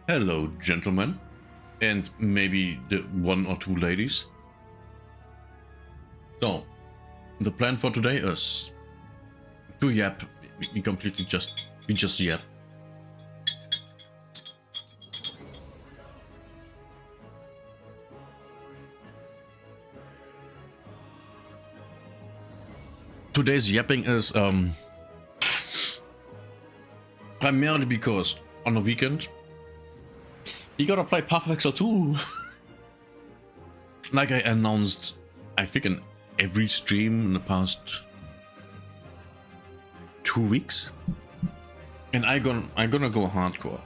Hello, gentlemen, and maybe the one or two ladies. So, the plan for today is to yap. We just yap. Today's yapping is primarily because on the weekend you gotta play Path of Exile 2. Like I announced, I think in every stream in the past 2 weeks, and I'm gonna go hardcore,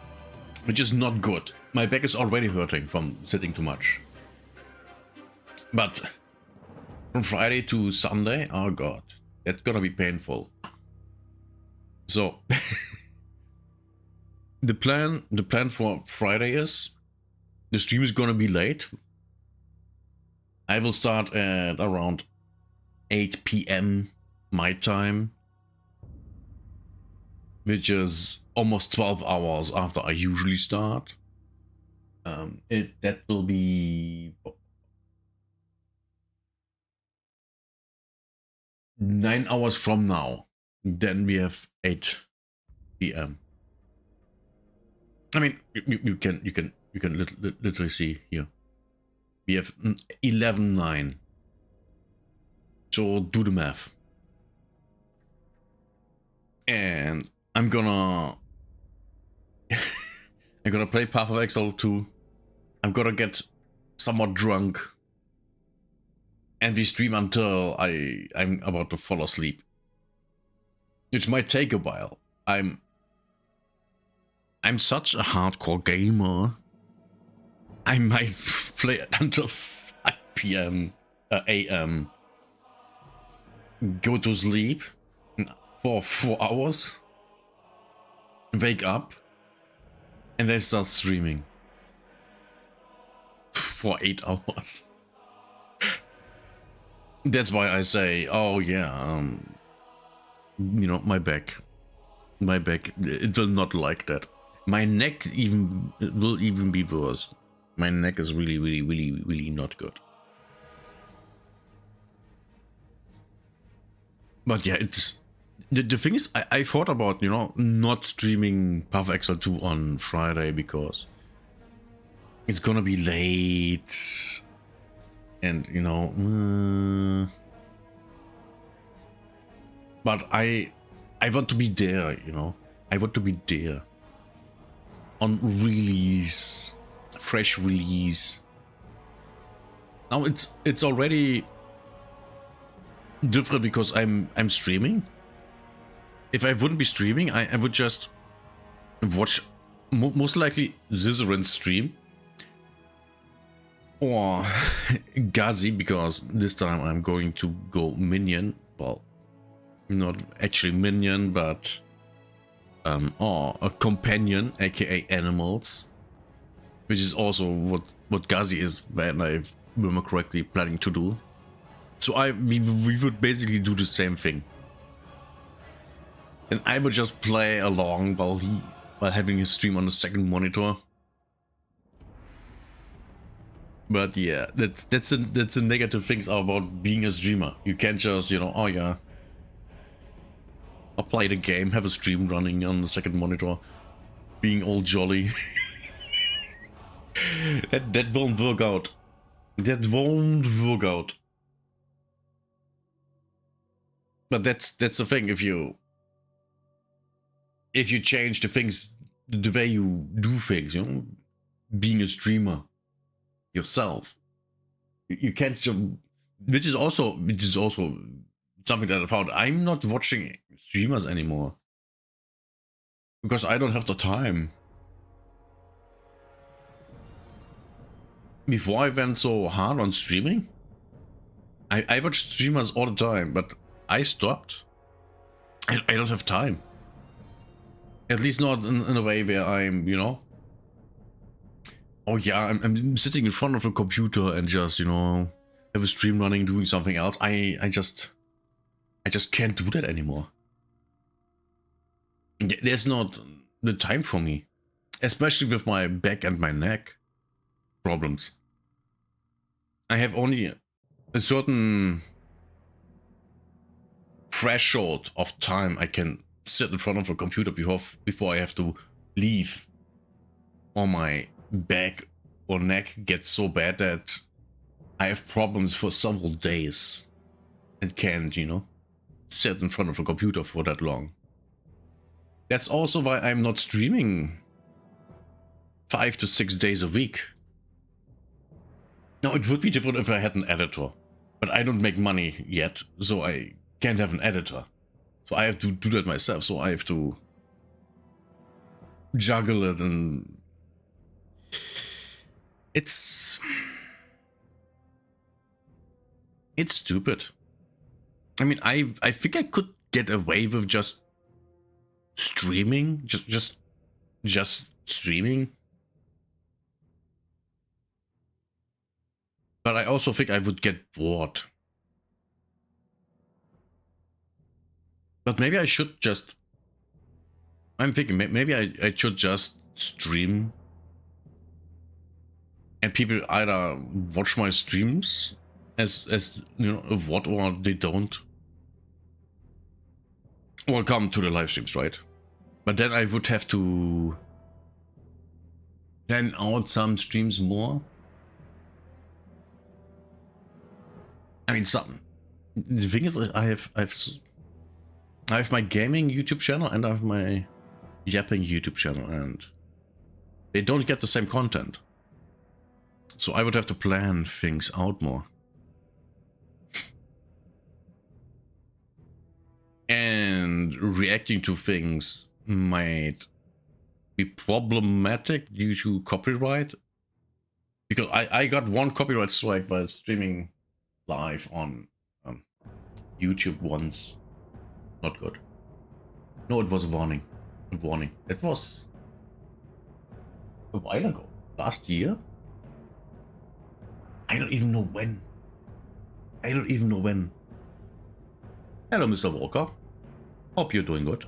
which is not good. My back is already hurting from sitting too much. But from Friday to Sunday, oh god, that's gonna be painful. So the plan for Friday is the stream is gonna be late. I will start at around 8 p.m. my time, which is almost 12 hours after I usually start. That will be 9 hours from now. Then we have 8 p.m. I mean, you can literally see here. We have 11:09. So do the math. And I'm gonna play Path of Exile 2. I'm gonna get somewhat drunk. And we stream until I'm about to fall asleep. Which might take a while. I'm such a hardcore gamer. I might play it until 5 p.m. a.m. Go to sleep for 4 hours. Wake up. And then start streaming. For 8 hours. That's why I say, oh yeah, you know, my back, it will not like that. My neck will even be worse. My neck is really not good. But yeah, it's the thing is, I thought about, you know, not streaming Path of Exile 2 on Friday because it's gonna be late. And, you know, but I want to be there, you know. I want to be there on release, fresh release. Now it's already different because I'm streaming. If I wouldn't be streaming, I would just watch most likely Zizarin's stream. Or Gazi, because this time I'm going to go minion. Well, not actually minion, but or a companion, aka animals, which is also what Gazi is, when I remember correctly, planning to do. So we would basically do the same thing, and I would just play along while having a stream on the second monitor. But yeah, that's the negative things about being a streamer. You can't just, you know, oh yeah, I'll play the game, have a stream running on the second monitor, being all jolly. that won't work out. That won't work out. But that's the thing. If you change the things, the way you do things, you know, being a streamer yourself, you can't just, which is also something that I found. I'm not watching streamers anymore because I don't have the time. Before I went so hard on streaming, I watched streamers all the time, but I stopped. I don't have time, at least not in a way where I'm, you know, oh yeah, I'm sitting in front of a computer and just, you know, have a stream running, doing something else. I just can't do that anymore. There's not the time for me. especially with my back and my neck problems. I have only a certain threshold of time I can sit in front of a computer before I have to leave, or my back or neck gets so bad that I have problems for several days and can't, you know, sit in front of a computer for that long. That's also why I'm not streaming 5 to 6 days a week. Now, it would be different if I had an editor, but I don't make money yet, so I can't have an editor. So I have to do that myself, so I have to juggle it, and it's stupid. I mean, I think I could get away with just streaming, just streaming. But I also think I would get bored. But maybe I should just... I'm thinking maybe I should just stream. And people either watch my streams as you know, what, or they don't. Or come to the live streams, right? But then I would have to plan out some streams more. I mean, the thing is, I have my gaming YouTube channel and I have my yapping YouTube channel, and they don't get the same content. So I would have to plan things out more. And reacting to things might be problematic due to copyright. Because I got one copyright strike while streaming live on YouTube once. Not good. No, it was a warning. It was a while ago. Last year? I don't even know when. Hello, Mr. Walker. Hope you're doing good.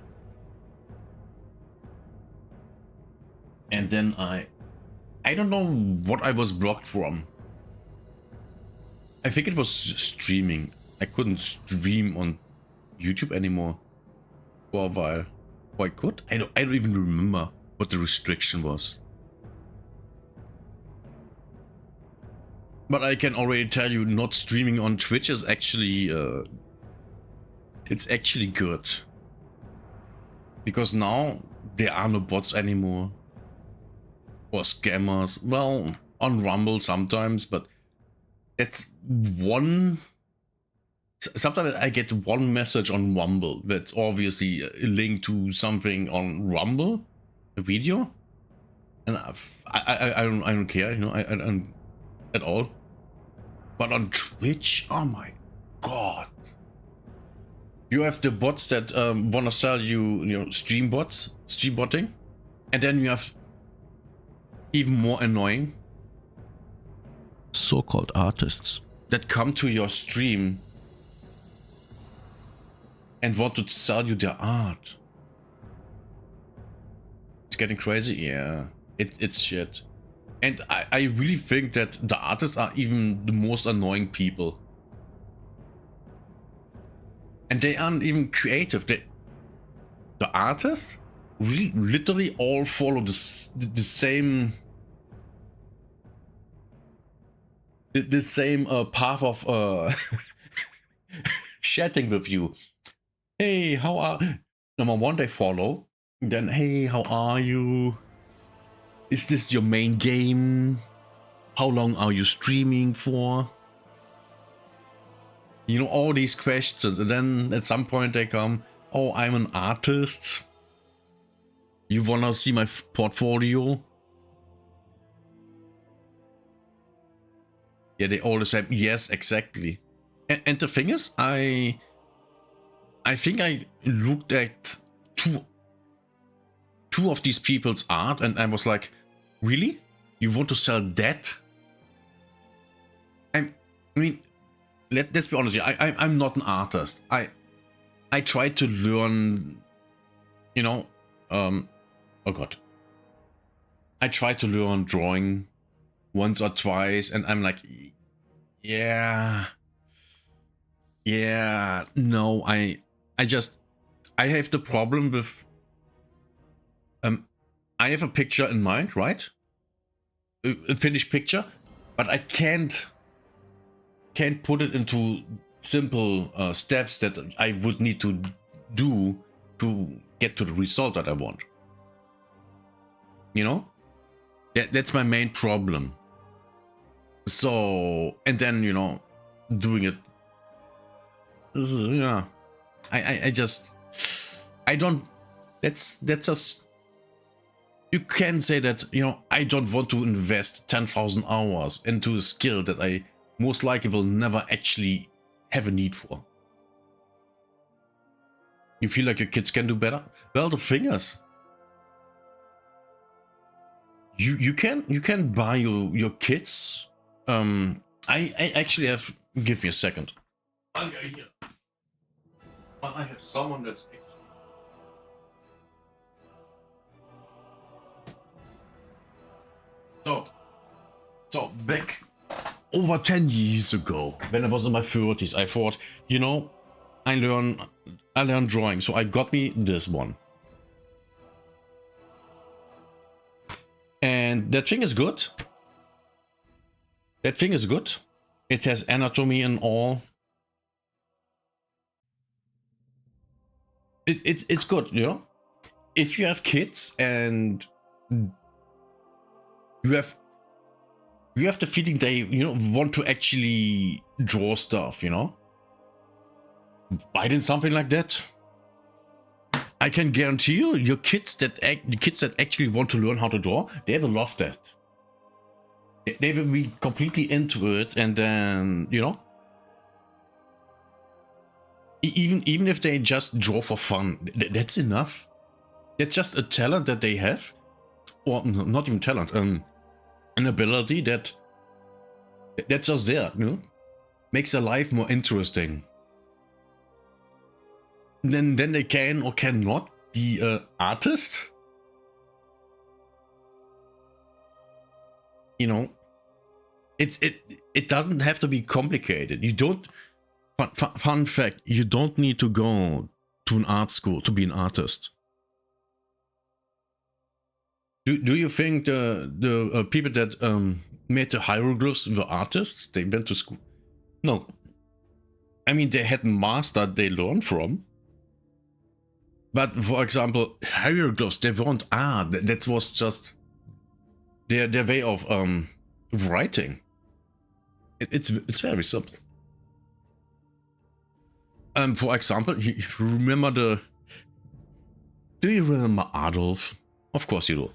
And then I don't know what I was blocked from. I think it was streaming. I couldn't stream on YouTube anymore for a while. Or I could? I don't even remember what the restriction was. But I can already tell you, not streaming on Twitch is actually it's actually good. Because now there are no bots anymore. Or scammers. Well, on Rumble sometimes, but it's one... Sometimes I get one message on Rumble that's obviously a link to something on Rumble, a video, and I don't care, you know, I don't at all. But on Twitch, oh my god, you have the bots that wanna sell you, you know, stream botting, and then you have even more annoying so-called artists that come to your stream and want to sell you their art. It's getting crazy, yeah. It's shit. And I really think that the artists are even the most annoying people. And they aren't even creative. The artists really literally all follow the same path of chatting with you. Hey, how are... Number one, they follow. Then, hey, how are you? Is this your main game? How long are you streaming for? You know, all these questions. And then at some point they come, oh, I'm an artist. You wanna see my portfolio? Yeah, they all say, yes, exactly. And the thing is, I think I looked at two of these people's art and I was like, really? You want to sell that? I mean, let's be honest here, I'm not an artist. I try to learn, you know, oh god. I tried to learn drawing once or twice, and I'm like, yeah, no, I have the problem with, I have a picture in mind, right? A finished picture, but I can't put it into simple steps that I would need to do to get to the result that I want. You know, that's my main problem. So, and then, you know, doing it, yeah, I just, I don't, that's just, you can say that, you know, I don't want to invest 10,000 hours into a skill that I most likely will never actually have a need for. You feel like your kids can do better? Well, the thing is, you can buy your kids. I actually have. Give me a second. I have someone that's actually. So back over 10 years ago, when I was in my 30s, I thought, you know, I learned drawing, so I got me this one. And that thing is good. That thing is good. It has anatomy and all. It's good, you know. If you have kids and you have the feeling they, you know, want to actually draw stuff, you know, buy them something like that. I can guarantee you, your kids that actually want to learn how to draw, they will love that. They will be completely into it, and then, you know, even if they just draw for fun, that's enough. That's just a talent that they have, or not even talent, an ability that's just there, you know, makes their life more interesting. Then they can or cannot be an artist. You know, it doesn't have to be complicated. You don't. Fun fact: you don't need to go to an art school to be an artist. Do you think the people that made the hieroglyphs were artists? They went to school? No. I mean, they had a master they learned from. But for example, hieroglyphs, they weren't art. That was just their way of writing. It's very simple. For example, you remember do you remember Adolf? Of course you do.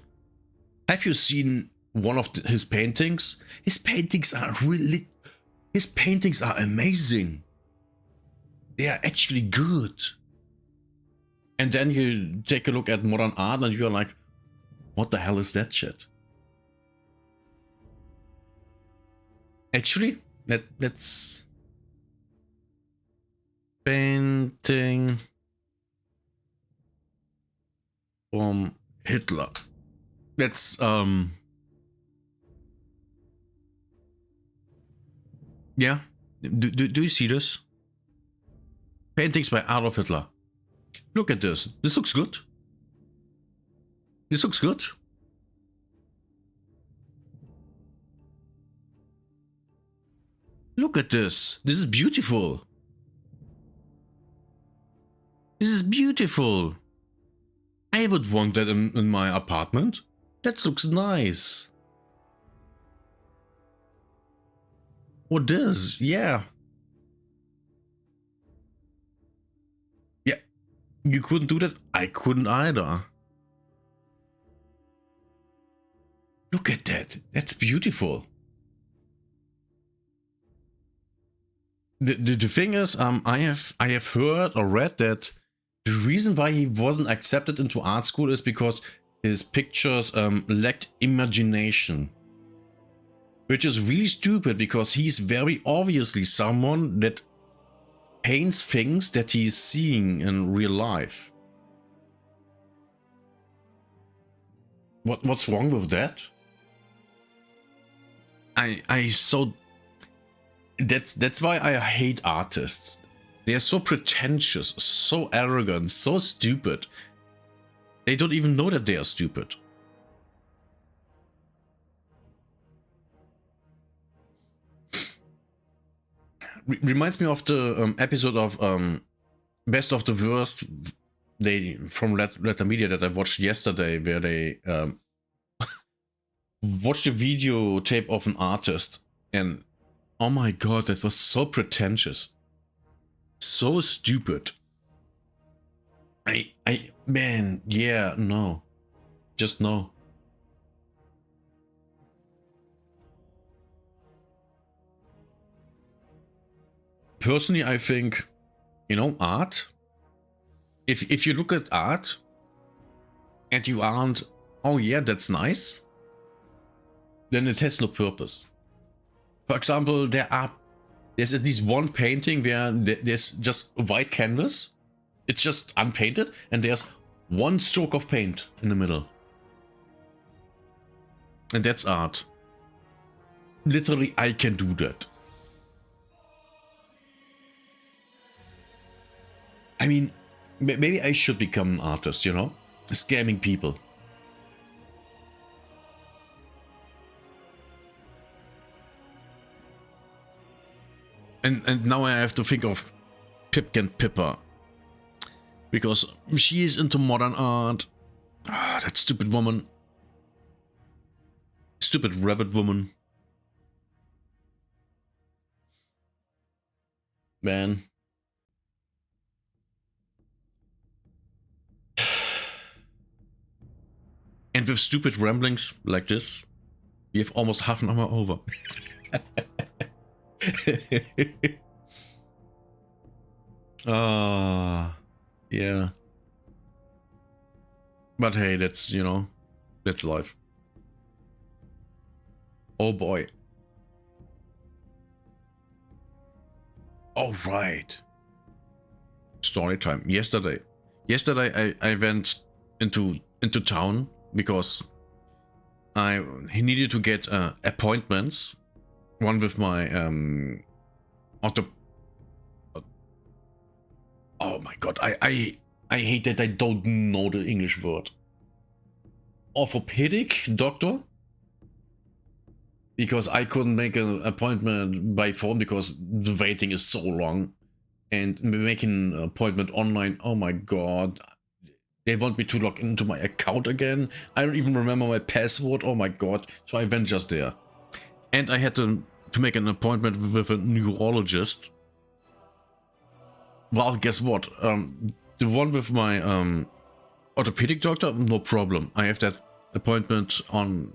Have you seen one of his paintings? His paintings are amazing. They are actually good. And then you take a look at modern art and you're like, what the hell is that shit? Actually, let's painting from Hitler. That's yeah. Do you see this? Paintings by Adolf Hitler. Look at this. This looks good. This looks good. Look at this. This is beautiful. This is beautiful. I would want that in my apartment. That looks nice. Or this, yeah. Yeah, you couldn't do that? I couldn't either. Look at that. That's beautiful. The thing is, I have heard or read that the reason why he wasn't accepted into art school is because his pictures lacked imagination. Which is really stupid because he's very obviously someone that paints things that he's seeing in real life. What's wrong with that? That's why I hate artists. They're so pretentious, so arrogant, so stupid. They don't even know that they are stupid. Reminds me of the episode of Best of the Worst from Letter Media that I watched yesterday, where they watched a videotape of an artist, and oh my god, that was so pretentious, so stupid. Man, yeah, no, just no. Personally, I think, you know, art. If you look at art and you aren't, oh yeah, that's nice, then it has no purpose. For example, there's at least one painting where there's just a white canvas. It's just unpainted, and there's one stroke of paint in the middle. And that's art. Literally, I can do that. I mean, maybe I should become an artist, you know? Scamming people. And now I have to think of Pipkin Pippa. Because she is into modern art. Ah, that stupid woman. Stupid rabbit woman. Man. And with stupid ramblings like this, we have almost half an hour over. Yeah. But hey, that's, you know, that's life. Oh boy. All right. Story time. Yesterday I went into town because he needed to get appointments. One with my oh my god, I hate that I don't know the English word. Orthopedic doctor? Because I couldn't make an appointment by phone because the waiting is so long. And making an appointment online, oh my god. They want me to log into my account again. I don't even remember my password, oh my god. So I went just there. And I had to make an appointment with a neurologist. Well, guess what? The one with my orthopedic doctor, no problem. I have that appointment on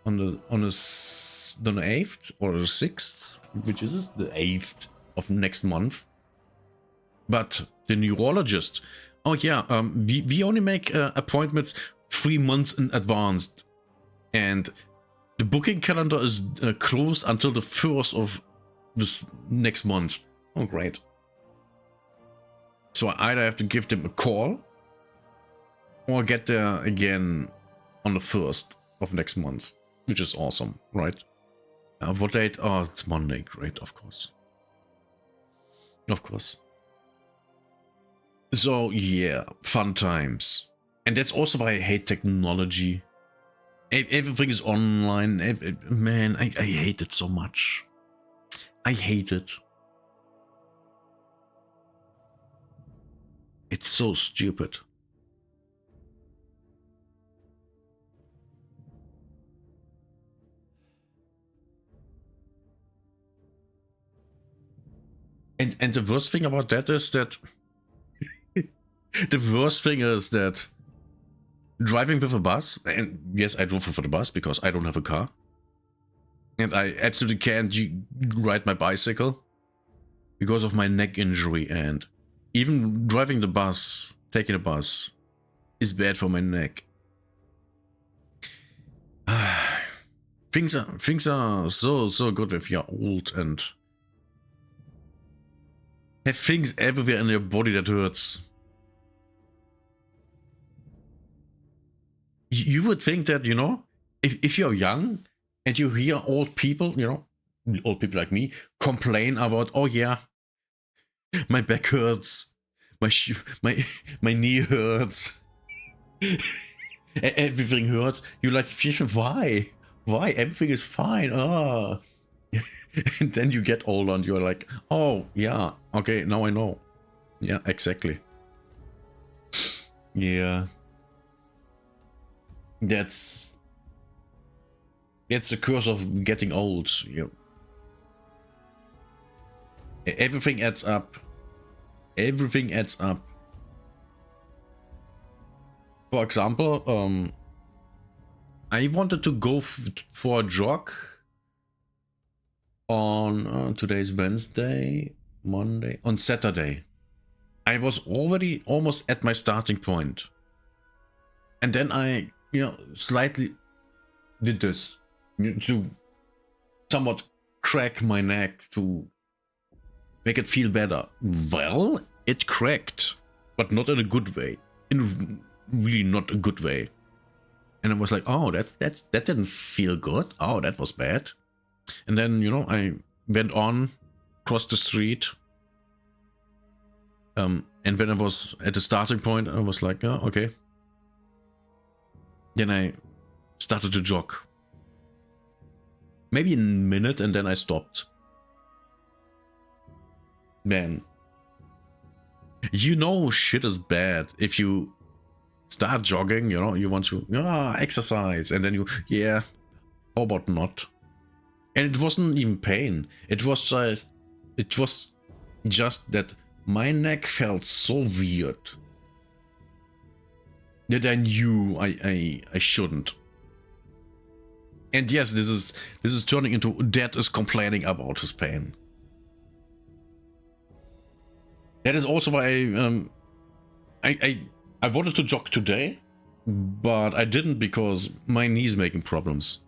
the 8th or the 6th, which is this? The 8th of next month. But the neurologist, oh yeah, we only make appointments 3 months in advance, and the booking calendar is closed until the 1st of this next month. Oh great. So I either have to give them a call or get there again on the 1st of next month, which is awesome, right? What date? Oh, it's Monday. Great, of course. Of course. So yeah, fun times. And that's also why I hate technology. Everything is online. Man, I hate it so much. I hate it. It's so stupid. And the worst thing about that is that the worst thing is that driving with a bus, and yes, I drove with a bus because I don't have a car. And I absolutely can't ride my bicycle because of my neck injury, and even driving the bus, taking a bus, is bad for my neck. Things are so good if you're old and have things everywhere in your body that hurts. You would think that, you know, if you're young and you hear old people, you know, old people like me, complain about, oh yeah, my back hurts, my knee hurts, everything hurts. You're like, why? Why? Everything is fine. Oh. And then you get older and you're like, oh yeah, okay, now I know. Yeah, exactly. Yeah. That's the curse of getting old. You know. Everything adds up. Everything adds up. For example, I wanted to go for a jog on today's Wednesday, Monday, on Saturday. I was already almost at my starting point. And then I, you know, slightly did this to somewhat crack my neck to make it feel better. Well, it cracked, but not in a good way. In really not a good way. And I was like, oh, that didn't feel good. Oh, that was bad. And then, you know, I went on, crossed the street. And when I was at the starting point, I was like, oh, okay. Then I started to jog. Maybe a minute and then I stopped. Man. You know shit is bad if you start jogging, you know, you want to exercise and then you, yeah, how about not? And it wasn't even pain. It was just that my neck felt so weird that I knew I shouldn't. And yes, this is turning into Dad is complaining about his pain. That is also why I wanted to jog today, but I didn't because my knee's making problems.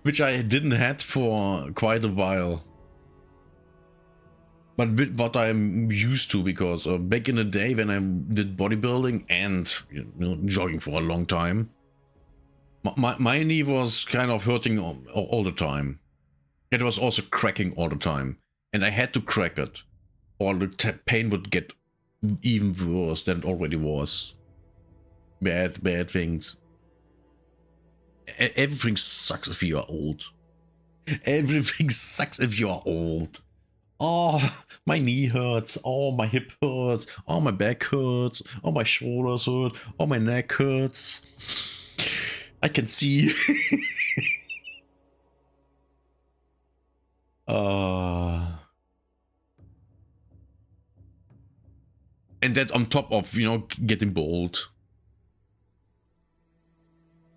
Which I didn't had for quite a while. But what I'm used to, because back in the day when I did bodybuilding and, you know, jogging for a long time, my knee was kind of hurting all the time. It was also cracking all the time. And I had to crack it, or the pain would get even worse than it already was. Bad things. Everything sucks if you are old. Everything sucks if you are old. Oh, my knee hurts. Oh, my hip hurts. Oh, my back hurts. Oh, my shoulders hurt. Oh, my neck hurts. I can see. And that on top of, you know, getting bald.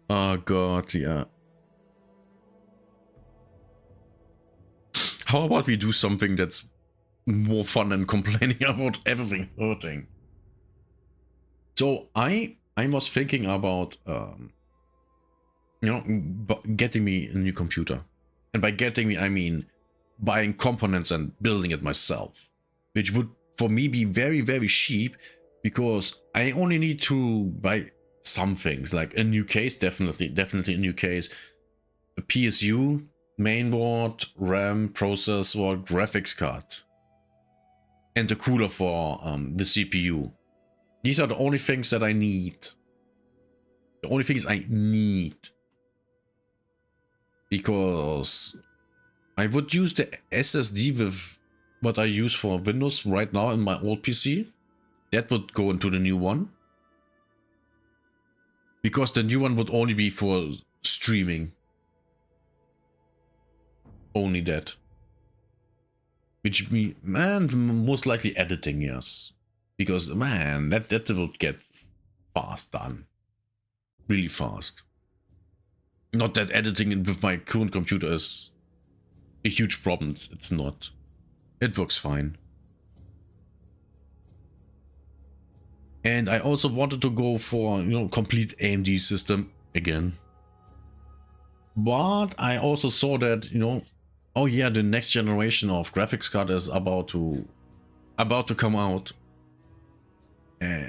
Oh god, yeah. How about we do something that's more fun than complaining about everything hurting? So I was thinking about you know, getting me a new computer. And by getting me, I mean buying components and building it myself, which would for me be very, very cheap, because I only need to buy some things, like a new case, definitely a new case, a PSU, mainboard, RAM, processor, graphics card, and a cooler for the CPU. These are the only things that I need. The only things I need. Because I would use the SSD with what I use for Windows right now in my old PC. That would go into the new one. Because the new one would only be for streaming. Only that. Which means, man, most likely editing, yes. Because, man, that would get fast done. Really fast. Not that editing with my current computer is a huge problem. It's not. It works fine. And I also wanted to go for, you know, complete AMD system again. But I also saw that, you know, oh yeah, the next generation of graphics card is about to come out.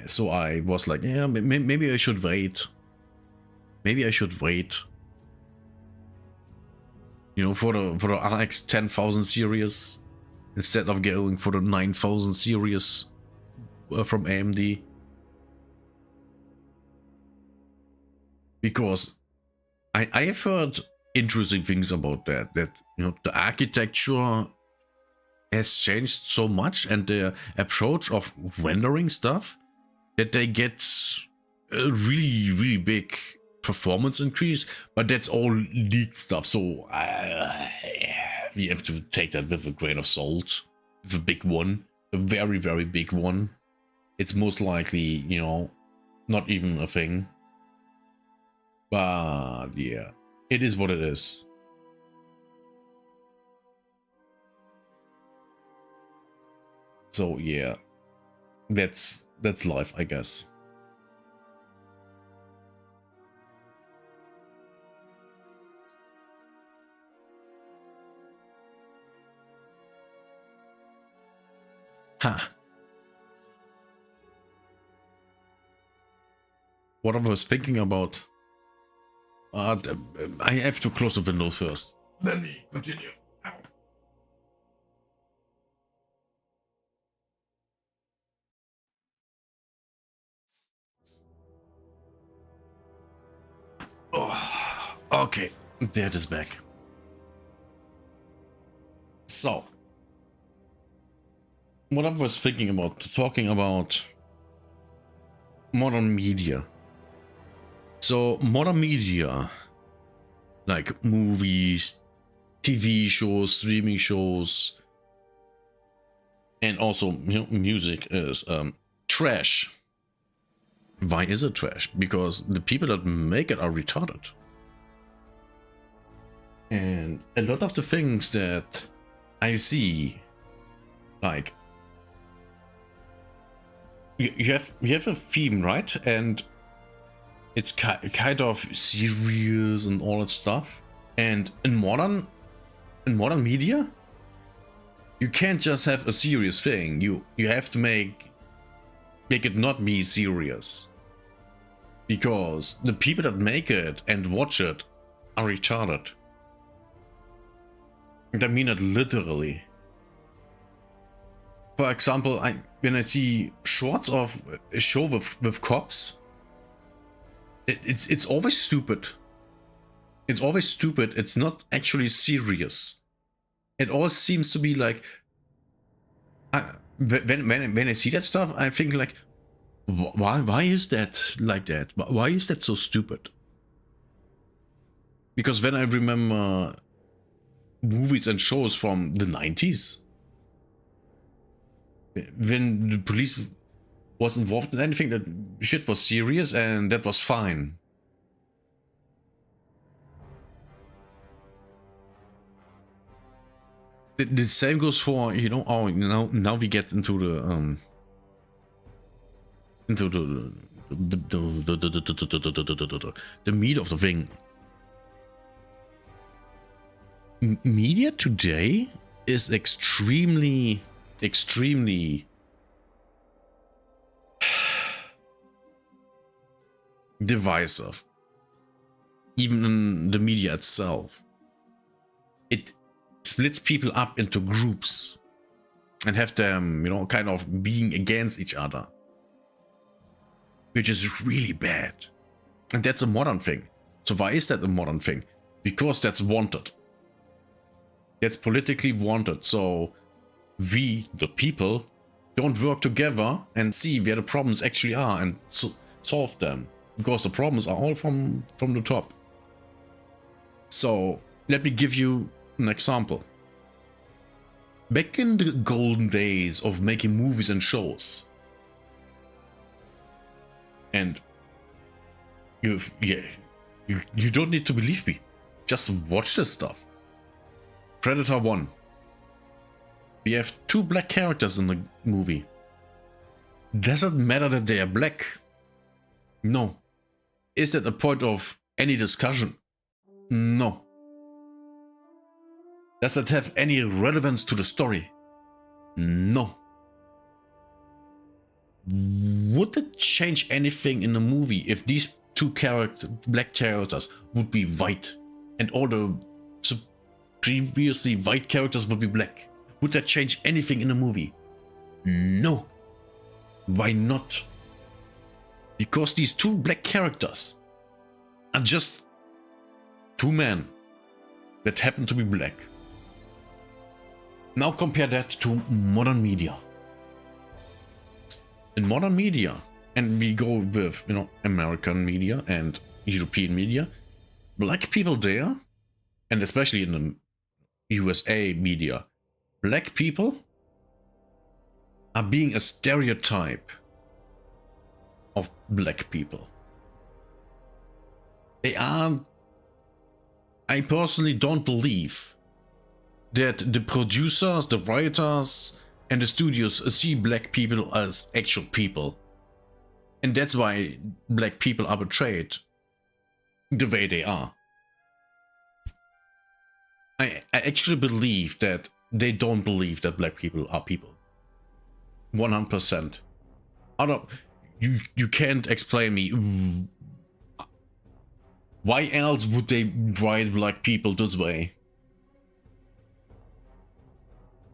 So I was like, yeah, maybe I should wait. Maybe I should wait. You know, for the RX 10,000 series instead of going for the 9,000 series from AMD. Because I've heard interesting things about that. That, you know, the architecture has changed so much and the approach of rendering stuff that they get a really big performance increase, but that's all leaked stuff, so we have to take that with a grain of salt. The big one, a very big one, it's most likely, you know, not even a thing. But yeah, it is what it is. So yeah, that's life, I guess. Huh. What I was thinking about. I have to close the window first. Let me continue. Oh, okay, there it is back. So, what I was thinking about, talking about modern media. So, modern media, like movies, TV shows, streaming shows, and also, you know, music is trash. Why is it trash? Because the people that make it are retarded. And a lot of the things that I see, like, you have a theme, right? And it's kind of serious and all that stuff. And in modern media, you can't just have a serious thing. You have to make it not be serious, because the people that make it and watch it are retarded. And I mean it literally. For example, when I see shorts of a show with cops, it's always stupid. It's always stupid. It's not actually serious. It all seems to be like, when I see that stuff, I think like, why is that like that? Why is that so stupid? Because when I remember movies and shows from the 90s, when the police was involved in anything, that shit was serious and that was fine. The same goes for, you know, oh, now we get into the the meat of the thing. Media today is extremely divisive. Even in the media itself, it splits people up into groups and have them, you know, kind of being against each other, which is really bad. And that's a modern thing. So why is that a modern thing? Because that's wanted. That's politically wanted. So we, the people, don't work together and see where the problems actually are and solve them, because the problems are all from the top. So let me give you an example. Back in the golden days of making movies and shows, and you don't need to believe me, just watch this stuff. Predator 1. We have 2 black characters in the movie. Does it matter that they are black? No. Is that a point of any discussion? No. Does it have any relevance to the story? No. would it change anything in the movie if these two black characters would be white and all the previously white characters would be black? Would that change anything in the movie? No. Why not? Because these two black characters are just two men that happen to be black. Now compare that to modern media. In modern media, and we go with, you know, American media and European media, black people there, and especially in the USA media, black people are being a stereotype of black people. They are, I personally don't believe that the producers, the writers, and the studios see black people as actual people. And that's why black people are portrayed the way they are. I actually believe that they don't believe that black people are people. 100%. You can't explain me why else would they write black people this way?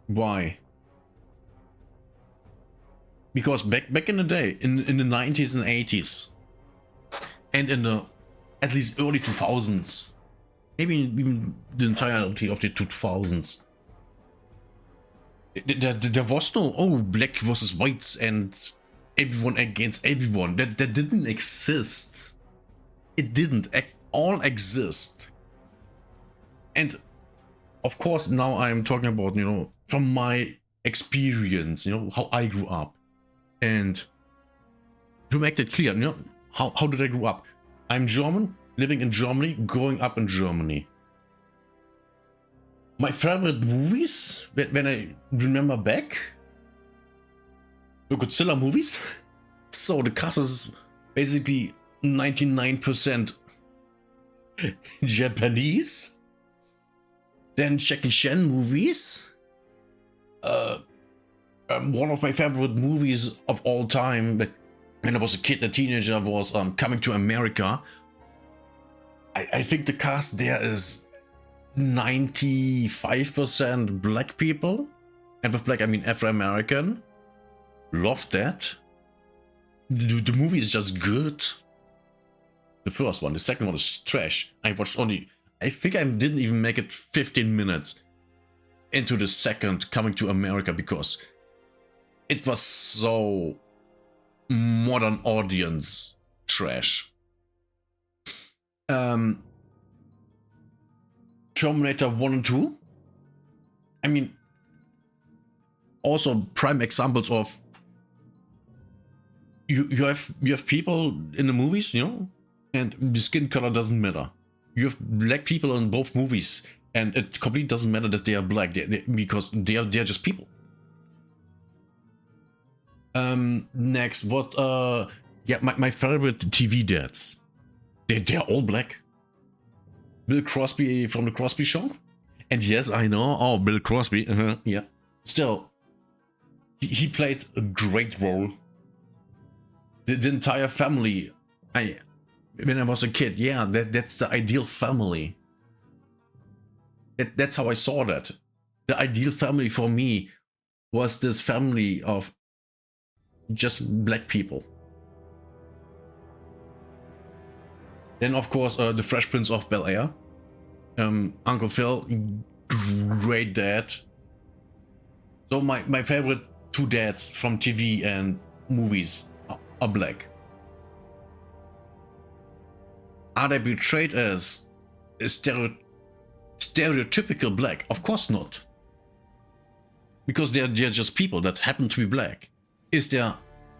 Why? Because back in the day, in the 90s and 80s, and in the at least early 2000s, maybe even the entirety of the 2000s, there was no black versus whites and everyone against everyone. That didn't exist. It didn't all exist. And of course, now I'm talking about, you know, from my experience, you know, how I grew up. And to make that clear, you know, how did I grow up? I'm German, living in Germany, growing up in Germany. My favorite movies, when I remember back, the Godzilla movies. So the cast is basically 99% Japanese. Then Jackie Chan movies. One of my favorite movies of all time, but when I was a kid, a teenager, was Coming to America. I think the cast there is 95% black people, and with black I mean Afro-American. Love that. The movie is just good. The first one. The second one is trash. I watched only, I think I didn't even make it 15 minutes into the second Coming to America because it was so modern audience trash. Terminator 1 and 2. I mean, also prime examples of you have people in the movies, you know, and the skin color doesn't matter. You have black people in both movies, and it completely doesn't matter that they are black because they are just people. Next, what? Yeah, my favorite TV dads. They're all black. Bill Crosby from the Crosby Show, and yes, I know. Oh, Bill Crosby. Yeah. Still, he played a great role. The entire family. When I was a kid, yeah, that's the ideal family. That's how I saw that. The ideal family for me was this family of just black people. Then, of course, the Fresh Prince of Bel-Air. Uncle Phil, great dad. So my favorite two dads from TV and movies are black. Are they portrayed as a stereotypical black? Of course not. Because they're just people that happen to be black. Is there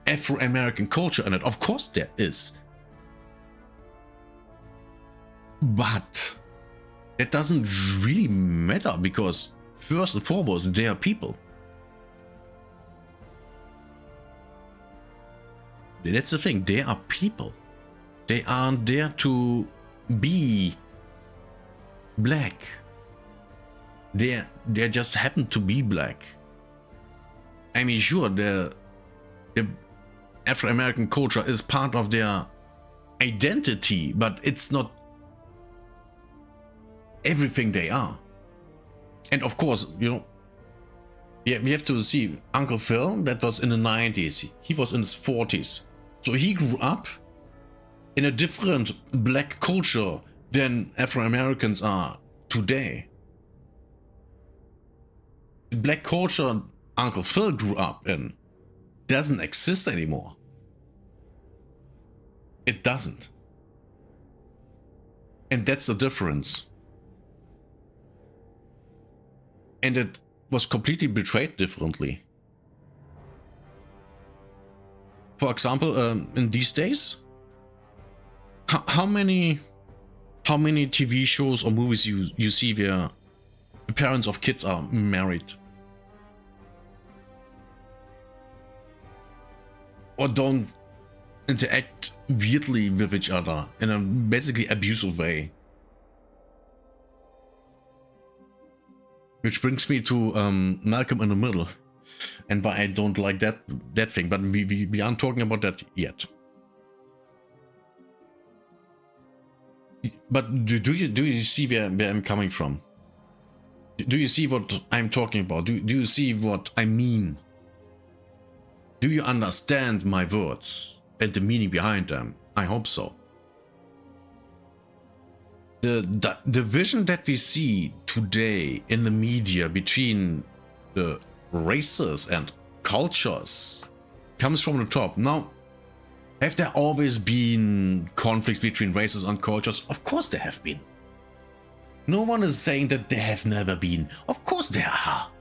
Afro-American culture in it? Of course there is. But that doesn't really matter because first and foremost, they are people. That's the thing, they are people. They aren't there to be black. They just happen to be black. I mean, sure, Afro-American culture is part of their identity, but it's not everything they are. And of course, you know, we have to see Uncle Phil, that was in the 90s. He was in his 40s. So he grew up in a different black culture than Afro-Americans are today. The black culture Uncle Phil grew up in doesn't exist anymore. It doesn't. And that's the difference. And it was completely betrayed differently. For example, in these days, how many TV shows or movies you see where the parents of kids are married or don't interact weirdly with each other in a basically abusive way? Which brings me to Malcolm in the Middle, and why I don't like that thing. But we aren't talking about that yet. But do you see where I'm coming from? Do you see what I'm talking about? Do you see what I mean? Do you understand my words and the meaning behind them? I hope so. The division that we see today in the media between the races and cultures comes from the top. Now, have there always been conflicts between races and cultures? Of course there have been. No one is saying that there have never been. Of course there are.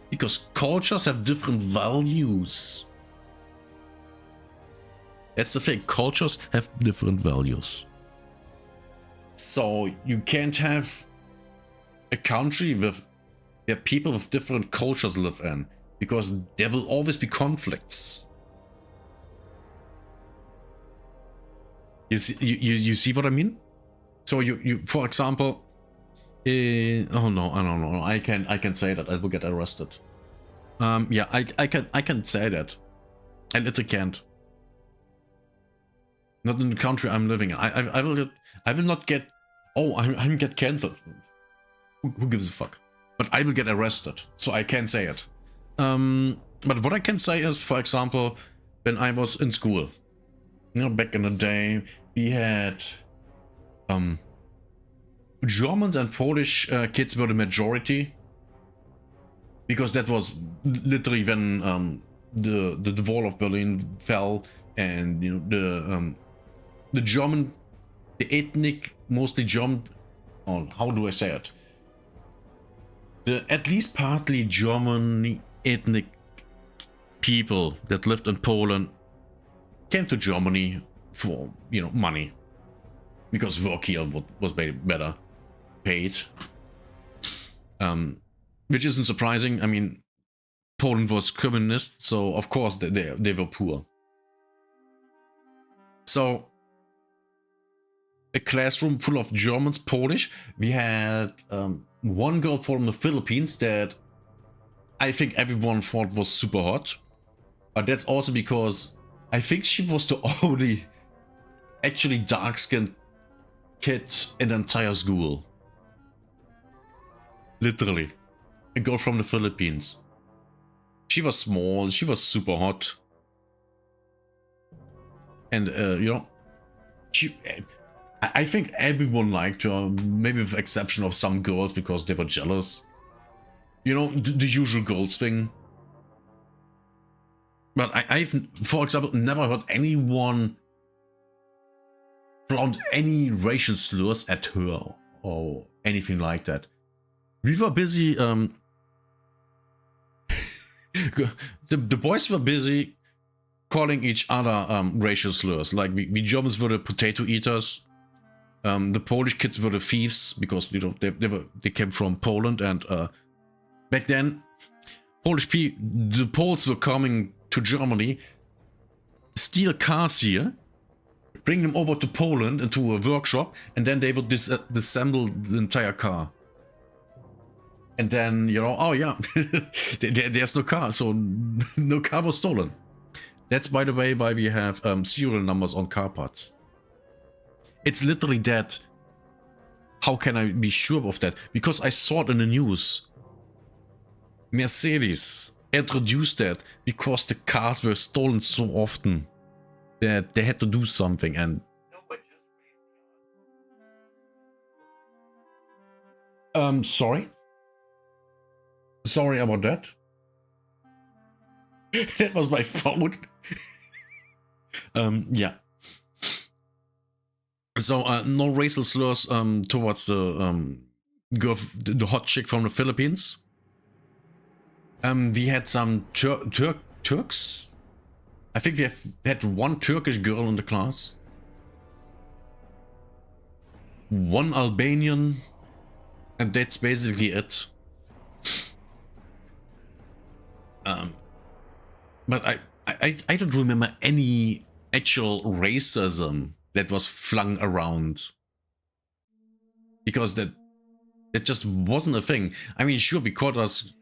Because cultures have different values. That's the thing. Cultures have different values. So you can't have a country where people with different cultures live in, because there will always be conflicts. You see what I mean? So you for example, oh no, I don't know. I can say that I will get arrested. Yeah, I can say that, and it can't. Not in the country I'm living in. I will not get. Oh, I'm get cancelled. Who gives a fuck? But I will get arrested, so I can't say it. But what I can say is, for example, when I was in school, you know, back in the day, we had Germans and Polish kids were the majority, because that was literally when the wall of Berlin fell, and you know the German, the ethnic, mostly German, or how do I say it? The at least partly German ethnic people that lived in Poland came to Germany for, you know, money, because work here was better paid, which isn't surprising. I mean, Poland was communist, so of course they were poor. So a classroom full of Germans, Polish. We had one girl from the Philippines that I think everyone thought was super hot, but that's also because I think she was the only actually dark-skinned kid in the entire school. Literally, a girl from the Philippines. She was small, she was super hot, and you know, I think everyone liked her, maybe with the exception of some girls because they were jealous. You know, the usual girls thing. But I've, for example, never heard anyone flaunt any racial slurs at her or anything like that. We were busy, the boys were busy calling each other racial slurs. Like we Germans were the potato eaters. The Polish kids were the thieves, because, you know, they came from Poland, and back then the Poles were coming to Germany, steal cars here, bring them over to Poland into a workshop, and then they would disassemble the entire car. And then, you know, oh yeah, there's no car, so no car was stolen. That's, by the way, why we have serial numbers on car parts. It's literally that. How can I be sure of that? Because I saw it in the news. Mercedes introduced that because the cars were stolen so often that they had to do something. And sorry about that. That was my phone. Yeah. So no racial slurs towards the girl, the hot chick from the Philippines. We had some Turks. I think we had one Turkish girl in the class, one Albanian, and that's basically it. But I don't remember any actual racism that was flung around, because that just wasn't a thing. I mean, sure, we called us,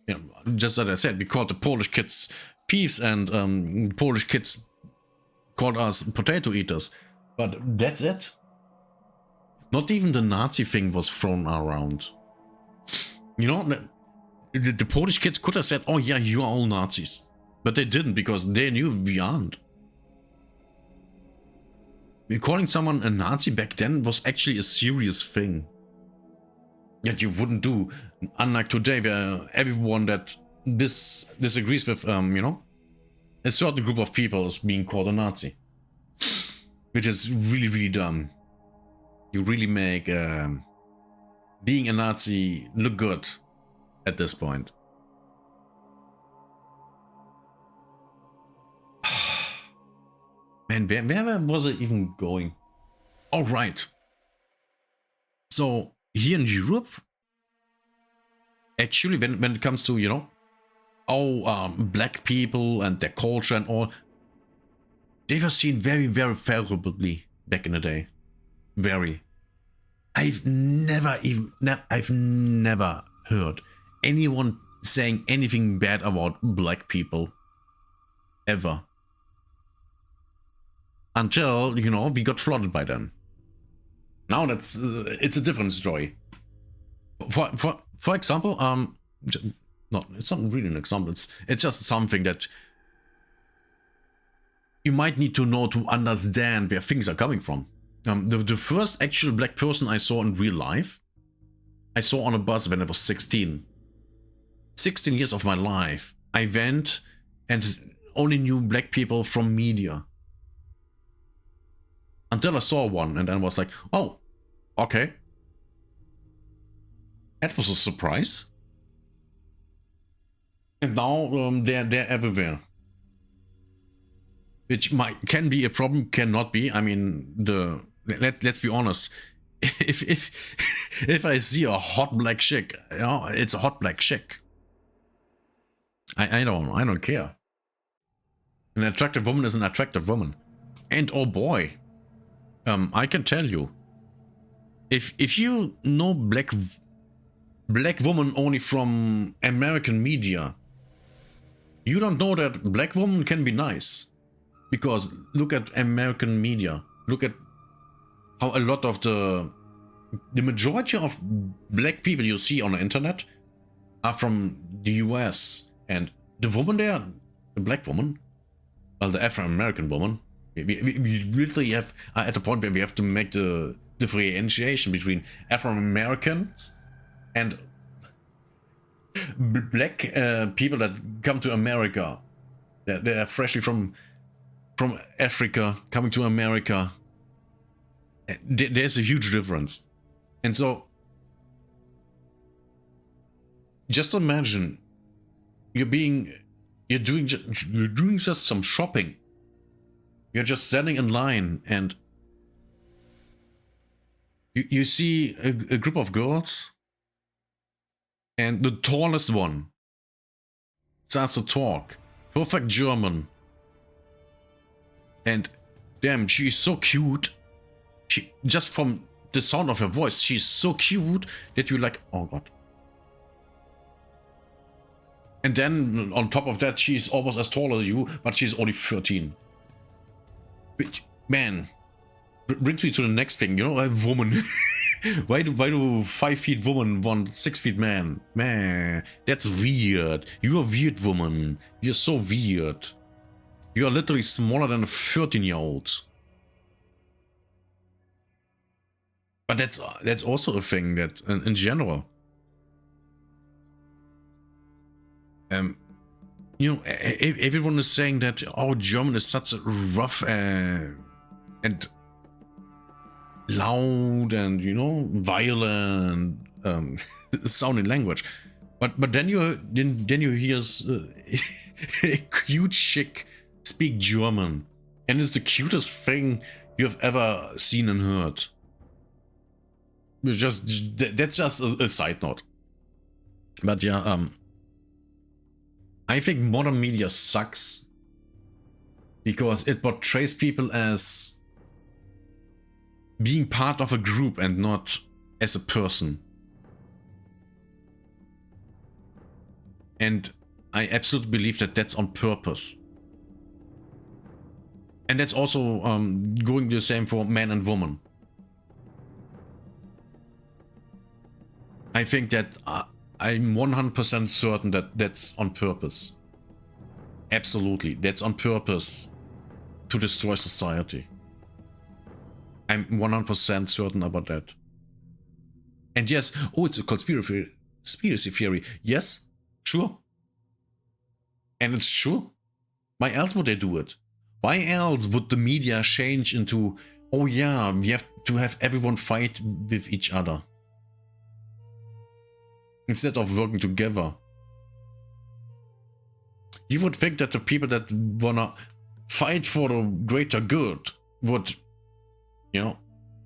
you know, just as I said, we called the Polish kids thieves, and Polish kids called us potato eaters, but that's it. Not even the Nazi thing was thrown around. You know, the Polish kids could have said, "Oh yeah, you are all Nazis," but they didn't, because they knew we aren't. Calling someone a Nazi back then was actually a serious thing that you wouldn't do, unlike today, where everyone that disagrees with, you know, a certain group of people is being called a Nazi, which is really, really dumb. You really make being a Nazi look good at this point. Man, where was I even going? All right. So here in Europe, actually, when it comes to, you know, black people and their culture and all, they were seen very, very favorably back in the day. Very. I've never heard anyone saying anything bad about black people. Ever. Until, you know, we got flooded by them. Now that's it's a different story. For example, no, it's not really an example. It's just something that you might need to know to understand where things are coming from. The first actual black person I saw in real life, I saw on a bus when I was 16. 16 years of my life, I went and only knew black people from media. Until I saw one, and then was like, oh, okay. That was a surprise. And now they're everywhere. Which can be a problem, cannot be. I mean, let's be honest. If I see a hot black chick, you know, it's a hot black chick. I don't care. An attractive woman is an attractive woman. And oh boy, I can tell you, if you know black woman only from American media, you don't know that black woman can be nice. Because look at American media. Look at how a lot of the majority of black people you see on the internet are from the US. And the woman there, the black woman, well, the Afro-American woman, we literally have at the point where we have to make the differentiation between Afro-Americans and black people that come to America. They're freshly from Africa coming to America. There's a huge difference. And so just imagine you're doing just some shopping. You're just standing in line and you see a group of girls, and the tallest one starts to talk perfect German. And damn, she's so cute. She, just from the sound of her voice, she's so cute that you're like, oh god. And then on top of that, she's almost as tall as you, but she's only 13. Which, man, brings me to the next thing. You know, a woman. why do 5 feet woman want 6 feet man? Man, that's weird. You're a weird woman. You're so weird. You are literally smaller than a 13-year-old. But that's also a thing that in general. You know, everyone is saying that, oh, German is such a rough and loud and, you know, violent sounding language. But then you hear a cute chick speak German, and it's the cutest thing you have ever seen and heard. That's just a side note. But yeah, I think modern media sucks because it portrays people as being part of a group and not as a person. And I absolutely believe that that's on purpose. And that's also going the same for man and woman. I think that I'm 100% certain that that's on purpose. Absolutely, that's on purpose to destroy society. I'm 100% certain about that. And yes, oh, it's a conspiracy theory. Yes, sure. And it's true. Why else would they do it? Why else would the media change into, oh yeah, we have to have everyone fight with each other, instead of working together? You would think that the people that wanna fight for the greater good would, you know,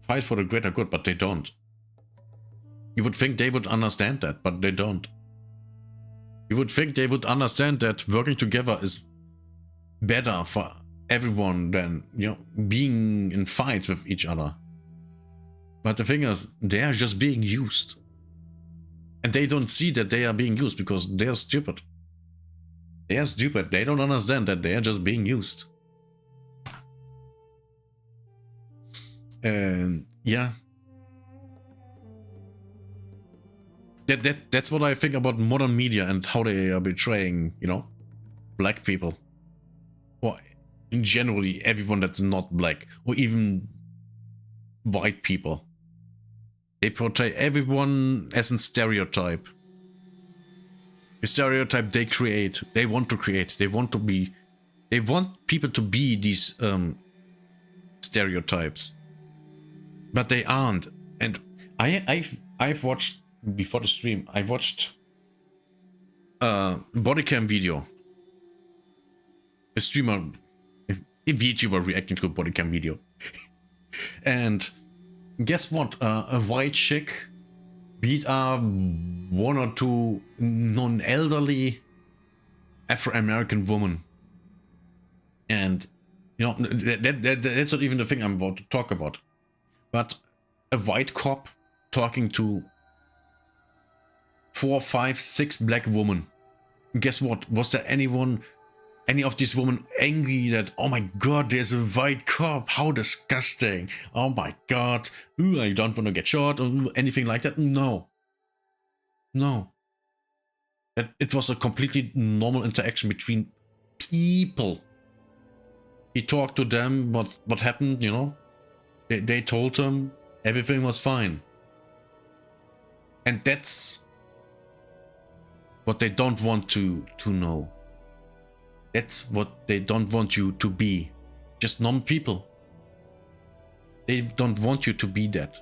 fight for the greater good, but they don't. You would think they would understand that, but they don't. You would think they would understand that working together is better for everyone than, you know, being in fights with each other. But the thing is, they are just being used. And they don't see that they are being used because they are stupid. They are stupid. They don't understand that they are just being used. And yeah. That's what I think about modern media and how they are betraying, you know, black people. Or in generally everyone that's not black, or even white people. They portray everyone as a stereotype. A stereotype they create, they want to create, they want people to be these stereotypes. But they aren't. And I've watched, before the stream, I watched a bodycam video. A streamer, a VTuber reacting to a bodycam video. And guess what? A white chick beat up one or two non-elderly Afro-American woman. And, you know, that's not even the thing I'm about to talk about. But a white cop talking to 4, 5, 6 black women. And guess what? Was there any of these women angry that, oh my god, there's a white cop, how disgusting, oh my god, ooh, I don't want to get shot, or anything like that? No. It was a completely normal interaction between people. He talked to them, what happened, you know? They told him everything was fine. And that's what they don't want to know. That's what they don't want you to be. Just normal people. They don't want you to be that.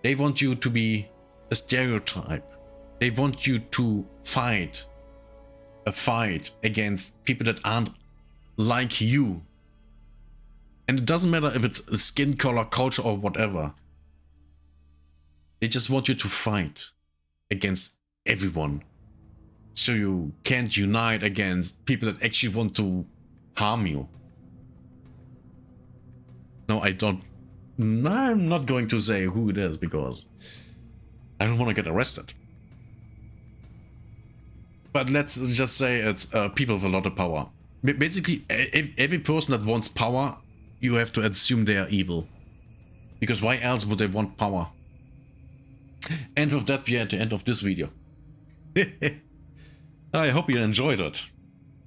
They want you to be a stereotype. They want you to fight a fight against people that aren't like you. And it doesn't matter if it's a skin color, culture, or whatever. They just want you to fight against everyone. So you can't unite against people that actually want to harm you. No, I'm not going to say who it is because I don't want to get arrested. But let's just say it's people with a lot of power. Basically, every person that wants power, you have to assume they are evil. Because why else would they want power? And with that, we are at the end of this video. I hope you enjoyed it.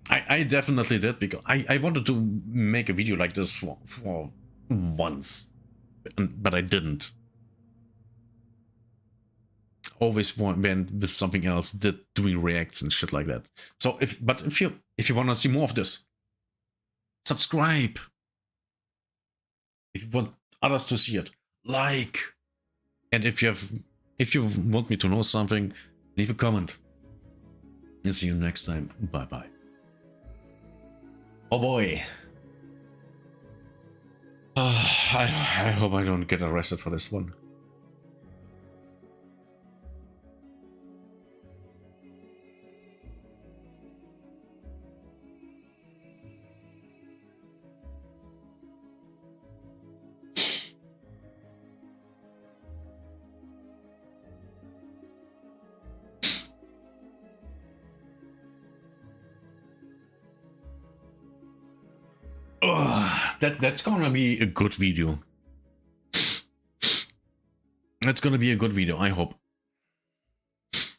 I definitely did, because I wanted to make a video like this for once, but I didn't. Always went with something else, doing reacts and shit like that. So if you want to see more of this, subscribe. If you want others to see it, like. And if you want me to know something, leave a comment. And see you next time. Bye bye. Oh boy. I hope I don't get arrested for this one. That's gonna be a good video. That's gonna be a good video, I hope. It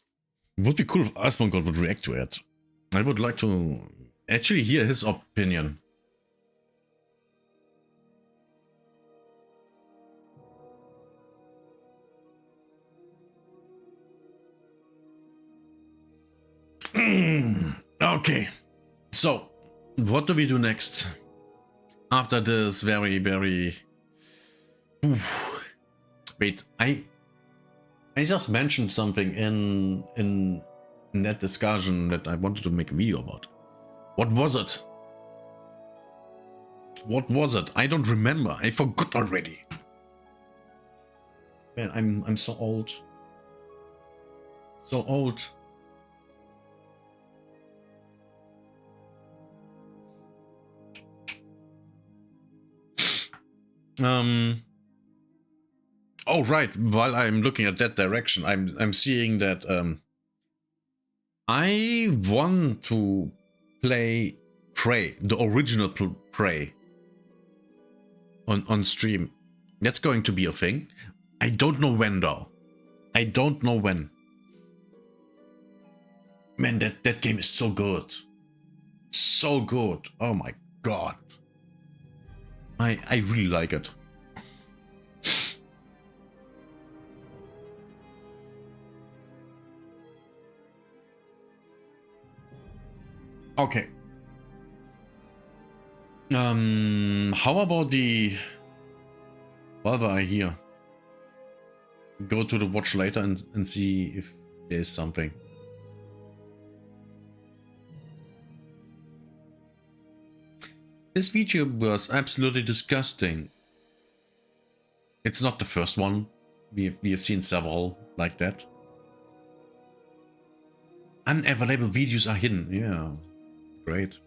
would be cool if Asmongold would react to it. I would like to actually hear his opinion. Okay, so what do we do next? After this very... Wait, I just mentioned something in that discussion that I wanted to make a video about. What was it? What was it? I don't remember. I forgot already. Man, I'm so old. So old. Oh right, while I'm looking at that direction, I'm seeing that I want to play Prey, the original Prey on stream. That's going to be a thing. I don't know when though. I don't know when. Man, that game is so good. So good. Oh my god. I really like it. Okay. How about the... While we're here, go to the watch later and see if there's something. This video was absolutely disgusting. It's not the first one. We have seen several like that. Unavailable videos are hidden. Yeah, great.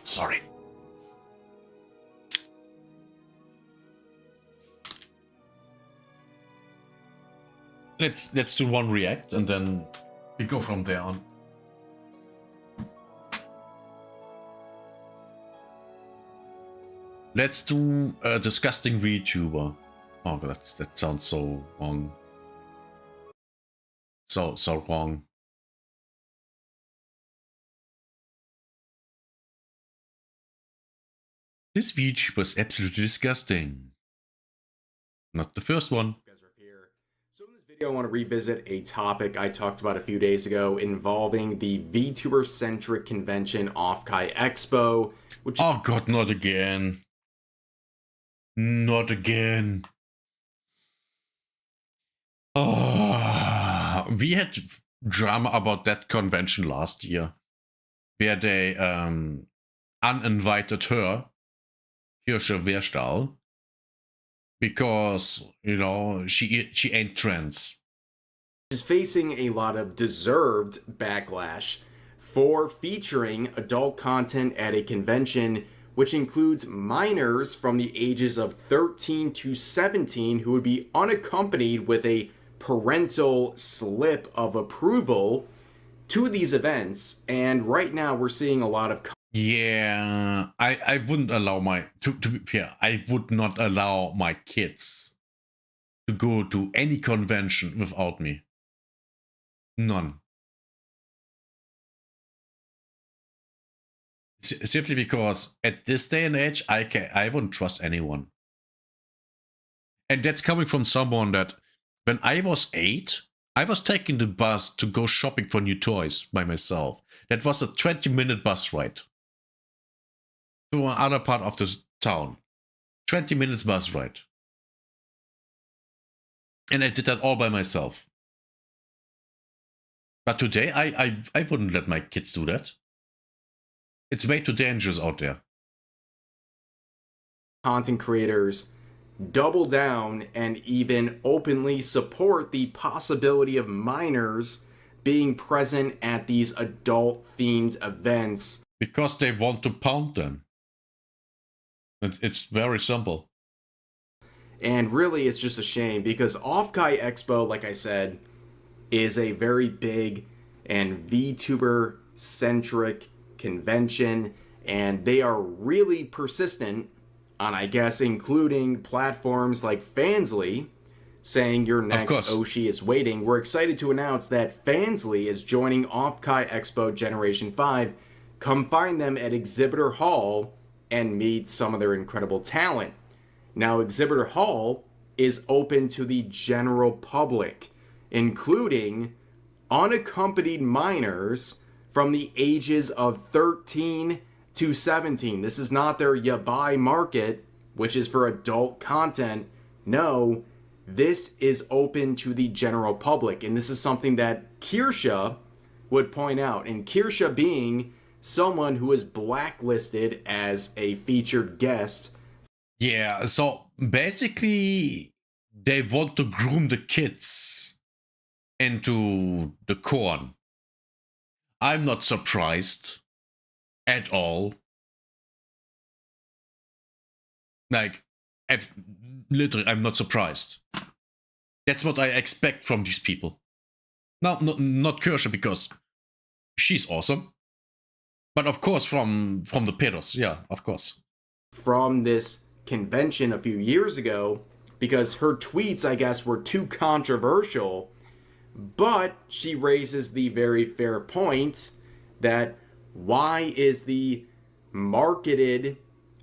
Sorry. Let's do one react and then we go from there on. Let's do a disgusting VTuber. Oh god, that sounds so wrong. So wrong. This VTuber was absolutely disgusting. Not the first one. So in this video, I want to revisit a topic I talked about a few days ago involving the VTuber-centric convention Offkai Expo, which... Oh god, not again. Not again. Oh, we had drama about that convention last year, where they uninvited her, Hirsche Wehrstahl, because, you know, she ain't trans. Is facing a lot of deserved backlash for featuring adult content at a convention which includes minors from the ages of 13 to 17 who would be unaccompanied with a parental slip of approval to these events. And right now we're seeing a lot of... Yeah, I wouldn't allow to be fair, I would not allow my kids to go to any convention without me. None. Simply because at this day and age, I wouldn't trust anyone. And that's coming from someone that when I was 8, I was taking the bus to go shopping for new toys by myself. That was a 20-minute bus ride to another part of the town. 20 minutes bus ride. And I did that all by myself. But today, I wouldn't let my kids do that. It's way too dangerous out there. Content creators double down and even openly support the possibility of minors being present at these adult-themed events. Because they want to pound them. It's very simple. And really, it's just a shame because Off-Kai Expo, like I said, is a very big and VTuber-centric convention, and they are really persistent on, I guess, including platforms like Fansly, saying your next Oshi is waiting. We're excited to announce that Fansly is joining Off-Kai Expo Generation 5. Come find them at Exhibitor Hall and meet some of their incredible talent. Now, Exhibitor Hall is open to the general public, including unaccompanied minors from the ages of 13 to 17. This is not their yabai market, which is for adult content. No, this is open to the general public. And this is something that Kirsha would point out. And Kirsha being someone who is blacklisted as a featured guest. Yeah, so basically they want to groom the kids into the corn. I'm not surprised at all. Like, literally, I'm not surprised. That's what I expect from these people. Not Kirsche, because she's awesome. But of course from the pedos, yeah, of course. From this convention a few years ago, because her tweets, I guess, were too controversial. But she raises the very fair point that why is the marketed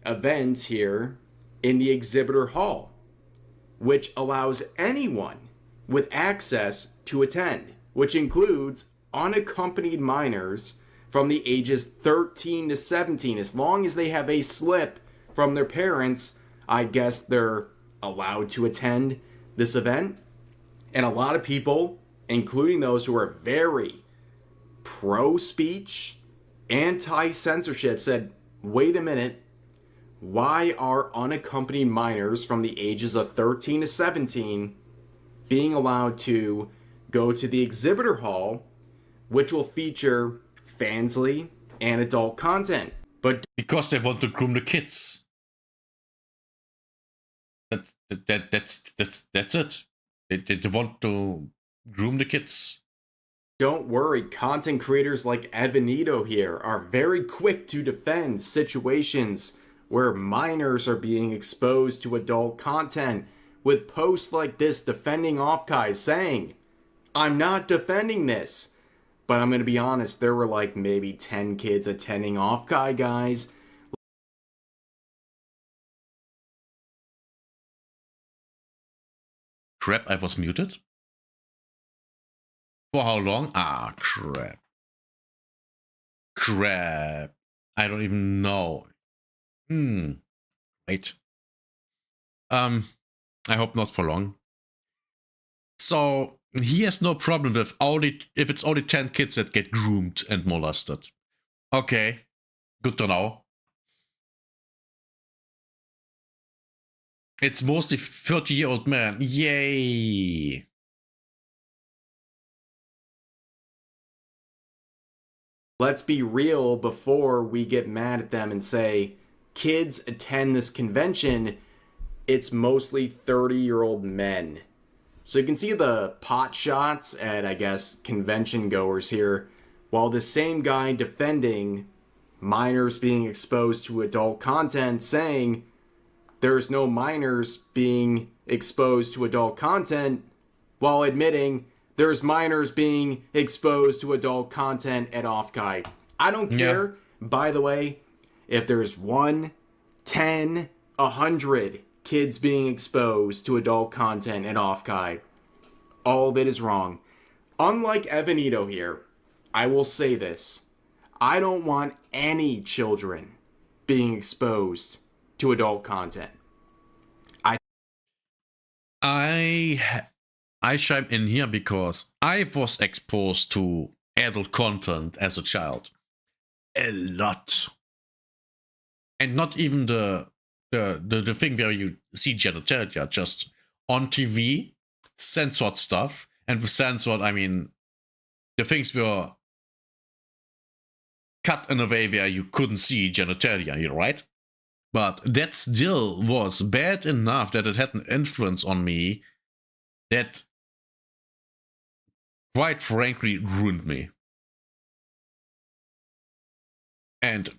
event here in the exhibitor hall, which allows anyone with access to attend, which includes unaccompanied minors from the ages 13 to 17. As long as they have a slip from their parents, I guess they're allowed to attend this event. And a lot of people, including those who are very pro-speech, anti-censorship, said, wait a minute, why are unaccompanied minors from the ages of 13 to 17 being allowed to go to the exhibitor hall, which will feature Fansly and adult content? But because they want to groom the kids. That's it. They want to groom the kids. Don't worry, content creators like Evanito here are very quick to defend situations where minors are being exposed to adult content, with posts like this defending Off-Kai, saying, I'm not defending this. But I'm going to be honest, there were like maybe 10 kids attending Off-Kai, guys. Crap, I was muted? For how long? Ah, crap. Crap. I don't even know. Wait. I hope not for long. So, he has no problem with if it's only 10 kids that get groomed and molested. Okay. Good to know. It's mostly 30-year-old men. Yay! Let's be real before we get mad at them and say, kids attend this convention, it's mostly 30-year-old men. So you can see the pot shots at, I guess, convention goers here, while the same guy defending minors being exposed to adult content saying there's no minors being exposed to adult content, while admitting there's minors being exposed to adult content at Offkite. I don't care, by the way, if there's 1, 10, 100 kids being exposed to adult content at Offkite. All of it is wrong. Unlike Evanito here, I will say this. I don't want any children being exposed to adult content. I chime in here because I was exposed to adult content as a child. A lot. And not even the thing where you see genitalia, just on TV, censored stuff. And with censored, I mean, the things were cut in a way where you couldn't see genitalia, you know, right? But that still was bad enough that it had an influence on me that, quite frankly, ruined me. And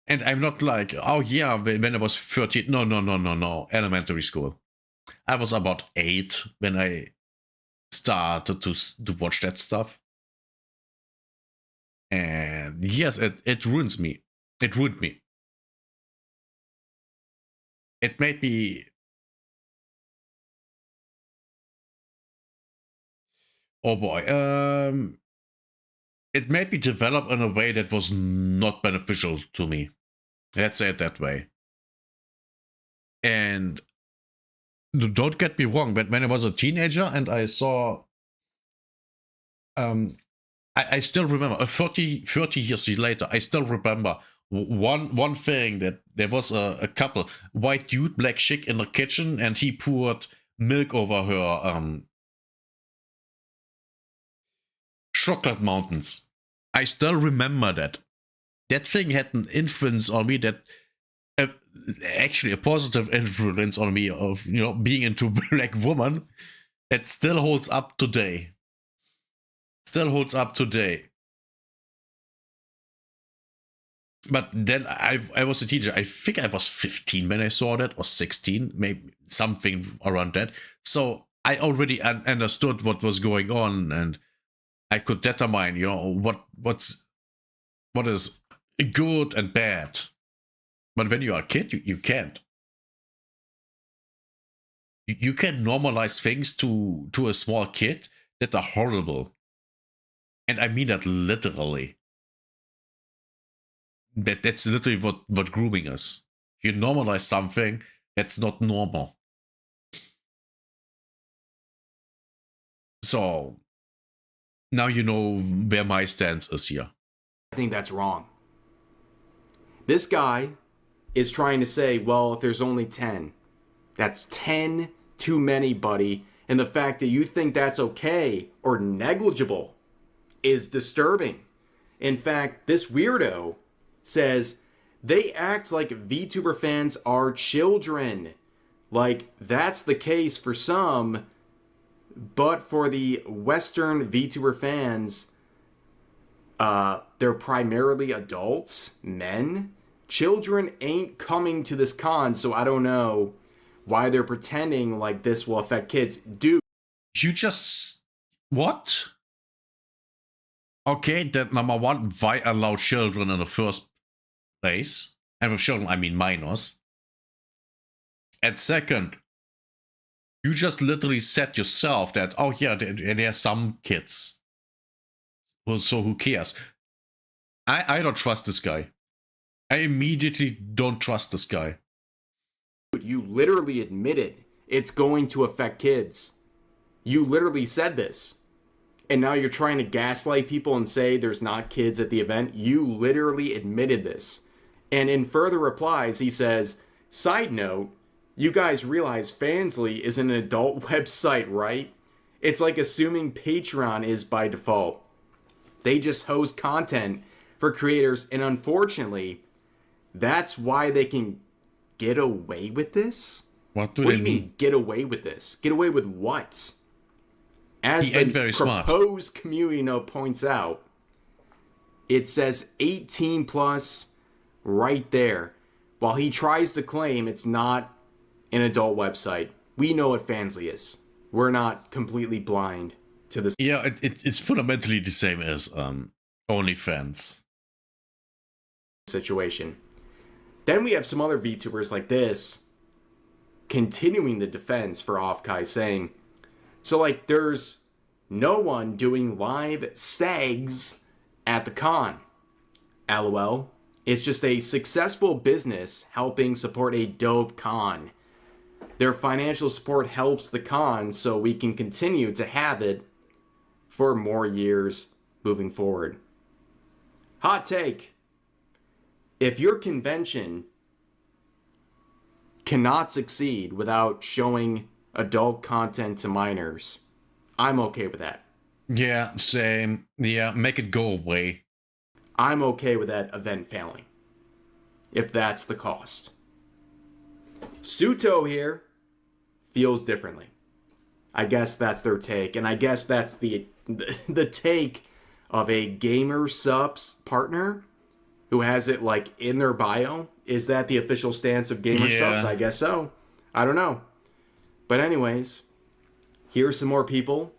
I'm not like, oh yeah, when I was 13, no, elementary school. I was about 8 when I started to watch that stuff. And yes, it ruins me. It ruined me. It made me... Oh boy. It made me develop in a way that was not beneficial to me. Let's say it that way. And don't get me wrong, but when I was a teenager and I saw... I still remember, 30 years later, I still remember one thing, that there was a couple, white dude, black chick in the kitchen, and he poured milk over her chocolate mountains. I still remember that. That thing had an influence on me, that actually a positive influence on me of, you know, being into black woman. It still holds up today. Still holds up today. But then I was a teenager. I think I was 15 when I saw that, or 16, maybe something around that. So I already understood what was going on, and I could determine, you know, what is good and bad. But when you are a kid, you can't. You can normalize things to a small kid that are horrible. And I mean that literally. That's literally what grooming is. You normalize something that's not normal. So now you know where my stance is here. I think that's wrong. This guy is trying to say, well, if there's only 10, that's 10 too many, buddy. And the fact that you think that's okay or negligible is disturbing. In fact, this weirdo says they act like VTuber fans are children. Like, that's the case for some, but for the Western VTuber fans, they're primarily adults, men. Children ain't coming to this con, so I don't know why they're pretending like this will affect kids. Dude. You just... What? Okay, that number one, why allow children in the first place? And with children, I mean minors. And second, you just literally said yourself that, oh yeah, there are some kids. Well, so who cares? I don't trust this guy. I immediately don't trust this guy. You literally admitted it's going to affect kids. You literally said this. And now you're trying to gaslight people and say there's not kids at the event. You literally admitted this. And in further replies, he says, side note, you guys realize Fansly is an adult website, right? It's like assuming Patreon is by default. They just host content for creators, and unfortunately, that's why they can get away with this. What do What they do you mean? mean, get away with this? Get away with what? As He ain't the very smart. proposed community note points out, it says 18 plus right there. While he tries to claim it's not an adult website, we know what Fansly is. We're not completely blind to this Yeah, it's fundamentally the same as OnlyFans. situation. Then we have some other VTubers like this continuing the defense for Offkai, saying, so like there's no one doing live segs at the con. LOL. It's just a successful business helping support a dope con. Their financial support helps the con so we can continue to have it for more years moving forward. Hot take. If your convention cannot succeed without showing adult content to minors, I'm okay with that. Yeah, same. Yeah, make it go away. I'm okay with that event failing, if that's the cost. Suto here feels differently. I guess that's their take, and I guess that's the take of a gamer subs partner who has it like in their bio. Is that the official stance of gamer subs? I guess so. I don't know. But anyways, here's some more people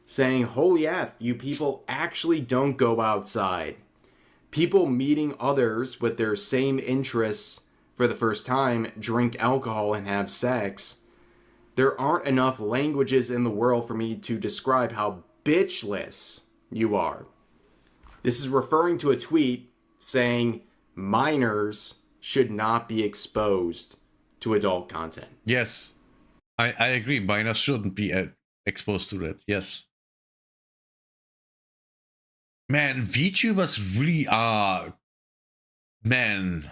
saying, holy F, you people actually don't go outside. People meeting others with their same interests for the first time, drink alcohol and have sex. There aren't enough languages in the world for me to describe how bitchless you are. This is referring to a tweet saying minors should not be exposed to adult content. Yes, I agree. Minors shouldn't be exposed to that. Yes. Man, VTubers really are... Man...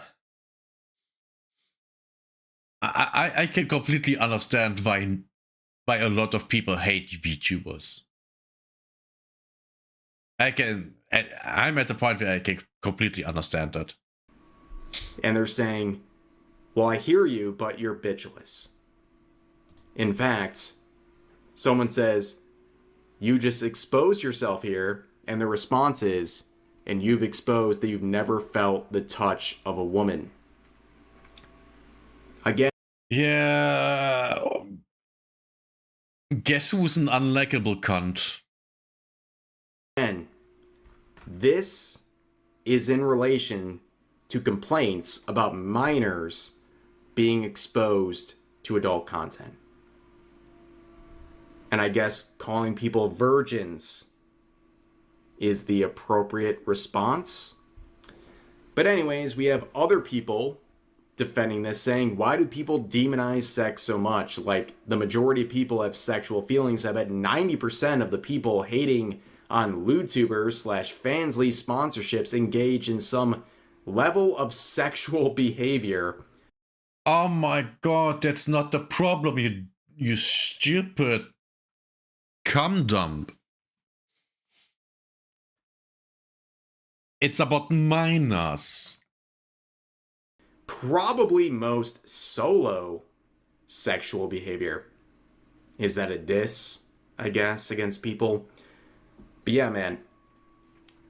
I can completely understand why a lot of people hate VTubers. I'm at the point where I can completely understand that. And they're saying, well, I hear you, but you're bitchless. In fact, someone says, you just exposed yourself here, and the response is, and you've exposed that you've never felt the touch of a woman. Again, yeah. Guess who's an unlikable cunt? and this is in relation to complaints about minors being exposed to adult content. And I guess calling people virgins is the appropriate response. But anyways, we have other people defending this, saying, why do people demonize sex so much? Like, the majority of people have sexual feelings. I bet 90% of the people hating on LewTubers / Fansly sponsorships engage in some level of sexual behavior. Oh my god, that's not the problem, you stupid cum dump. It's about minors. Probably most solo sexual behavior. Is that a diss, I guess, against people? But yeah, man,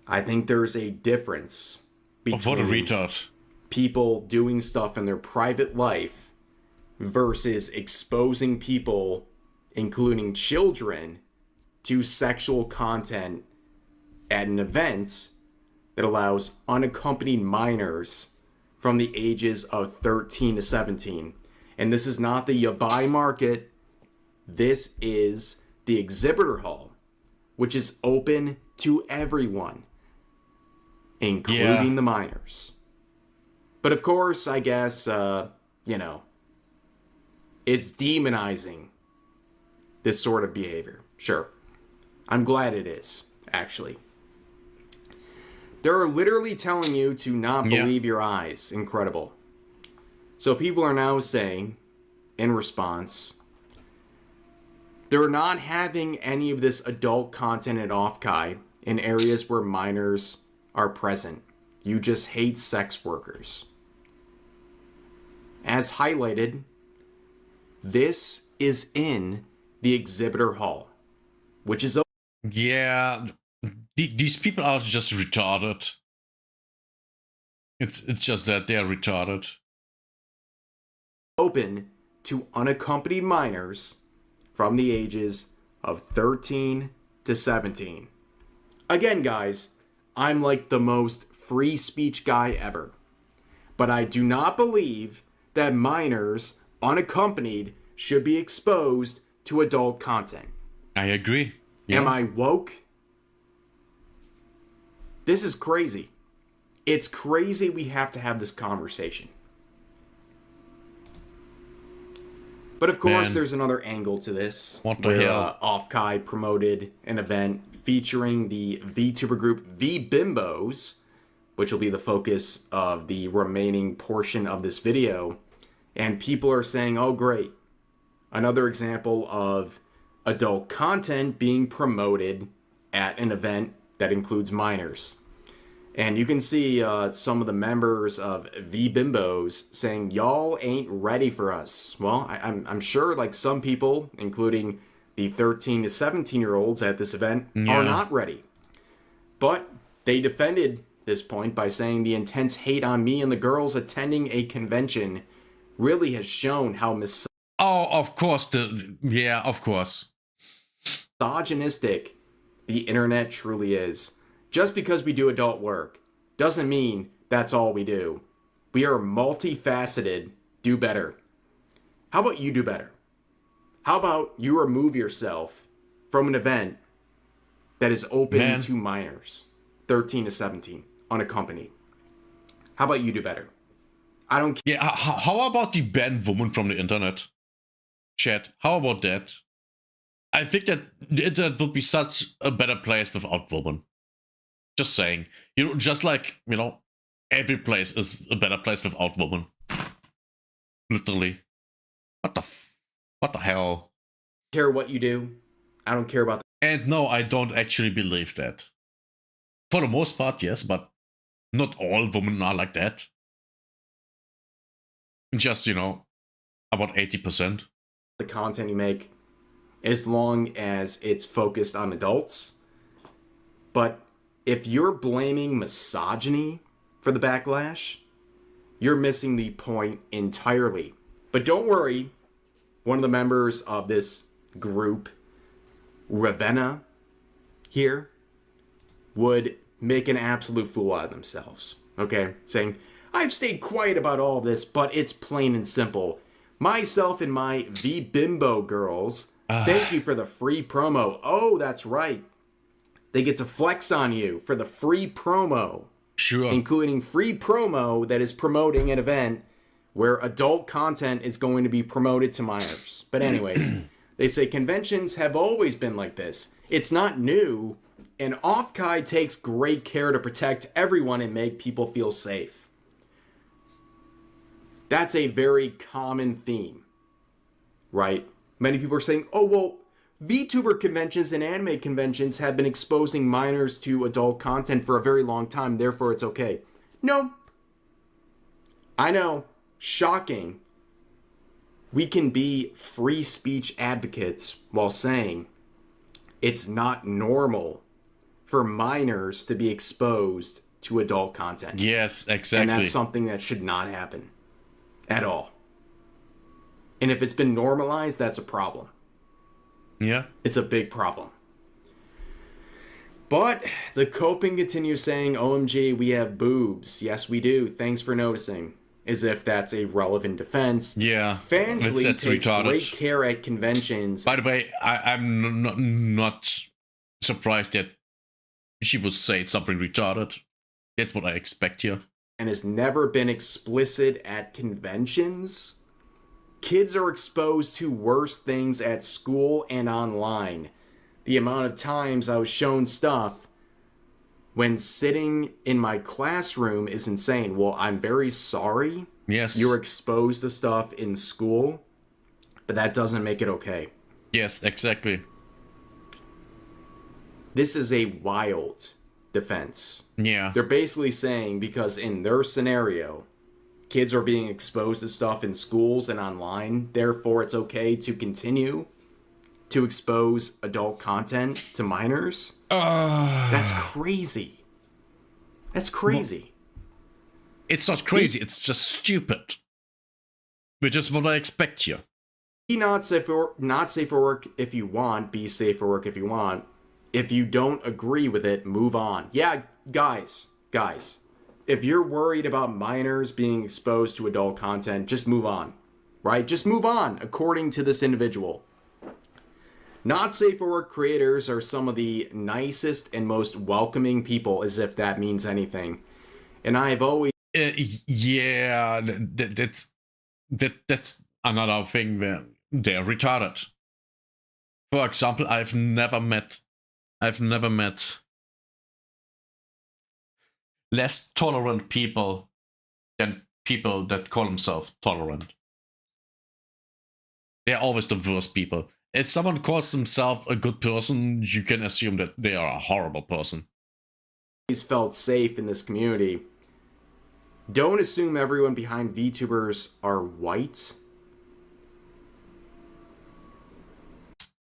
I think there's a difference between What a retard. people doing stuff in their private life versus exposing people, including children, to sexual content at an event that allows unaccompanied minors from the ages of 13 to 17. And this is not the yabai market. This is the exhibitor hall, which is open to everyone, including the minors. But of course, I guess, it's demonizing this sort of behavior. Sure. I'm glad it is, actually. They're literally telling you to not believe your eyes. Incredible. So people are now saying, in response, they're not having any of this adult content at Offkai in areas where minors are present. You just hate sex workers. As highlighted, This is in the exhibitor hall, which is Yeah, these people are just retarded. It's just that they're retarded. open to unaccompanied minors from the ages of 13 to 17. Again, guys, I'm like the most free speech guy ever. But I do not believe that minors unaccompanied should be exposed to adult content. I agree. Yeah. Am I woke? This is crazy. It's crazy we have to have this conversation. But of course, Man. there's another angle to this. What the where, hell? Offkai promoted an event featuring the VTuber group The Bimbos, which will be the focus of the remaining portion of this video. And people are saying, oh great, another example of adult content being promoted at an event that includes minors. And you can see some of the members of The Bimbos saying, y'all ain't ready for us. Well, I'm sure like some people, including the 13 to 17-year-olds at this event, are not ready. But they defended this point by saying the intense hate on me and the girls attending a convention really has shown how Oh, of course. Of course. misogynistic the internet truly is. Just because we do adult work doesn't mean that's all we do. We are multifaceted. Do better. How about you do better? How about you remove yourself from an event that is open to minors, 13 to 17, unaccompanied? How about you do better? I don't care. Yeah, how about the ban woman from the internet? Chat, how about that? I think that the internet would be such a better place without women. Just saying. Just like, every place is a better place without women. Literally. What the hell? Care what you do. I don't care about that. And no, I don't actually believe that. For the most part, yes, but not all women are like that. Just, about 80%. The content you make, as long as it's focused on adults. But if you're blaming misogyny for the backlash, you're missing the point entirely. But don't worry, one of the members of this group, Ravenna, here, would make an absolute fool out of themselves. Okay? Saying, I've stayed quiet about all this, but it's plain and simple. Myself and my V-Bimbo girls, thank you for the free promo. Oh, that's right. They get to flex on you for the free promo. Sure. Including free promo that is promoting an event where adult content is going to be promoted to minors. But anyways, they say conventions have always been like this. It's not new, and Offkai takes great care to protect everyone and make people feel safe. That's a very common theme, right? Many people are saying, oh, well, VTuber conventions and anime conventions have been exposing minors to adult content for a very long time, therefore it's okay. No. I know. Shocking. We can be free speech advocates while saying it's not normal for minors to be exposed to adult content. Yes, exactly. And that's something that should not happen at all. And if it's been normalized, that's a problem. Yeah. It's a big problem. But the coping continues saying, OMG, we have boobs. Yes, we do. Thanks for noticing. As if that's a relevant defense. Yeah. Fansly takes retarded. great care at conventions. By the way, I'm not surprised that she would say something retarded. That's what I expect here. And has never been explicit at conventions. Kids are exposed to worse things at school and online. The amount of times I was shown stuff when sitting in my classroom is insane. Well, I'm very sorry. Yes. You're exposed to stuff in school, but that doesn't make it okay. Yes, exactly. This is a wild defense. Yeah. They're basically saying because in their scenario, kids are being exposed to stuff in schools and online. Therefore, it's okay to continue to expose adult content to minors. That's crazy. That's crazy. It's not crazy, it's just stupid. Which is what I expect here. Be not safe for work if you want. Be safe for work if you want. If you don't agree with it, move on. Yeah, guys. If you're worried about minors being exposed to adult content, just move on. Right? Just move on, according to this individual. Not safe for work creators are some of the nicest and most welcoming people, as if that means anything. And I've always... yeah, that's another thing where they're retarded. For example, I've never met less tolerant people than people that call themselves tolerant. They're always the worst people. If someone calls themselves a good person, you can assume that they are a horrible person. He's felt safe in this community. Don't assume everyone behind VTubers are white.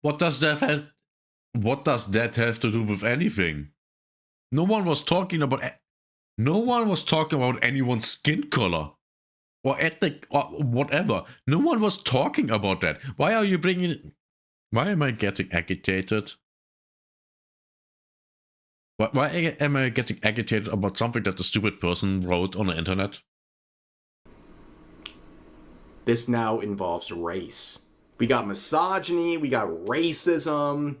What does that have to do with anything? No one was talking about anyone's skin color or ethnic or whatever. No one was talking about that. Why am I getting agitated? Why am I getting agitated about something that the stupid person wrote on the internet? This now involves race. We got misogyny, we got racism,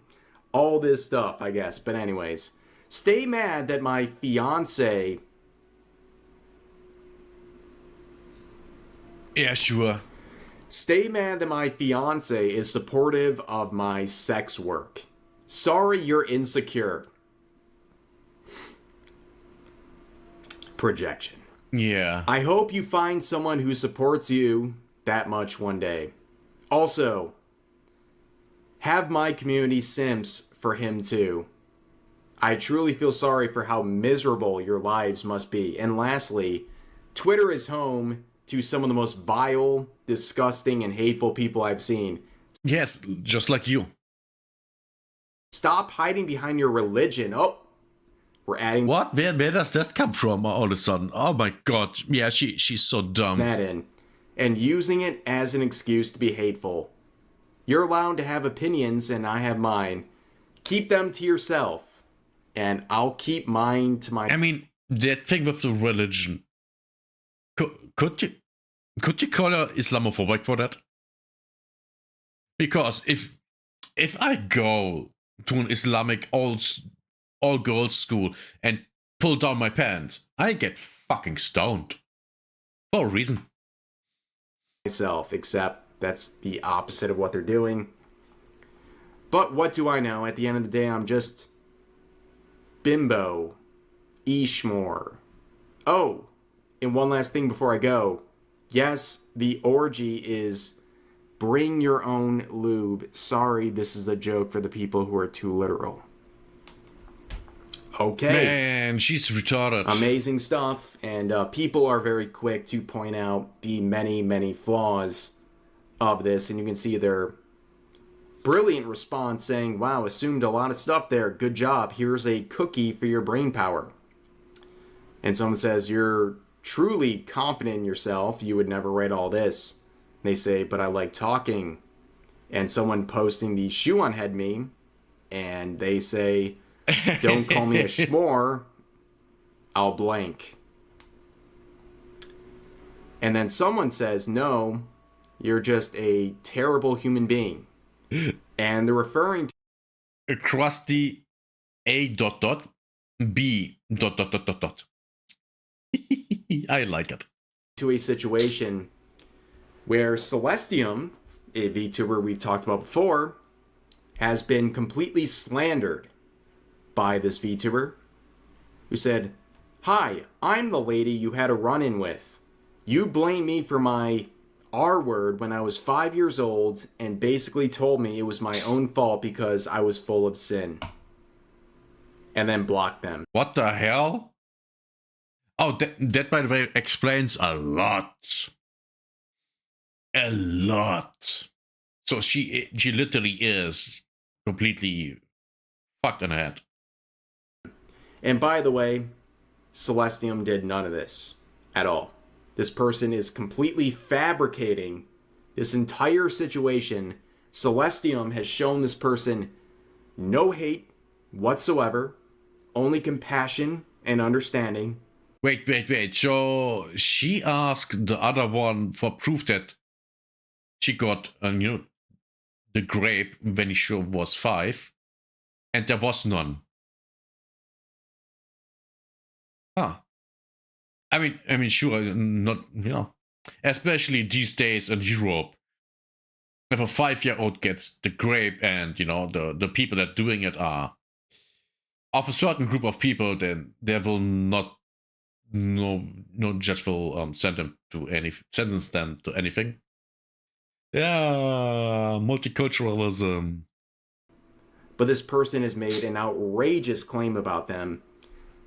all this stuff, I guess. But anyways, stay mad that my fiance... Yeah, sure. Stay mad that my fiance is supportive of my sex work. Sorry you're insecure. Projection. Yeah. I hope you find someone who supports you that much one day. Also, have my community simps for him too. I truly feel sorry for how miserable your lives must be. And lastly, Twitter is home to some of the most vile, disgusting, and hateful people I've seen. Yes, just like you. Stop hiding behind your religion. Oh, we're adding... What? Where does that come from all of a sudden? Oh my god. Yeah, she's so dumb. ...that in. And using it as an excuse to be hateful. You're allowed to have opinions, and I have mine. Keep them to yourself. And I'll keep mine to my... I mean, that thing with the religion. Could you call her Islamophobic for that? Because if I go to an Islamic all-girls school and pull down my pants, I get fucking stoned. For a reason. Myself, except that's the opposite of what they're doing. But what do I know? At the end of the day, I'm just... Bimbo. Ishmore. Oh, and one last thing before I go. Yes, the orgy is bring your own lube. Sorry, this is a joke for the people who are too literal. Okay. Man, she's retarded. Amazing stuff, and people are very quick to point out the many, many flaws of this, and you can see their brilliant response saying, wow, assumed a lot of stuff there. Good job. Here's a cookie for your brain power. And someone says, you're truly confident in yourself. You would never write all this. And they say, but I like talking. And someone posting the shoe on head meme, and they say, don't call me a schmore. I'll blank. And then someone says, no, you're just a terrible human being. And they're referring to across the A dot dot B dot dot dot dot dot. I like it. To a situation where Celestium, a VTuber we've talked about before, has been completely slandered by this VTuber who said, hi, I'm the lady you had a run-in with. You blame me for my R word when I was 5 years old and basically told me it was my own fault because I was full of sin. And then blocked them. What the hell? Oh, that by the way explains a lot. A lot. So she literally is completely fucked in the head. And by the way, Celestium did none of this at all. This person is completely fabricating this entire situation. Celestium has shown this person no hate whatsoever, only compassion and understanding. Wait. So she asked the other one for proof that she got, the grape when she was 5, and there was none. Ah. I mean, sure, not, especially these days in Europe, if a 5-year-old gets the grape and, the people that doing it are of a certain group of people, then there will not, no judge will sentence them to anything. Yeah, multiculturalism. But this person has made an outrageous claim about them.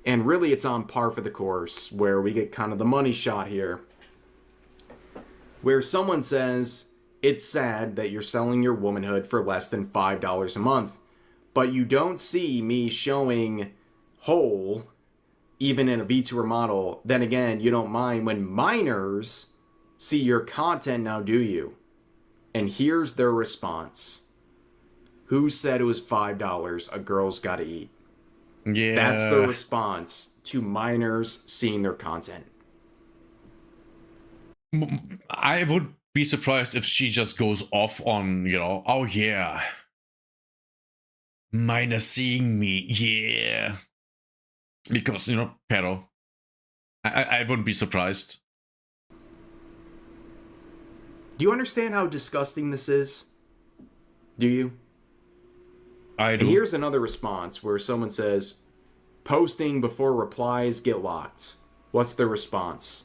And really, it's on par for the course, where we get kind of the money shot here. Where someone says, it's sad that you're selling your womanhood for less than $5 a month. But you don't see me showing whole, even in a VTuber model. Then again, you don't mind when minors see your content now, do you? And here's their response. Who said it was $5 a girl's gotta eat? Yeah. That's the response to minors seeing their content. I would be surprised if she just goes off on, oh yeah, minor seeing me, yeah. Because, pedo. I wouldn't be surprised. Do you understand how disgusting this is? Do you? I do. And here's another response where someone says, posting before replies get locked. What's the response?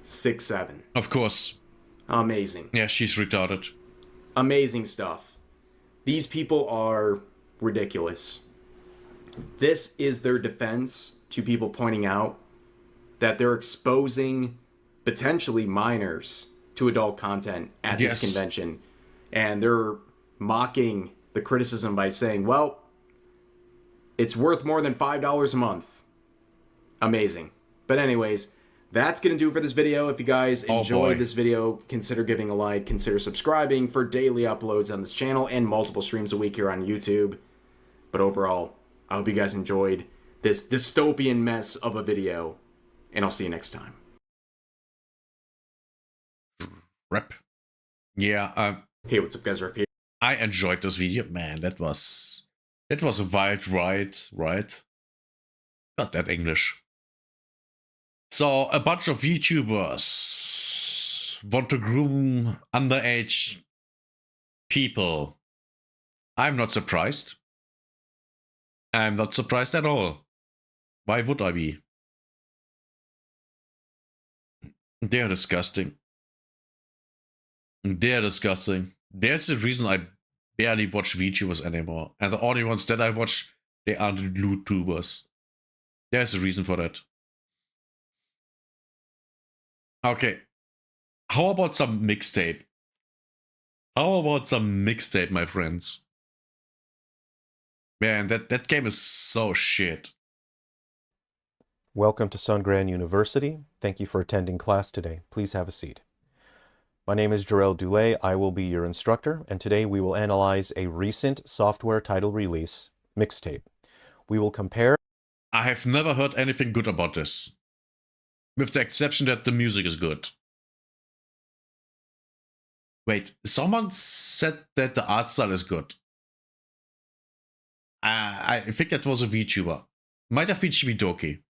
6-7. Of course. Amazing. Yeah, she's retarded. Amazing stuff. These people are ridiculous. This is their defense to people pointing out that they're exposing potentially minors to adult content at this convention. And they're mocking the criticism by saying, well, it's worth more than $5 a month. Amazing. But anyways, that's going to do it for this video. If you guys enjoyed this video, consider giving a like, consider subscribing for daily uploads on this channel and multiple streams a week here on YouTube. But overall, I hope you guys enjoyed this dystopian mess of a video, and I'll see you next time. Rep. Yeah. Hey, what's up, guys? Ref here. I enjoyed this video, man. That was a wild ride, right? Got that English. So a bunch of YouTubers want to groom underage people. I'm not surprised. I'm not surprised at all. Why would I be? They're disgusting. They're disgusting. There's the reason I barely watch VTubers anymore. And the only ones that I watch, they are the YouTubers. There's a reason for that. Okay. How about some mixtape? How about some mixtape, my friends? Man, that game is so shit. Welcome to Sungran University. Thank you for attending class today. Please have a seat. My name is Jarrell Dulay. I will be your instructor, and today we will analyze a recent software title release, Mixtape. We will compare... I have never heard anything good about this. With the exception that the music is good. Wait, someone said that the art style is good. I think that was a VTuber. Might have been Shibidoki.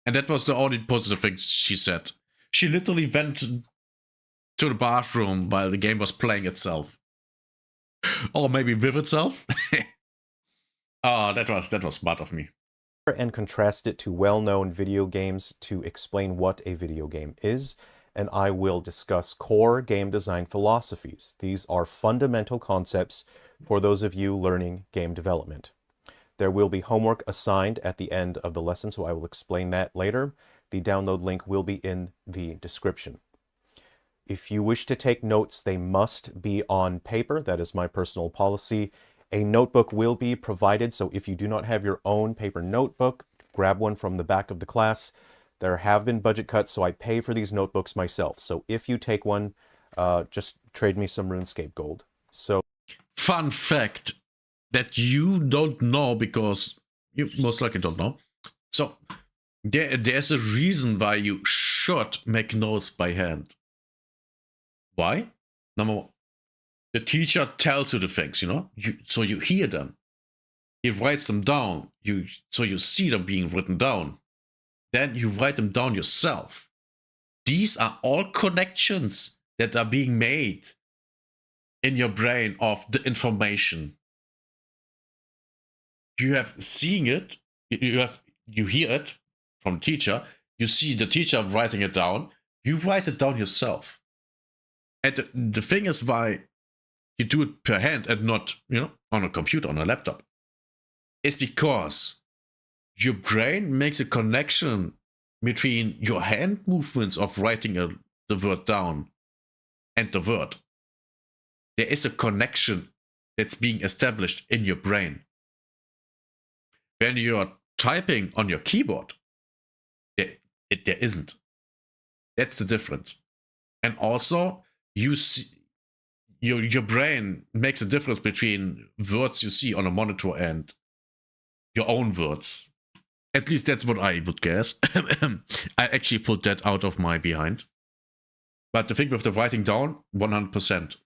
And that was the only positive thing she said. She literally went to the bathroom while the game was playing itself. Or maybe with itself. Oh, that was smart of me. And contrast it to well-known video games to explain what a video game is, and I will discuss core game design philosophies. These are fundamental concepts for those of you learning game development. There will be homework assigned at the end of the lesson, so I will explain that later. The download link will be in the description. If you wish to take notes, they must be on paper. That is my personal policy. A notebook will be provided, so if you do not have your own paper notebook, grab one from the back of the class. There have been budget cuts, so I pay for these notebooks myself. So if you take one, just trade me some RuneScape gold. So, fun fact that you don't know, because you most likely don't know. So there's a reason why you should make notes by hand. Why? Number one, the teacher tells you the things, you know, so you hear them. He writes them down, so you see them being written down. Then you write them down yourself. These are all connections that are being made in your brain of the information. You have seen it, you hear it from the teacher, you see the teacher writing it down, you write it down yourself. And the thing is why you do it per hand and not, you know, on a computer, on a laptop, is because your brain makes a connection between your hand movements of writing the word down and the word. There is a connection that's being established in your brain. When you're typing on your keyboard, there isn't. That's the difference. And also, you see, your brain makes a difference between words you see on a monitor and your own words. At least that's what I would guess. I actually put that out of my behind. But the thing with the writing down, 100%.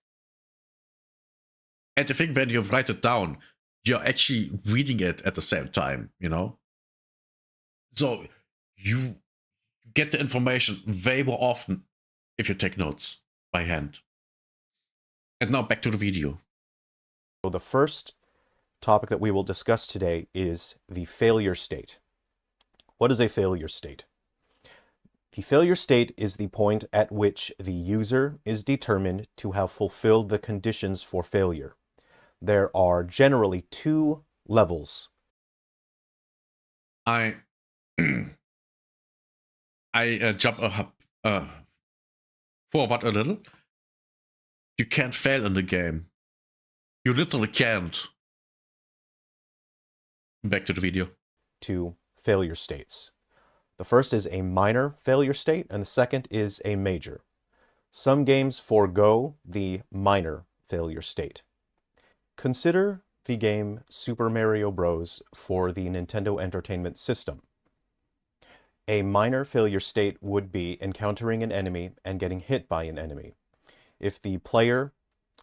And the thing when you write it down, you're actually reading it at the same time, you know? So you get the information way more often if you take notes by hand. And now back to the video. So the first topic that we will discuss today is the failure state. What is a failure state? The failure state is the point at which the user is determined to have fulfilled the conditions for failure. There are generally two levels. I jump forward a little. You can't fail in the game. You literally can't. Back to the video. Two failure states. The first is a minor failure state, and the second is a major. Some games forego the minor failure state. Consider the game Super Mario Bros. For the Nintendo Entertainment System. A minor failure state would be encountering an enemy and getting hit by an enemy. If the player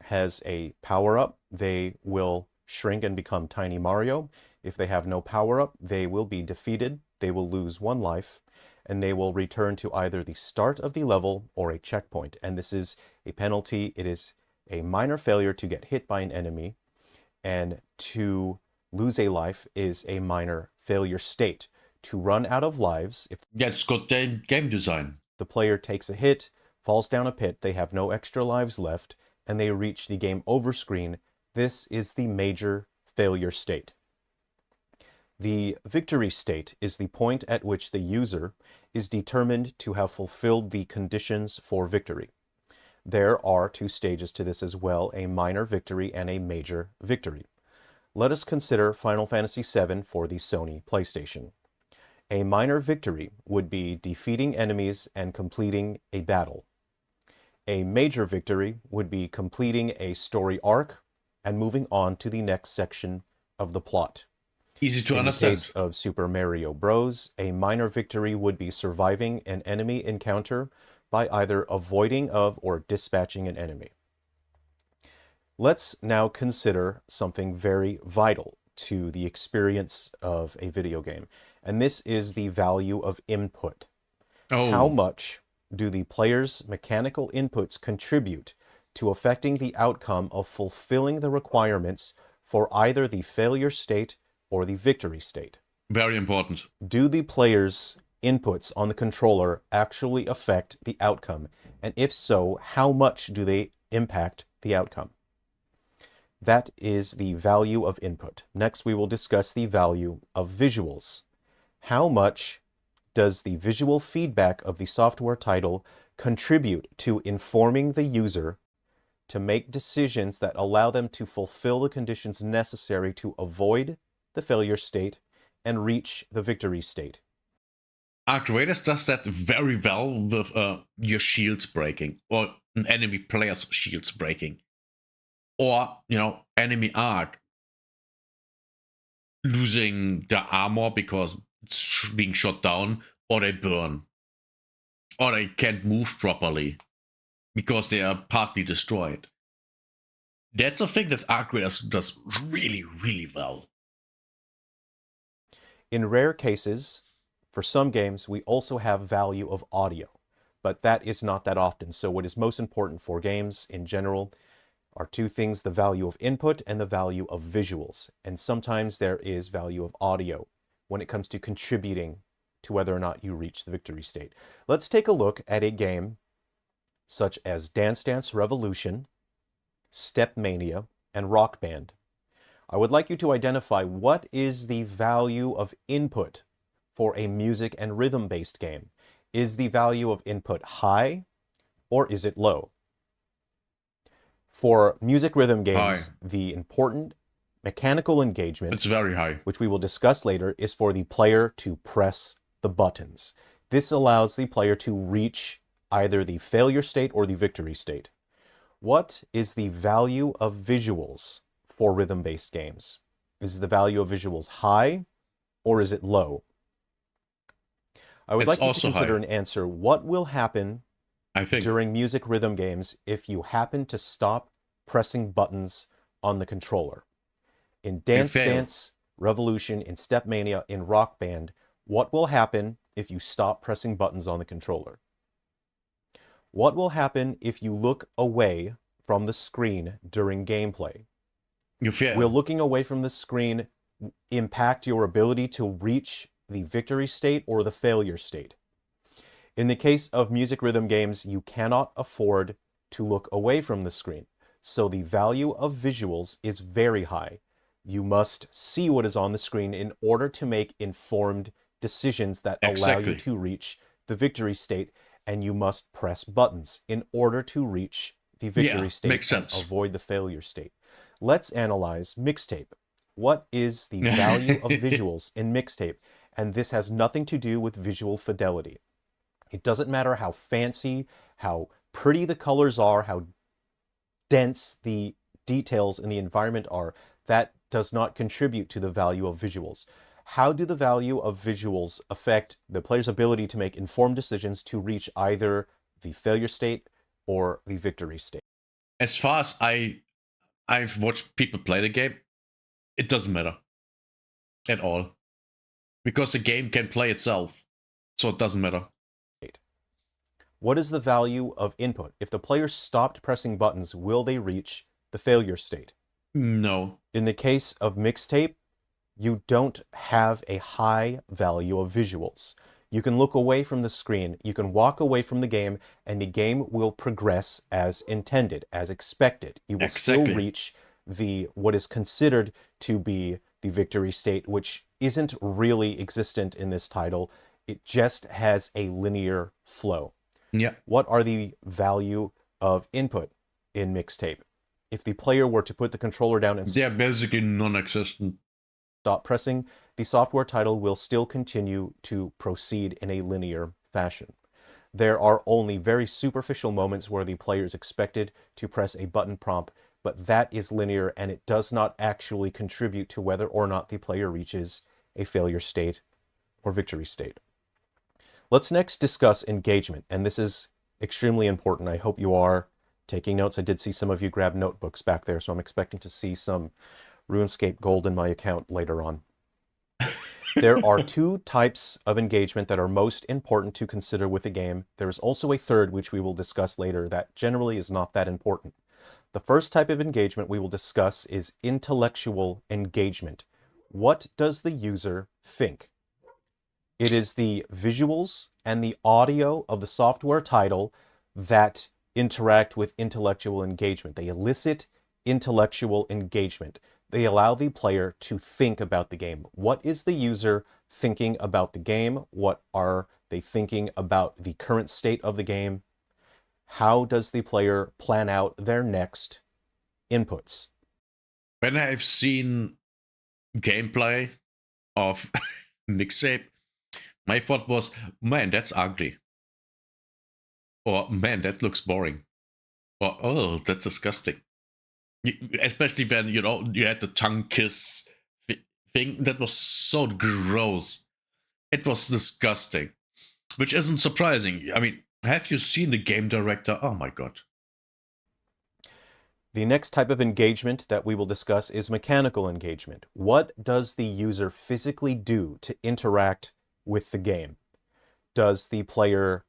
has a power-up, they will shrink and become Tiny Mario. If they have no power-up, they will be defeated, they will lose 1 life, and they will return to either the start of the level or a checkpoint. And this is a penalty. It is a minor failure to get hit by an enemy, and to lose a life is a minor failure state. To run out of lives, if That's good game design. the player takes a hit, falls down a pit, they have no extra lives left, and they reach the game over screen, this is the major failure state. The victory state is the point at which the user is determined to have fulfilled the conditions for victory. There are two stages to this as well, a minor victory and a major victory. Let us consider Final Fantasy VII for the Sony PlayStation. A minor victory would be defeating enemies and completing a battle. A major victory would be completing a story arc and moving on to the next section of the plot. Easy to In understand. the case of Super Mario Bros., a minor victory would be surviving an enemy encounter by either avoiding of or dispatching an enemy. Let's now consider something very vital to the experience of a video game, and this is the value of input. Oh, How much do the player's mechanical inputs contribute to affecting the outcome of fulfilling the requirements for either the failure state or the victory state? very important. Do the player's inputs on the controller actually affect the outcome? And if so, how much do they impact the outcome? That is the value of input. Next, we will discuss the value of visuals. How much does the visual feedback of the software title contribute to informing the user to make decisions that allow them to fulfill the conditions necessary to avoid the failure state and reach the victory state? Arc Raiders does that very well with your shields breaking, or an enemy player's shields breaking, or, you know, enemy Arc losing their armor because it's being shot down, or they burn, or they can't move properly because they are partly destroyed. That's a thing that Arc Raiders does really, really well. In rare cases, for some games, we also have value of audio, but that is not that often. So what is most important for games in general are two things: the value of input and the value of visuals. And sometimes there is value of audio when it comes to contributing to whether or not you reach the victory state. Let's take a look at a game such as Dance Dance Revolution, Step Mania, and Rock Band. I would like you to identify what is the value of input for a music and rhythm-based game. Is the value of input high or is it low? For music rhythm games, the important mechanical engagement, it's very high, which we will discuss later, is for the player to press the buttons. This allows the player to reach either the failure state or the victory state. What is the value of visuals for rhythm-based games? Is the value of visuals high or is it low? I would like you to consider and answer what will happen during music rhythm games if you happen to stop pressing buttons on the controller. In Dance Dance Revolution, in Step Mania, in Rock Band, what will happen if you stop pressing buttons on the controller? What will happen if you look away from the screen during gameplay? You fail. Will looking away from the screen impact your ability to reach the victory state or the failure state? In the case of music rhythm games, you cannot afford to look away from the screen. So the value of visuals is very high. You must see what is on the screen in order to make informed decisions that allow you to reach the victory state, and you must press buttons in order to reach the victory state and avoid the failure state. Let's analyze mixtape. What is the value of visuals in mixtape? And this has nothing to do with visual fidelity. It doesn't matter how fancy, how pretty the colors are, how dense the details in the environment are. That does not contribute to the value of visuals. How do the value of visuals affect the player's ability to make informed decisions to reach either the failure state or the victory state? As far as I've watched people play the game, it doesn't matter at all, because the game can play itself, so it doesn't matter. What is the value of input? If the player stopped pressing buttons, will they reach the failure state? No. In the case of mixtape, you don't have a high value of visuals. You can look away from the screen, you can walk away from the game, and the game will progress as intended, as expected. You will still reach what is considered to be the victory state, which isn't really existent in this title. It just has a linear flow. Yeah. What are the value of input in mixtape? If the player were to put the controller down and they're basically non-existent. Stop pressing, the software title will still continue to proceed in a linear fashion. There are only very superficial moments where the player is expected to press a button prompt, but that is linear and it does not actually contribute to whether or not the player reaches a failure state or victory state. Let's next discuss engagement, and this is extremely important. I hope you are taking notes. I did see some of you grab notebooks back there, so I'm expecting to see some RuneScape gold in my account later on. There are two types of engagement that are most important to consider with a game. There is also a third, which we will discuss later, that generally is not that important. The first type of engagement we will discuss is intellectual engagement. What does the user think? It is the visuals and the audio of the software title that interact with intellectual engagement. They elicit intellectual engagement. They allow the player to think about the game. What is the user thinking about the game? What are they thinking about the current state of the game? How does the player plan out their next inputs? When I've seen gameplay of Mixtape, my thought was, man, that's ugly. Or, man, that looks boring. Or, oh, that's disgusting. Especially when, you know, you had the tongue kiss thing. That was so gross. It was disgusting. Which isn't surprising. I mean, have you seen the game director? Oh my god. The next type of engagement that we will discuss is mechanical engagement. What does the user physically do to interact with the game? Does the player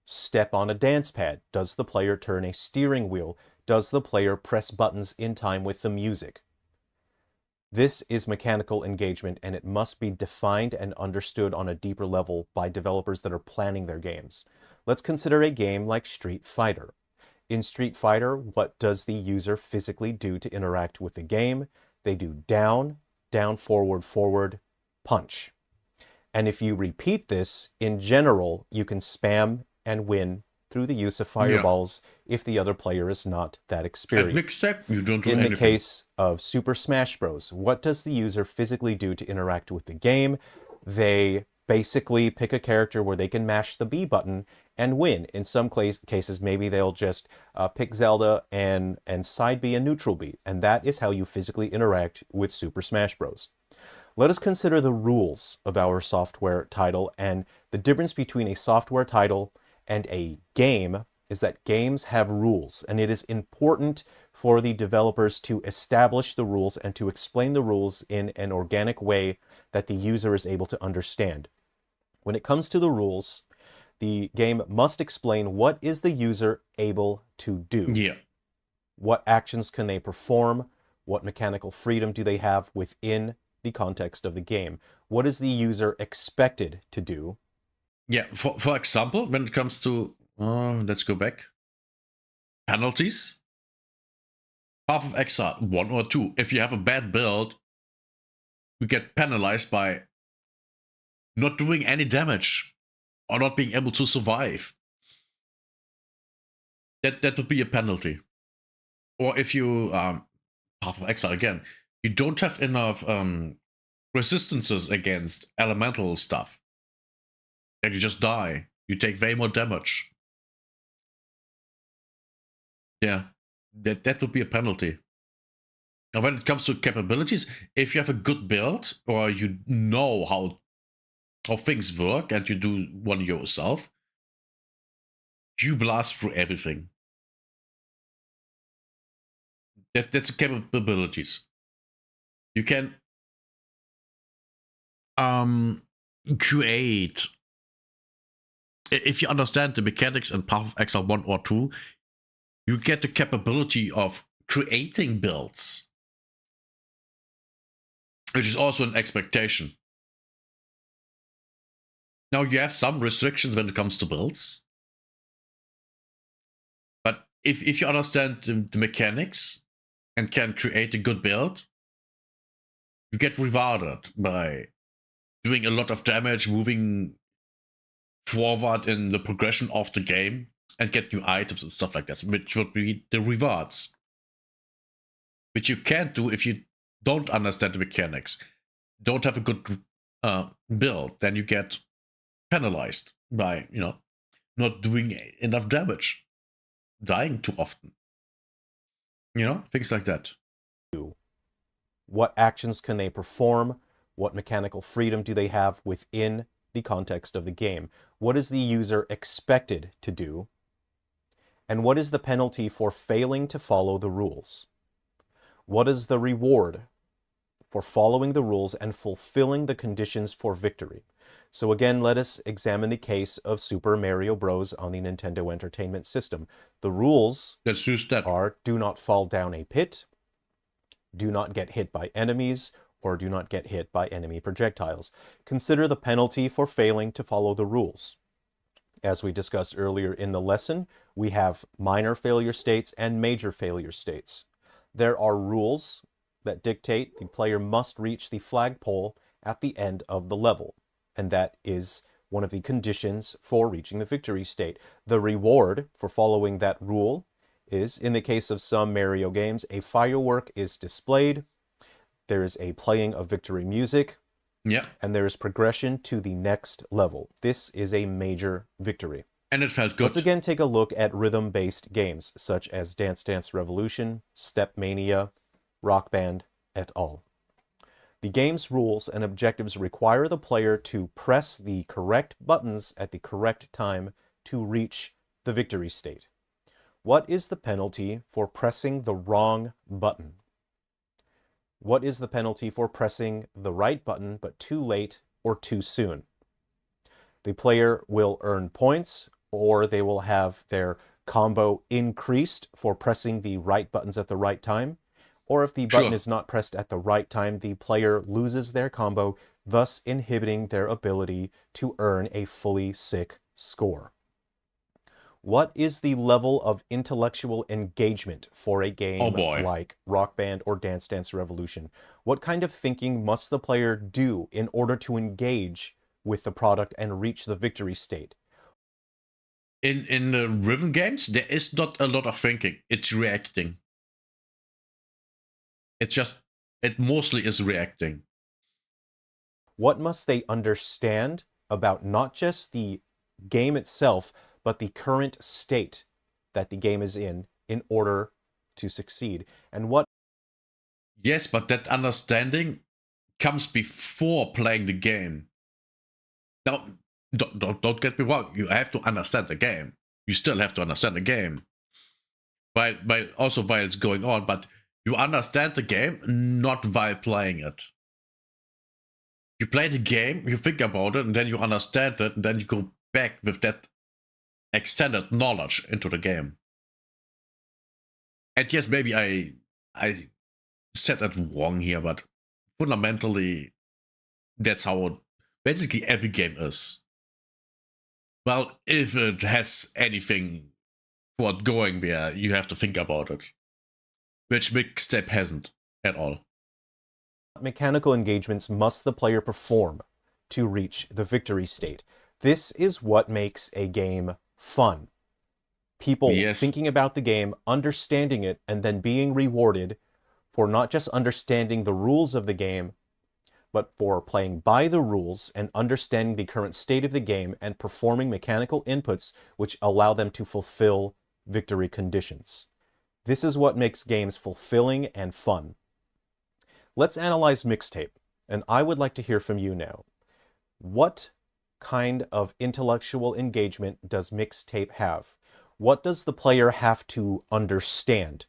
step on a dance pad? Does the player turn a steering wheel? Does the player press buttons in time with the music? This is mechanical engagement, and it must be defined and understood on a deeper level by developers that are planning their games. Let's consider a game like Street Fighter. In Street Fighter, what does the user physically do to interact with the game? They do down, down, forward, forward, punch. And if you repeat this, in general, you can spam and win through the use of fireballs if the other player is not that experienced. At Mixtape, you don't do In anything. the case of Super Smash Bros., what does the user physically do to interact with the game? They basically pick a character where they can mash the B button and win. In some cases, maybe they'll just pick Zelda and side B and neutral B, and that is how you physically interact with Super Smash Bros. Let us consider the rules of our software title, and the difference between a software title and a game is that games have rules, and it is important for the developers to establish the rules and to explain the rules in an organic way that the user is able to understand. When it comes to the rules, the game must explain what is the user able to do. Yeah. What actions can they perform? What mechanical freedom do they have within the context of the game? What is the user expected to do? Yeah, for example, when it comes to, let's go back, penalties, Path of Exile 1 or 2. If you have a bad build, you get penalized by not doing any damage or not being able to survive. That would be a penalty. Or if you, Path of Exile again, you don't have enough resistances against elemental stuff, and you just die. You take way more damage. Yeah, that would be a penalty. Now, when it comes to capabilities, if you have a good build or you know how things work and you do one yourself, you blast through everything. That's the capabilities. You can create. If you understand the mechanics in Path of Exile 1 or 2, you get the capability of creating builds, which is also an expectation. Now, you have some restrictions when it comes to builds, but if you understand the mechanics and can create a good build, you get rewarded by doing a lot of damage, moving forward in the progression of the game, and get new items and stuff like that, which would be the rewards. Which you can't do if you don't understand the mechanics, don't have a good build, then you get penalized by, you know, not doing enough damage, dying too often. You know, things like that. What actions can they perform? What mechanical freedom do they have within the context of the game? What is the user expected to do? And what is the penalty for failing to follow the rules? What is the reward for following the rules and fulfilling the conditions for victory? So again, let us examine the case of Super Mario Bros. On the Nintendo Entertainment System. The rules are: do not fall down a pit, do not get hit by enemies, or do not get hit by enemy projectiles. Consider the penalty for failing to follow the rules. As we discussed earlier in the lesson, we have minor failure states and major failure states. There are rules that dictate the player must reach the flagpole at the end of the level, and that is one of the conditions for reaching the victory state. The reward for following that rule is, in the case of some Mario games, a firework is displayed, there is a playing of victory music, Yeah. and there is progression to the next level. This is a major victory. And it felt good. Let's again take a look at rhythm-based games, such as Dance Dance Revolution, Step Mania, Rock Band, et al. The game's rules and objectives require the player to press the correct buttons at the correct time to reach the victory state. What is the penalty for pressing the wrong button? What is the penalty for pressing the right button but too late or too soon? The player will earn points, or they will have their combo increased for pressing the right buttons at the right time. Or if the button is not pressed at the right time, the player loses their combo, thus inhibiting their ability to earn a fully sick score. What is the level of intellectual engagement for a game like Rock Band or Dance Dance Revolution? What kind of thinking must the player do in order to engage with the product and reach the victory state? In rhythm games, there is not a lot of thinking. It's reacting. It mostly is reacting. What must they understand about not just the game itself, but the current state that the game is in order to succeed? And what... Yes, but that understanding comes before playing the game. Now, don't get me wrong. You have to understand the game. You still have to understand the game. Also while it's going on, but you understand the game not while playing it. You play the game, you think about it, and then you understand it, and then you go back with that extended knowledge into the game. And yes, maybe I said that wrong here, but fundamentally, that's how basically every game is. Well, if it has anything for it going where you have to think about it. Which Mixtape hasn't at all. Mechanical engagements must the player perform to reach the victory state? This is what makes a game fun. People thinking about the game, understanding it, and then being rewarded for not just understanding the rules of the game, but for playing by the rules and understanding the current state of the game and performing mechanical inputs which allow them to fulfill victory conditions. This is what makes games fulfilling and fun. Let's analyze Mixtape, and I would like to hear from you now. What kind of intellectual engagement does Mixtape have? What does the player have to understand?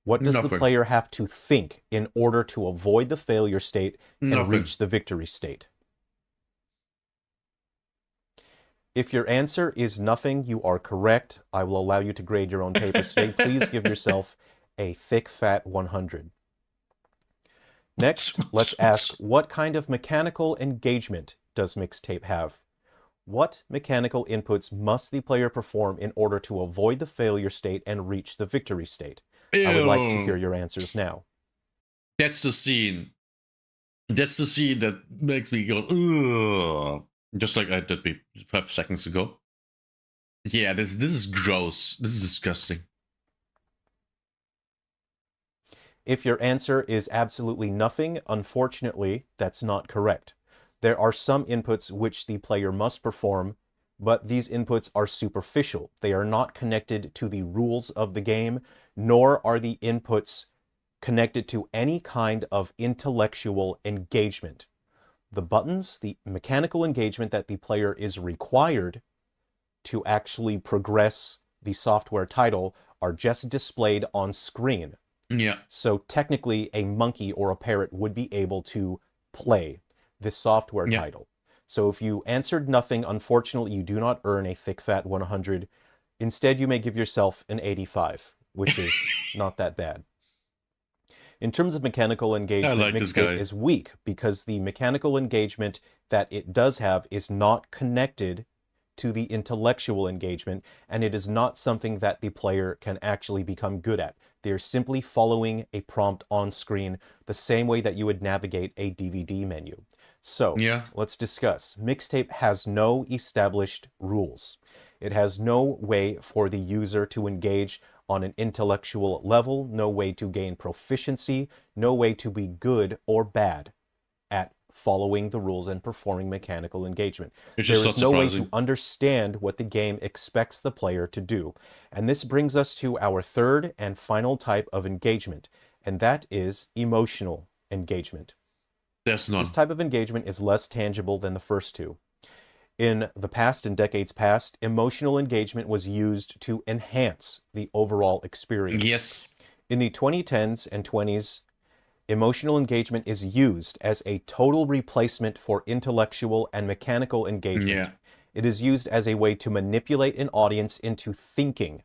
What does the player have to think in order to avoid the failure state and reach the victory state? If your answer is nothing, you are correct. I will allow you to grade your own papers today. Please give yourself a thick, fat 100. Next, let's ask, what kind of mechanical engagement does Mixtape have? What mechanical inputs must the player perform in order to avoid the failure state and reach the victory state? I would like to hear your answers now. That's the scene. That's the scene that makes me go, ugh. Just like I did 5 seconds ago. Yeah, this is gross. This is disgusting. If your answer is absolutely nothing, unfortunately, that's not correct. There are some inputs which the player must perform, but these inputs are superficial. They are not connected to the rules of the game, nor are the inputs connected to any kind of intellectual engagement. The buttons, the mechanical engagement that the player is required to actually progress the software title are just displayed on screen. Yeah. So technically, a monkey or a parrot would be able to play this software title. So if you answered nothing, unfortunately, you do not earn a thick, fat 100. Instead, you may give yourself an 85, which is not that bad. In terms of mechanical engagement, Mixtape is weak because the mechanical engagement that it does have is not connected to the intellectual engagement, and it is not something that the player can actually become good at. They're simply following a prompt on screen the same way that you would navigate a DVD menu. So, Yeah. let's discuss. Mixtape has no established rules. It has no way for the user to engage on an intellectual level, no way to gain proficiency, no way to be good or bad at following the rules and performing mechanical engagement. Which There is is not no way surprising. to understand what the game expects the player to do. And this brings us to our third and final type of engagement, and that is emotional engagement. There's none. This type of engagement is less tangible than the first two. In the past, in decades past, emotional engagement was used to enhance the overall experience. Yes. In the 2010s and 20s, emotional engagement is used as a total replacement for intellectual and mechanical engagement. Yeah. It is used as a way to manipulate an audience into thinking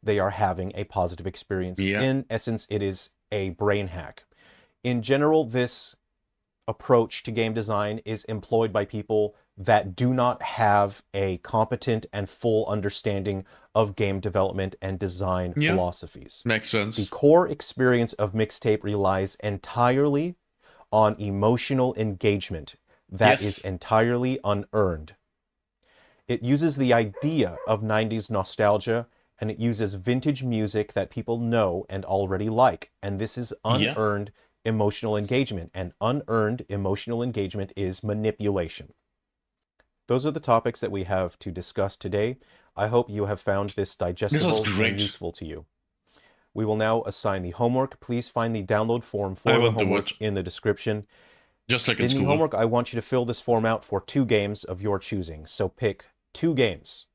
they are having a positive experience. Yeah. In essence, it is a brain hack. In general, this approach to game design is employed by people that do not have a competent and full understanding of game development and design Yeah. philosophies. Makes The sense. core experience of Mixtape relies entirely on emotional engagement that Yes. is entirely unearned. It uses the idea of 90s nostalgia, and it uses vintage music that people know and already like. And this is Yeah. unearned emotional engagement, and unearned emotional engagement is manipulation. Those are the topics that we have to discuss today. I hope you have found this digestible great. and useful to you. We will now assign the homework. Please find the download form for I the will do homework it. in the description. Just like in In the school. homework, I want you to fill this form out for 2 games of your choosing. So pick 2 games.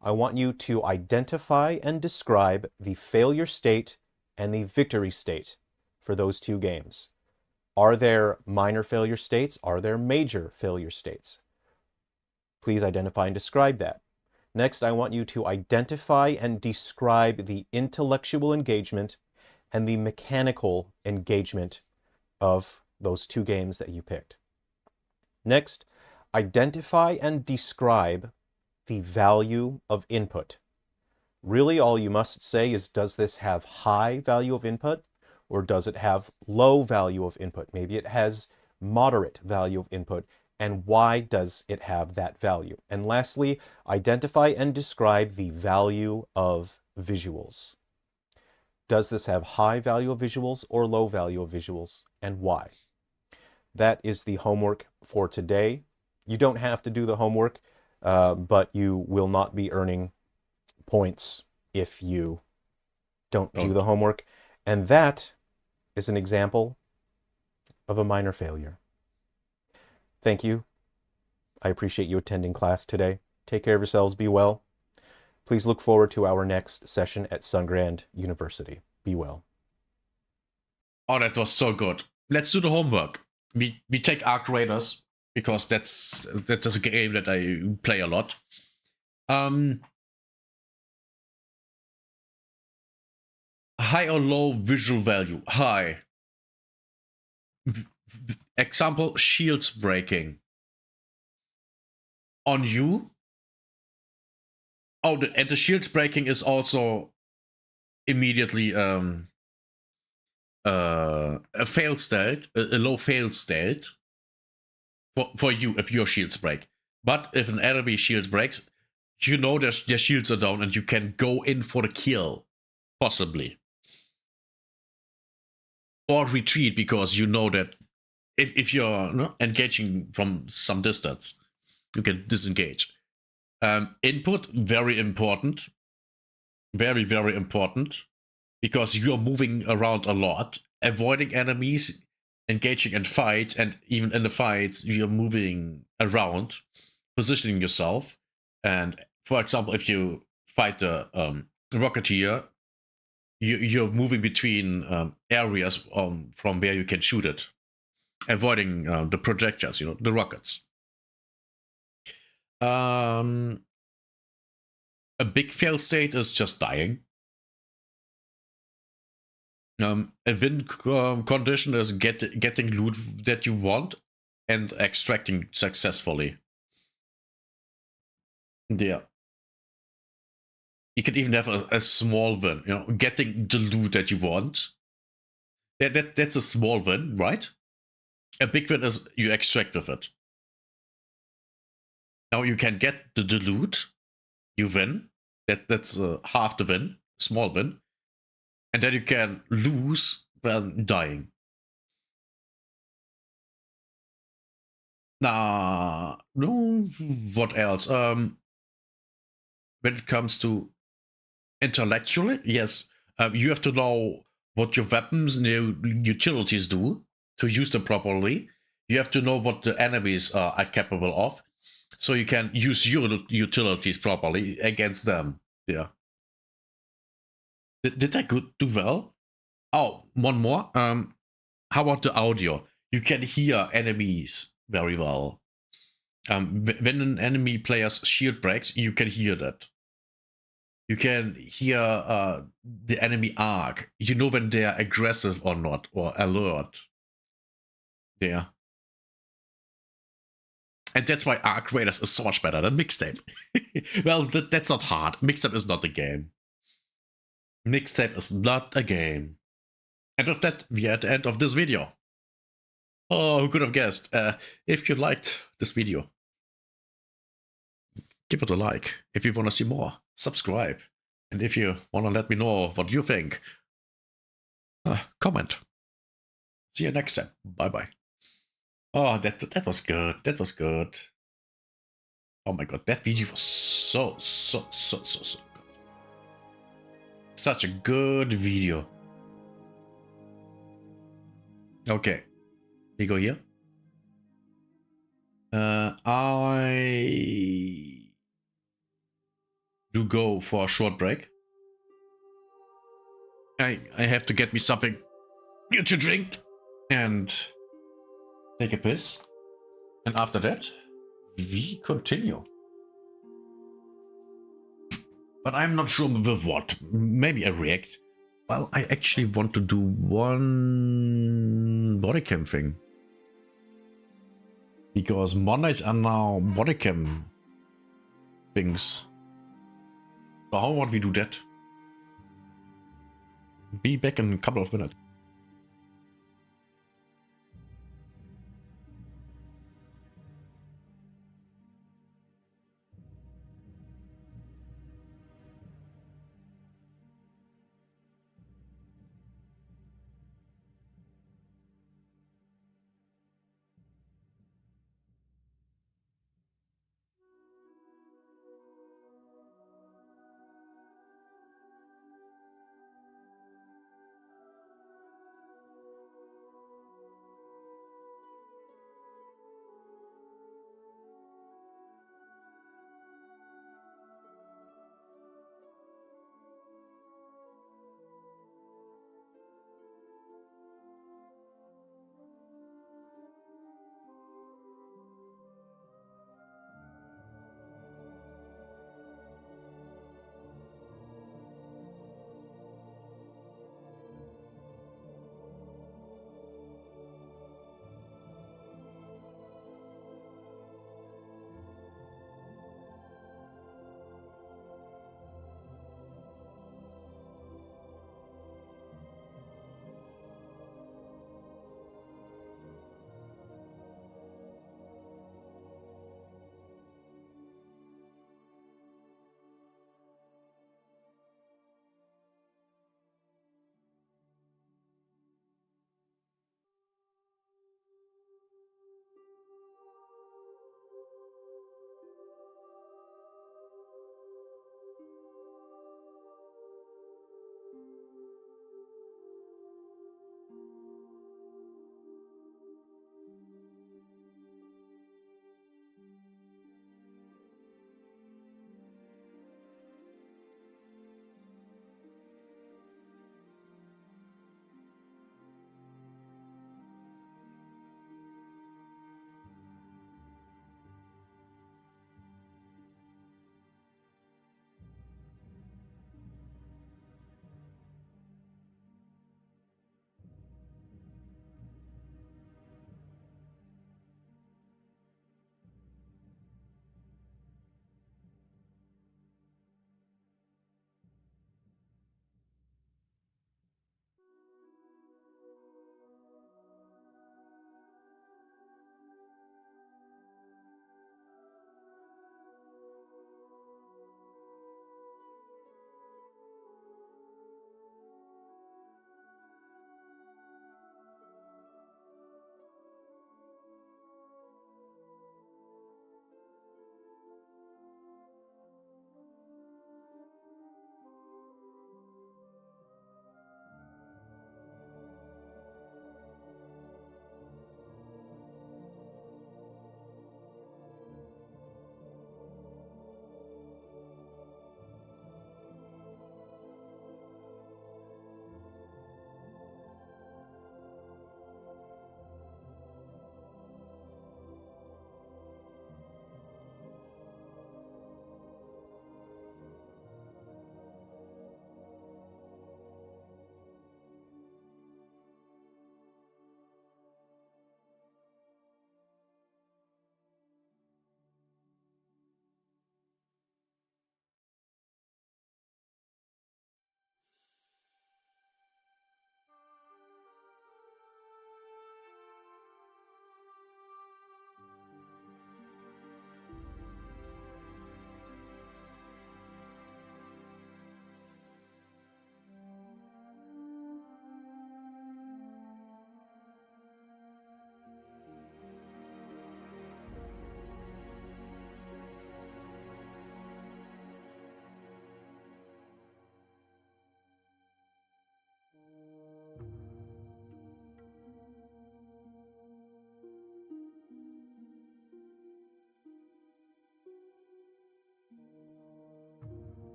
I want you to identify and describe the failure state and the victory state for those 2 games. Are there minor failure states? Are there major failure states? Please identify and describe that. Next, I want you to identify and describe the intellectual engagement and the mechanical engagement of those 2 games that you picked. Next, identify and describe the value of input. Really, all you must say is, does this have high value of input, or does it have low value of input? Maybe it has moderate value of input, and why does it have that value? And lastly, identify and describe the value of visuals. Does this have high value of visuals or low value of visuals, and why? That is the homework for today. You don't have to do the homework, but you will not be earning points if you don't do the homework. And that is an example of a minor failure. Thank you. I appreciate you attending class today. Take care of yourselves. Be well. Please look forward to our next session at Sungrand University. Be well. Oh, that was so good. Let's do the homework. We take Arc Raiders because that's a game that I play a lot. High or low visual value? High. Example, shields breaking. On you? Oh, and the shields breaking is also immediately a fail state, a low fail state for you if your shields break. But if an enemy shield breaks, you know their shields are down and you can go in for the kill, possibly. Or retreat because you know that if you're engaging from some distance, you can disengage. Input, very important. Very, very important. Because you're moving around a lot, avoiding enemies, engaging in fights, and even in the fights, you're moving around, positioning yourself. And for example, if you fight the Rocketeer, you're moving between areas from where you can shoot it, avoiding the projectiles, the rockets. A big fail state is just dying. A win condition is getting loot that you want and extracting successfully. Yeah. You can even have a small win, you know, getting the loot that you want. That's a small win, right? A big win is you extract with it. Now you can get the loot, you win. That's half the win, small win. And then you can lose when dying. No, what else? When it comes to intellectually, yes, you have to know what your weapons and your utilities do to use them properly. You have to know what the enemies are capable of, so you can use your utilities properly against them. Yeah. Did I do well? Oh, one more. How about the audio? You can hear enemies very well. When an enemy player's shield breaks, you can hear that. You can hear the enemy arc. You know when they are aggressive or not, or alert. Yeah. And that's why Arc Raiders is so much better than Mixtape. Well, that's not hard. Mixtape is not a game. Mixtape is not a game. And with that, we are at the end of this video. Oh, who could have guessed? If you liked this video, give it a like. If you want to see more, subscribe. And if you want to let me know what you think, comment. See you next time. Bye-bye. Oh, that was good. That was good. Oh my god, that video was so good. Such a good video. Okay, you go here. I do go for a short break. I have to get me something to drink and take a piss. And after that, we continue. But I'm not sure with what. Maybe a react. Well, I actually want to do one bodycam thing. Because Mondays are now bodycam things. So how about we do that? Be back in a couple of minutes.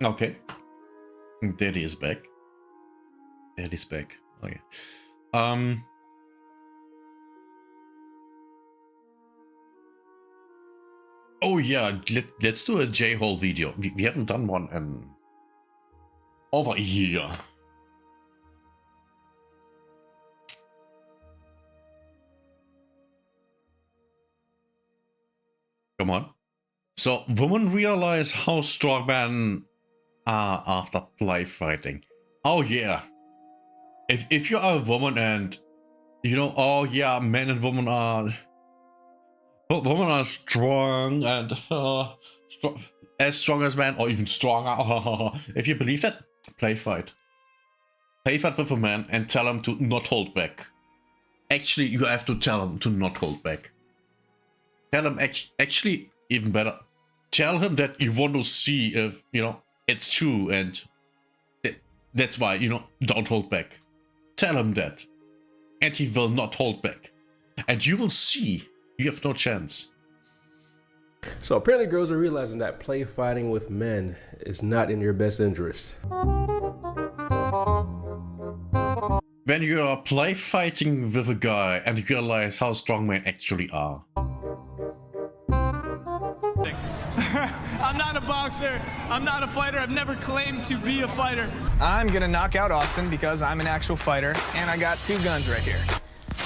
Okay. Daddy is back. Daddy's back. Okay. Oh yeah, let's do a J-hole video. We haven't done one in over a year. Come on. So women realize how strong men are after play fighting. Oh yeah. If you are a woman and you know, oh yeah, men and women are strong and as strong as men or even stronger. If you believe that, play fight. Play fight with a man and tell him to not hold back. Actually, you have to tell him to not hold back. Tell him actually even better. Tell him that you want to see if you know it's true and that's why you know don't hold back. Tell him that, and he will not hold back, and you will see you have no chance. So apparently girls are realizing that play fighting with men is not in your best interest. When you are play fighting with a guy and you realize how strong men actually are. I'm not a boxer. I'm not a fighter. I've never claimed to be a fighter. I'm gonna knock out Austin because I'm an actual fighter and I got 2 guns right here.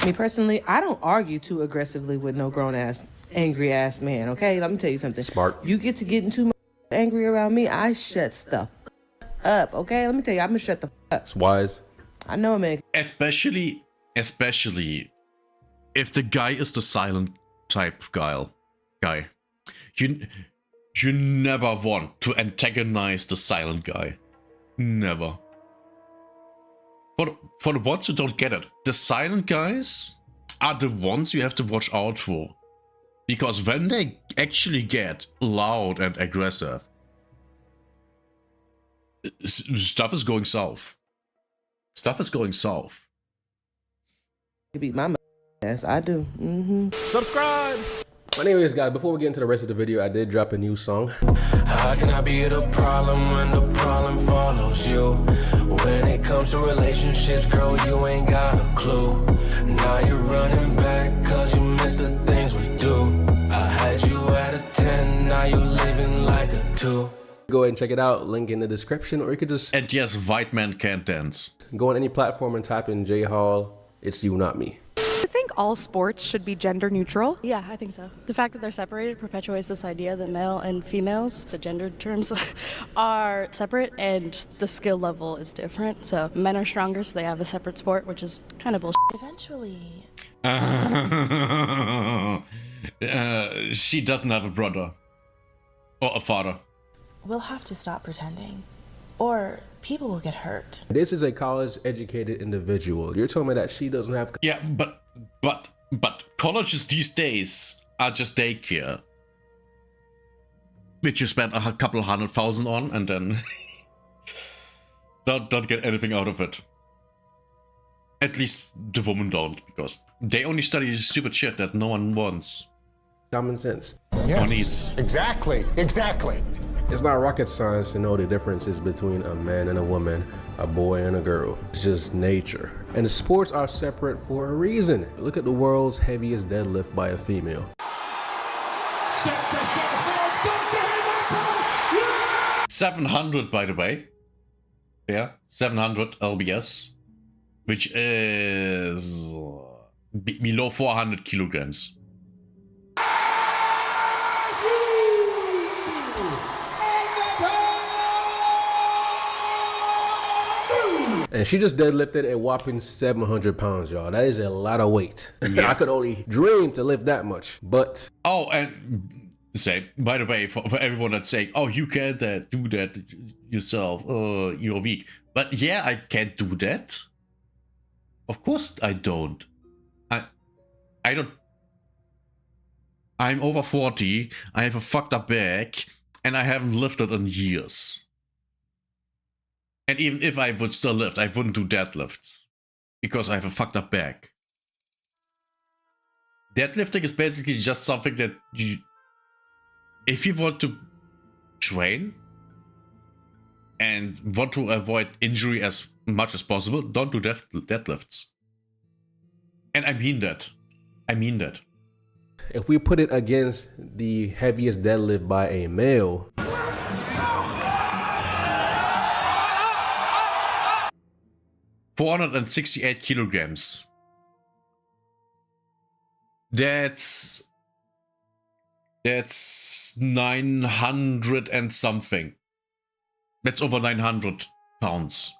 Me personally, I don't argue too aggressively with no grown-ass, angry-ass man, okay? Let me tell you something. Smart. You get to getting too angry around me, I shut stuff up, okay? Let me tell you, I'm gonna shut the up. It's wise. I know a man. Especially if the guy is the silent type guy. You never want to antagonize the silent guy. Never. For the ones who don't get it, the silent guys are the ones you have to watch out for. Because when they actually get loud and aggressive, stuff is going south. Stuff is going south. You beat my ass, I do. Subscribe! But anyways guys, before we get into the rest of the video, I did drop a new song. How can I be the problem when the problem follows you? When it comes to relationships, girl, you ain't got a clue. Now you're running back cause you miss the things we do. I had you at a 10, now you living like a 2. Go ahead and check it out, link in the description, or you could just And yes, white men can't dance. go on any platform and type in J Hall. It's you, not me. I think all sports should be gender neutral. Yeah, I think so. The fact that they're separated perpetuates this idea that male and females, the gendered terms, are separate and the skill level is different. So men are stronger, so they have a separate sport, which is kind of bullshit. Eventually. She doesn't have a brother. Or a father. We'll have to stop pretending. Or people will get hurt. This is a college-educated individual. You're telling me that she doesn't have... Yeah, but colleges these days are just daycare. Which you spend a couple $100,000 on and then don't get anything out of it. At least the women don't, because they only study stupid shit that no one wants. Common sense. Or needs. Exactly. It's not rocket science to know the differences between a man and a woman, a boy and a girl. It's just nature. And the sports are separate for a reason. Look at the world's heaviest deadlift by a female. 700, by the way. Yeah, 700 lbs, which is below 400 kilograms. And she just deadlifted a whopping 700 pounds, y'all. That is a lot of weight. Yeah. I could only dream to lift that much, but... Oh, and say, by the way, for everyone that's saying, oh, you can't do that yourself, you're weak. But yeah, I can't do that. Of course I don't. I don't... I'm over 40, I have a fucked up back, and I haven't lifted in years. And even if I would still lift, I wouldn't do deadlifts. Because I have a fucked up back. Deadlifting is basically just something that you... If you want to train, and want to avoid injury as much as possible, don't do deadlifts. And I mean that. I mean that. If we put it against the heaviest deadlift by a male, 468 kilograms. That's 900 and something. That's over 900 pounds.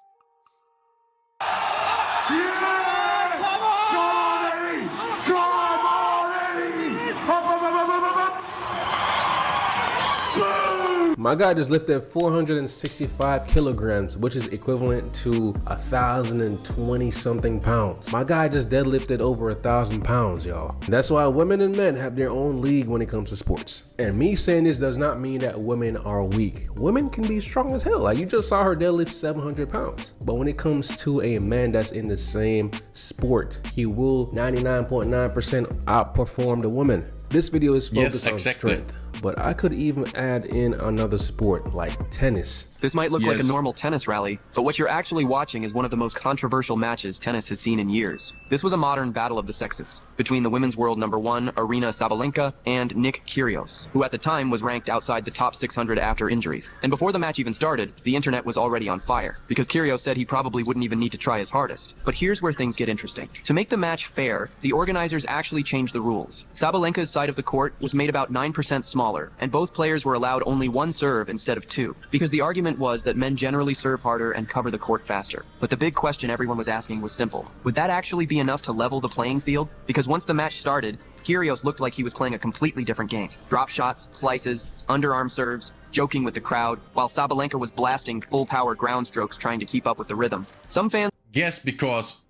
my guy just lifted 465 kilograms, which is equivalent to 1,020 something pounds. My guy just deadlifted over 1,000 pounds, y'all. That's why women and men have their own league when it comes to sports. And me saying this does not mean that women are weak. Women can be strong as hell. Like, you just saw her deadlift 700 pounds. But when it comes to a man that's in the same sport, he will 99.9% outperform the woman. This video is focused on strength, but I could even add in another sport like tennis. This might look like a normal tennis rally, but what you're actually watching is one of the most controversial matches tennis has seen in years. This was a modern battle of the sexes between the women's world #1, Aryna Sabalenka, and Nick Kyrgios, who at the time was ranked outside the top 600 after injuries. And before the match even started, the internet was already on fire, because Kyrgios said he probably wouldn't even need to try his hardest. But here's where things get interesting. To make the match fair, the organizers actually changed the rules. Sabalenka's side of the court was made about 9% smaller, and both players were allowed only one serve instead of two, because the argument was that men generally serve harder and cover the court faster. But the big question everyone was asking was simple. Would that actually be enough to level the playing field? Because once the match started, Kyrgios looked like he was playing a completely different game. Drop shots, slices, underarm serves, joking with the crowd, while Sabalenka was blasting full-power ground strokes trying to keep up with the rhythm. Some fans... Yes, because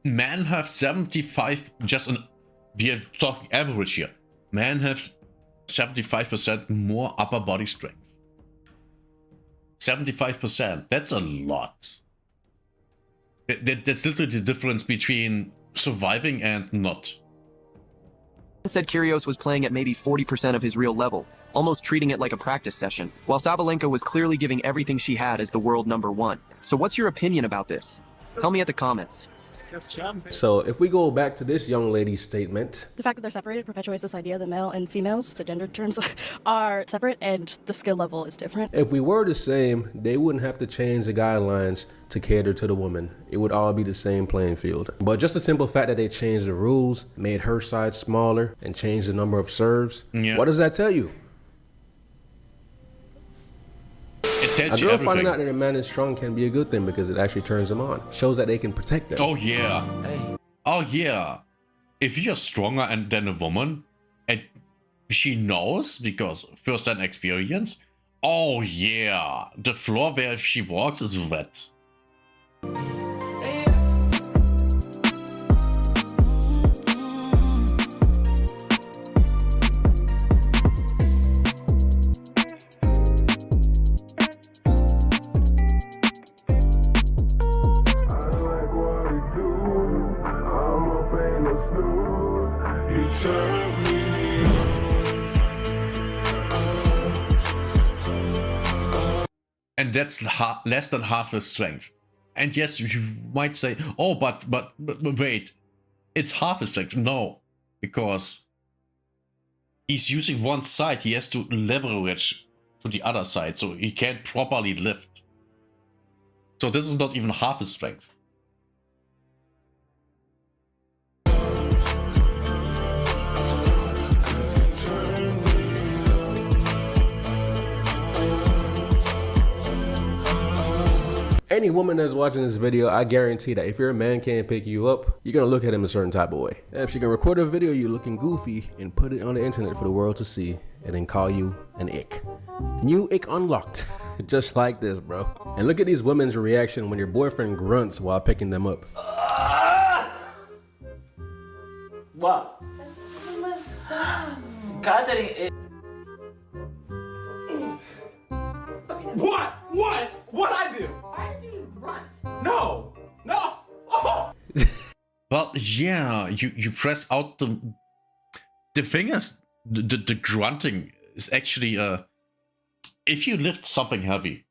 men have 75, we are talking average here. Men have 75% more upper body strength. 75%, that's a lot. That's literally the difference between surviving and not. Said Kyrgios was playing at maybe 40% of his real level, almost treating it like a practice session, while Sabalenka was clearly giving everything she had as the world #1. So what's your opinion about this? Tell me at the comments. So if we go back to this young lady's statement. The fact that they're separated perpetuates this idea that male and females, the gender terms, are separate and the skill level is different. If we were the same, they wouldn't have to change the guidelines to cater to the woman. It would all be the same playing field. But just the simple fact that they changed the rules, made her side smaller, and changed the number of serves, what does that tell you? A girl finding out that a man is strong can be a good thing because it actually turns them on. Shows that they can protect them. Oh yeah. Oh yeah. If you're stronger than a woman, and she knows because first-hand experience, oh yeah, the floor where she walks is wet. And that's less than half his strength. And yes, you might say, oh, but wait, it's half his strength. No, because he's using one side. He has to leverage to the other side, so he can't properly lift. So this is not even half his strength. Any woman that's watching this video, I guarantee that if your man can't pick you up, you're gonna look at him a certain type of way. If she can record a video you looking goofy and put it on the internet for the world to see, and then call you an ick. New ick unlocked. Just like this, bro. And look at these women's reaction when your boyfriend grunts while picking them up. What? Catherine, What? What'd I do? Why did you just grunt? No! Oh. Well, yeah, you press out the fingers. The grunting is actually if you lift something heavy,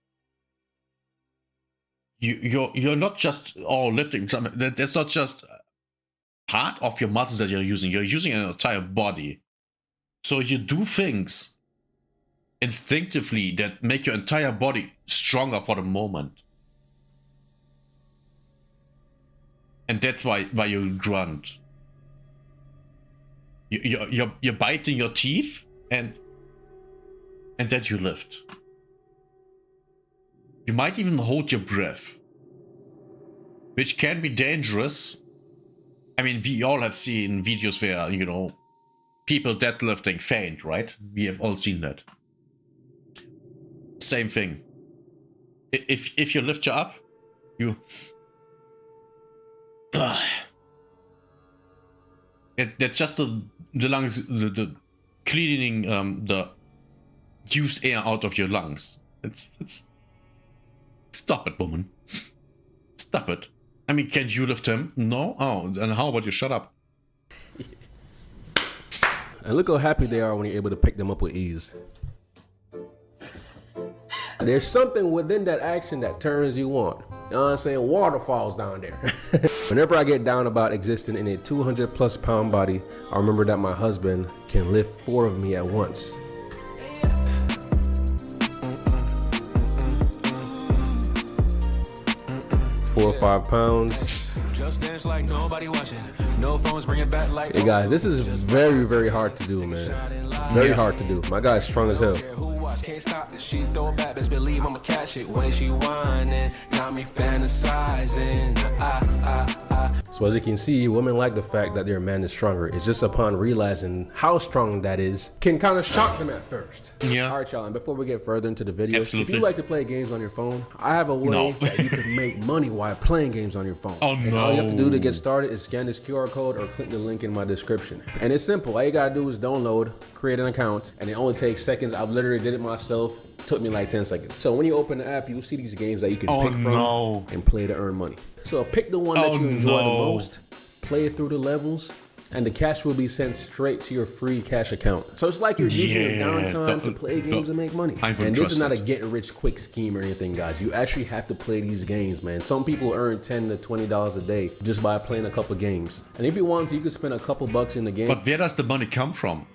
you're not just lifting something. That's not just part of your muscles that you're using. You're using an entire body. So you do things instinctively that make your entire body stronger for the moment. And that's why you grunt. You're biting your teeth and then you lift. You might even hold your breath, which can be dangerous. I mean, we all have seen videos where, you know, people deadlifting faint, right? We have all seen that. Same thing. If you lift you up, you... That's just the lungs, the cleaning the used air out of your lungs. It's stop it, woman. Stop it. I mean, can you lift him? No? Oh, and how about you shut up? And look how happy they are when you're able to pick them up with ease. There's something within that action that turns you on. You know what I'm saying? Waterfalls down there. Whenever I get down about existing in a 200+ pound body, I remember that my husband can lift 4 of me at once. Four or 5 pounds. Hey guys, this is very, very hard to do, man. Very hard to do. My guy's strong as hell. Can't stop it, she throw it back, best believe I'ma catch it when she whining, got me fantasizing. So as you can see, women like the fact that their man is stronger. It's just upon realizing how strong that is, can kind of shock them at first. Yeah. All right, y'all, and before we get further into the video, Absolutely. if you like to play games on your phone, I have a way that you can make money while playing games on your phone. Oh, and no. all you have to do to get started is scan this QR code or click the link in my description. And it's simple. All you gotta do is download, create an account, and it only takes seconds. I've literally did it myself. Took me like 10 seconds. So when you open the app, you'll see these games that you can pick from and play to earn money. So pick the one that you enjoy the most, play through the levels, and the cash will be sent straight to your free cash account. So it's like you're using your downtime to play games and make money. And this is not a get rich quick scheme or anything, guys. You actually have to play these games, man. Some people earn $10 to $20 a day just by playing a couple games. And if you want to, you could spend a couple bucks in the game. But where does the money come from?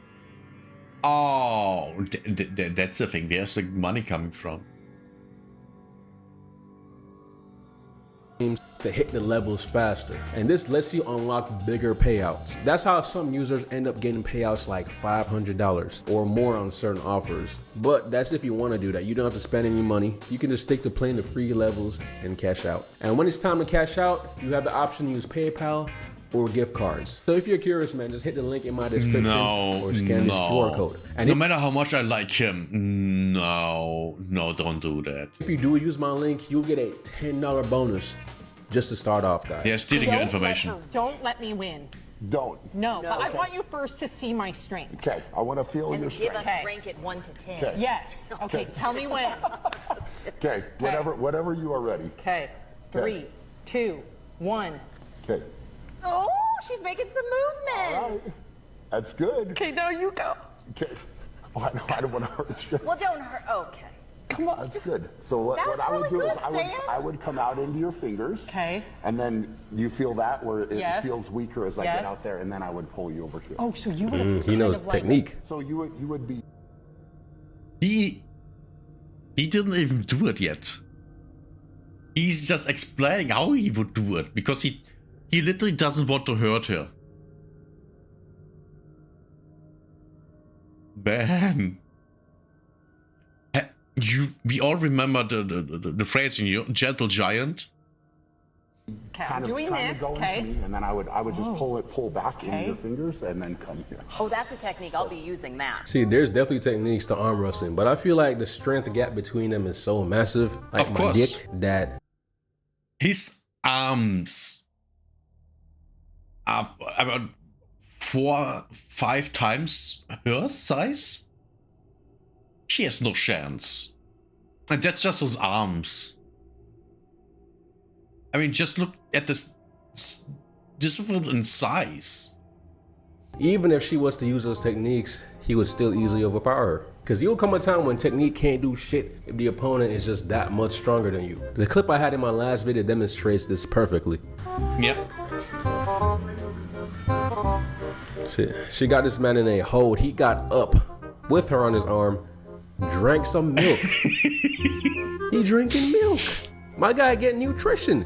Oh, that's the thing. Where's the money coming from? To hit the levels faster, and this lets you unlock bigger payouts. That's how some users end up getting payouts like $500 or more on certain offers. But that's if you want to do that. You don't have to spend any money. You can just stick to playing the free levels and cash out. And when it's time to cash out, you have the option to use PayPal or gift cards. So if you're curious, man, just hit the link in my description or scan this QR code. And no matter how much I like him, no, don't do that. If you do use my link, you'll get a $10 bonus just to start off, guys. They're stealing your information. Don't let me win. Don't. No, but I want you first to see my strength. Okay, I want to feel your strength. Give us rank it 1 to 10. Okay. Yes. Okay, tell me when. Okay, whenever you are ready. Okay, 3, 2, 1. Okay. Oh, she's making some movement. All right. That's good. Okay, now you go. Okay. Oh, I don't want to hurt you. Well, don't hurt. Okay. Come on. That's good. So what I would do is I would come out into your fingers. Okay. And then you feel that where it feels weaker as I get out there, and then I would pull you over here. Oh, so you would. He knows technique. So you would be. He didn't even do it yet. He's just explaining how he would do it because he literally doesn't want to hurt her. Man. We all remember the phrase in you, gentle giant. Okay, kind I'm doing this, to go into me, and then I would just pull back into your fingers and then come here. Oh, that's a technique. I'll be using that. See, there's definitely techniques to arm wrestling, but I feel like the strength gap between them is so massive. Like of my course. dick, that his arms are about 4-5 times her size. She has no chance. And that's just his arms. I mean, just look at this difference in size. even if she was to use those techniques, he would still easily overpower her. Because you'll come a time when technique can't do shit if the opponent is just that much stronger than you. The clip I had in my last video demonstrates this perfectly. Yep. She got this man in a hold. He got up with her on his arm, drank some milk. He drinking milk. My guy getting nutrition.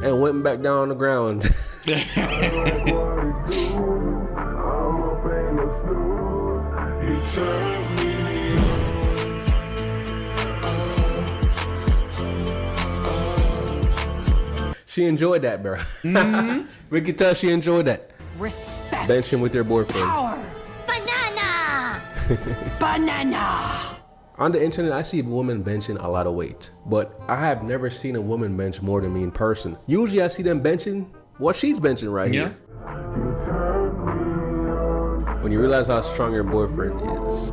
And went back down on the ground. She enjoyed that, bro. We could tell she enjoyed that. Respect. Benching with your boyfriend. Power. Banana. Banana. On the internet, I see women benching a lot of weight, but I have never seen a woman bench more than me in person. Usually I see them benching what she's benching right here. When you realize how strong your boyfriend is.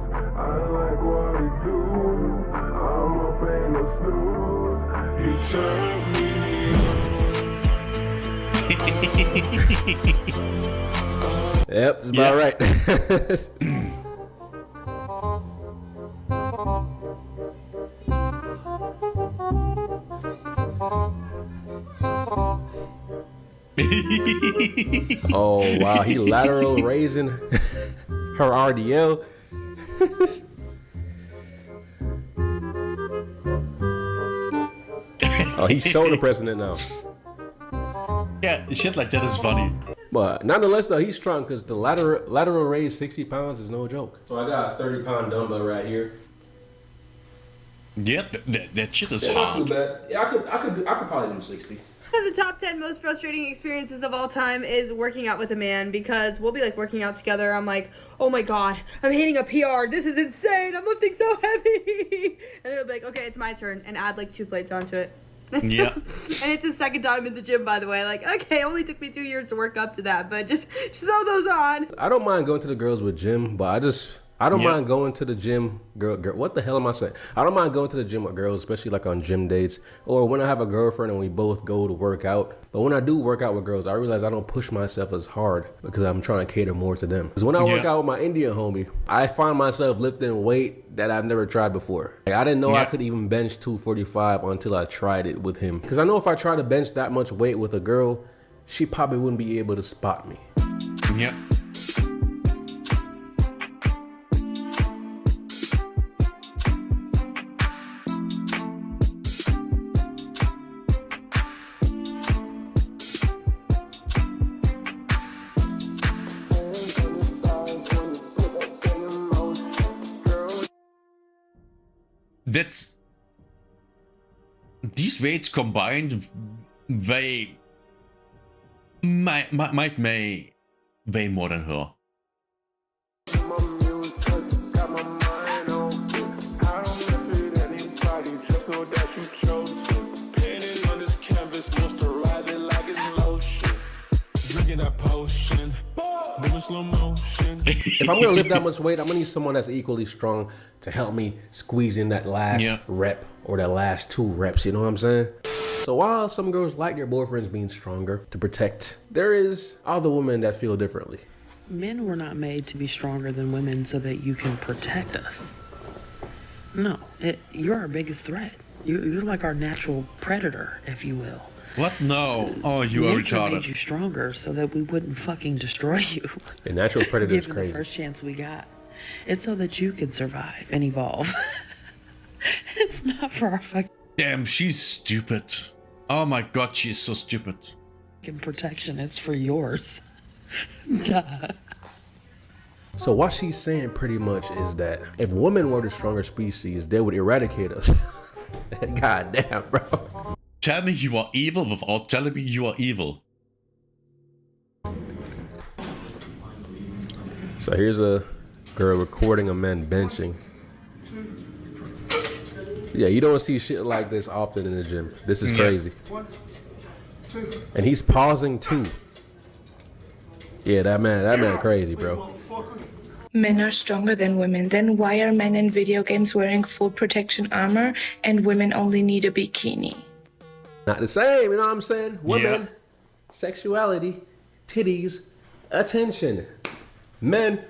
Yep, it's about right. Oh wow, he lateral raising her RDL. Oh, he's shoulder pressing it now. Yeah, shit like that is funny. But nonetheless, though, he's strong because the lateral raise 60 pounds is no joke. So I got a 30-pound dumbbell right here. Yeah, that shit is Not too hard. bad. Yeah, I could probably do 60. The top 10 most frustrating experiences of all time is working out with a man, because we'll be like working out together. I'm like, oh my god, I'm hitting a PR. This is insane. I'm lifting so heavy. And he'll be like, okay, it's my turn, and add like 2 plates onto it. Yeah. And it's his second time in the gym, by the way. Like, okay, it only took me 2 years to work up to that, but just throw those on. I don't mind going to the girls with gym, but I don't mind going to the gym, girl, what the hell am I saying? I don't mind going to the gym with girls, especially like on gym dates, or when I have a girlfriend and we both go to work out. But when I do work out with girls, I realize I don't push myself as hard because I'm trying to cater more to them. Because when I work out with my Indian homie, I find myself lifting weight that I've never tried before. Like, I didn't know I could even bench 245 until I tried it with him. Because I know if I try to bench that much weight with a girl, she probably wouldn't be able to spot me. Yeah. That's these weights combined weigh might weigh way more than her. If I'm gonna lift that much weight, I'm gonna need someone that's equally strong to help me squeeze in that last rep or that last 2 reps, you know what I'm saying? So while some girls like their boyfriends being stronger to protect, there is other women that feel differently. Men were not made to be stronger than women so that you can protect us. No, you're our biggest threat. You're like our natural predator, if you will. What? No. Oh, you are Nature retarded. made you stronger so that we wouldn't fucking destroy you. The natural predator is Given crazy. the first chance we got. It's so that you can survive and evolve. It's not for our fucking Damn, she's stupid. Oh my god, she's so stupid. protection. It's for yours. Duh. So what she's saying pretty much is that if women were the stronger species, they would eradicate us. God damn, bro. Tell me you are evil without telling me you are evil. So here's a girl recording a man benching. Yeah, you don't see shit like this often in the gym. This is crazy. And he's pausing too. Yeah, that man crazy, bro. Men are stronger than women. Then why are men in video games wearing full protection armor and women only need a bikini? Not the same, you know what I'm saying? Women, sexuality, titties, attention. Men,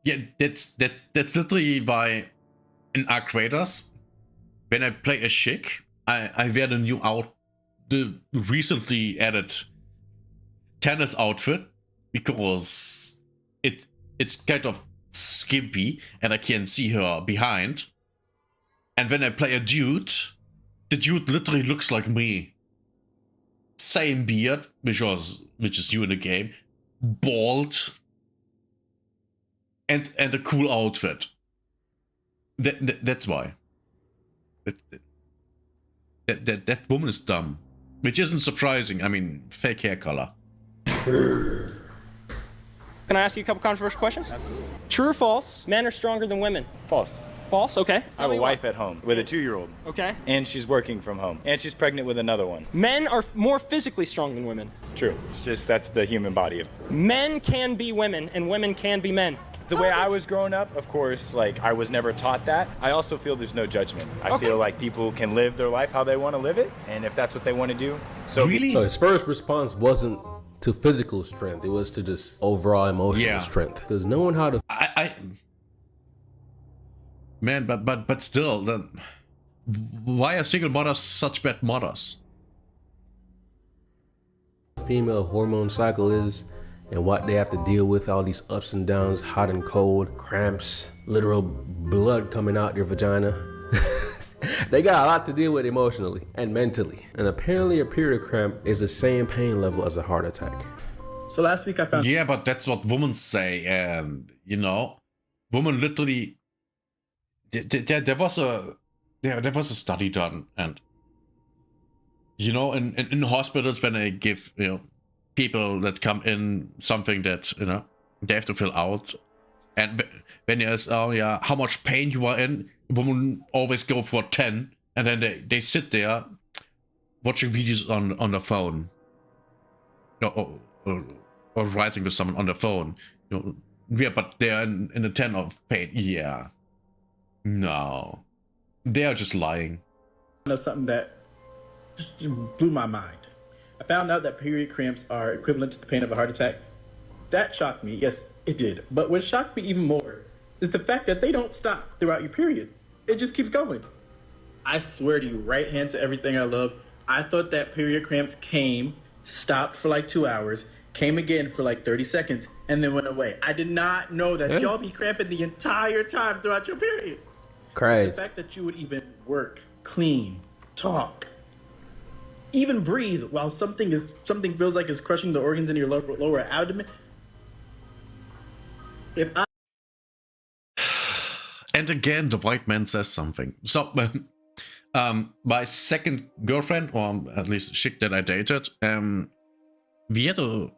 Yeah, that's literally why in Arc Raiders, when I play a chick, I wear the recently added tennis outfit because it's kind of skimpy and I can see her behind. And when I play a dude, the dude literally looks like me. Same beard, which is new in the game, bald, and a cool outfit. That's why. That woman is dumb, which isn't surprising. I mean, fake hair color. Can I ask you a couple controversial questions? Absolutely. True or false? Men are stronger than women. False. False. Okay. I have a wife at home with a 2-year-old. Okay. And she's working from home. And she's pregnant with another one. Men are more physically strong than women. True. It's just that's the human body. Men can be women and women can be men. The way I was growing up, of course, like I was never taught that. I also feel there's no judgment. I feel like people can live their life how they want to live it, and if that's what they want to do, so really. So his first response wasn't to physical strength; it was to just overall emotional strength. Because knowing how to, man, but still, why are single mothers such bad mothers? Female hormone cycle is. And what they have to deal with, all these ups and downs, hot and cold, cramps, literal blood coming out their vagina. They got a lot to deal with emotionally and mentally. And apparently a period cramp is the same pain level as a heart attack. So last week I found... Yeah, but that's what women say. And, you know, women literally... There was a study done. And, you know, in hospitals when they give, you know, people that come in something that, you know, they have to fill out, and when you ask, oh yeah, how much pain you are in, women always go for 10, and then they sit there watching videos on the phone, or writing with someone on the phone, you know. Yeah, but they're in a 10 of pain. Yeah, no, they are just lying. I know something that just blew my mind. I found out that period cramps are equivalent to the pain of a heart attack. That shocked me. Yes, it did. But what shocked me even more is the fact that they don't stop throughout your period. It just keeps going. I swear to you, right hand to everything I love, I thought that period cramps came, stopped for like 2 hours, came again for like 30 seconds, and then went away. I did not know that y'all be cramping the entire time throughout your period. Crazy. The fact that you would even work, clean, talk, even breathe while something feels like it's crushing the organs in your lower abdomen. And again, the white man says something. So, my second girlfriend, or at least chick that I dated, we had a...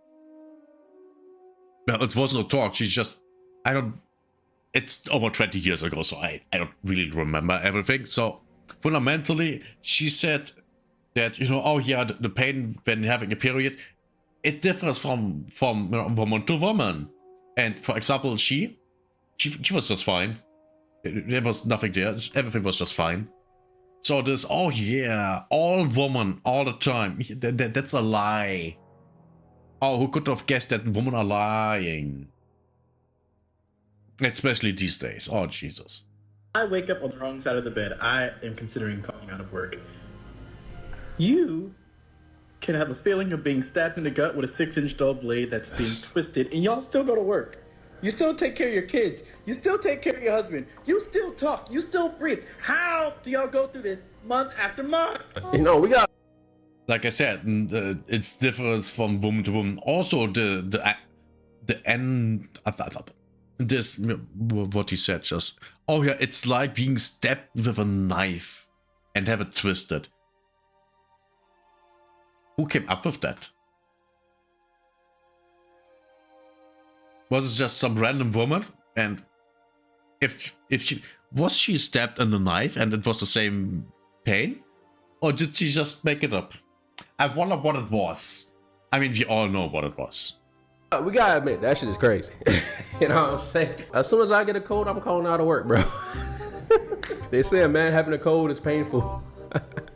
Well, it wasn't a talk. She just... It's over 20 years ago, so I don't really remember everything. So, fundamentally, she said that, you know, oh yeah, the pain when having a period, it differs from you know, woman to woman. And for example, she was just fine. There was nothing there. Everything was just fine. So this, oh yeah, all women all the time. That's a lie. Oh, who could have guessed that women are lying? Especially these days. Oh, Jesus. I wake up on the wrong side of the bed. I am considering calling out of work. You can have a feeling of being stabbed in the gut with a 6-inch dull blade that's being twisted, and y'all still go to work. You still take care of your kids. You still take care of your husband. You still talk. You still breathe. How do y'all go through this month after month? You know, we got... Like I said, it's different from woman to woman. Also, the end... This, what he said just... Oh yeah, it's like being stabbed with a knife and have it twisted. Who came up with that? Was it just some random woman? And if she was she stabbed in the knife and it was the same pain? Or did she just make it up? I wonder what it was. I mean, we all know what it was. We gotta admit, that shit is crazy. You know what I'm saying? As soon as I get a cold, I'm calling out of work, bro. They say a man having a cold is painful.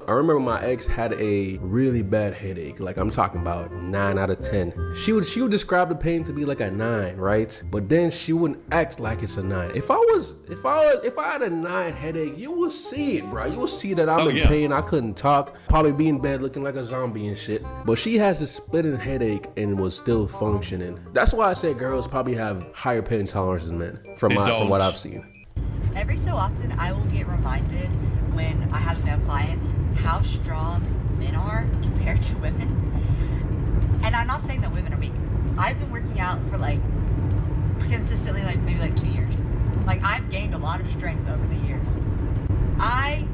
I remember my ex had a really bad headache. Like I'm talking about 9 out of 10. She would describe the pain to be like a 9, right? But then she wouldn't act like it's a 9. If I had a 9 headache, you will see it, bro. You will see that I'm in pain. I couldn't talk. Probably be in bed looking like a zombie and shit. But she has a splitting headache and was still functioning. That's why I say girls probably have higher pain tolerance than men, from what I've seen. Every so often, I will get reminded when I have a male client how strong men are compared to women. And I'm not saying that women are weak. I've been working out for like consistently like maybe like 2 years. Like I've gained a lot of strength over the years. I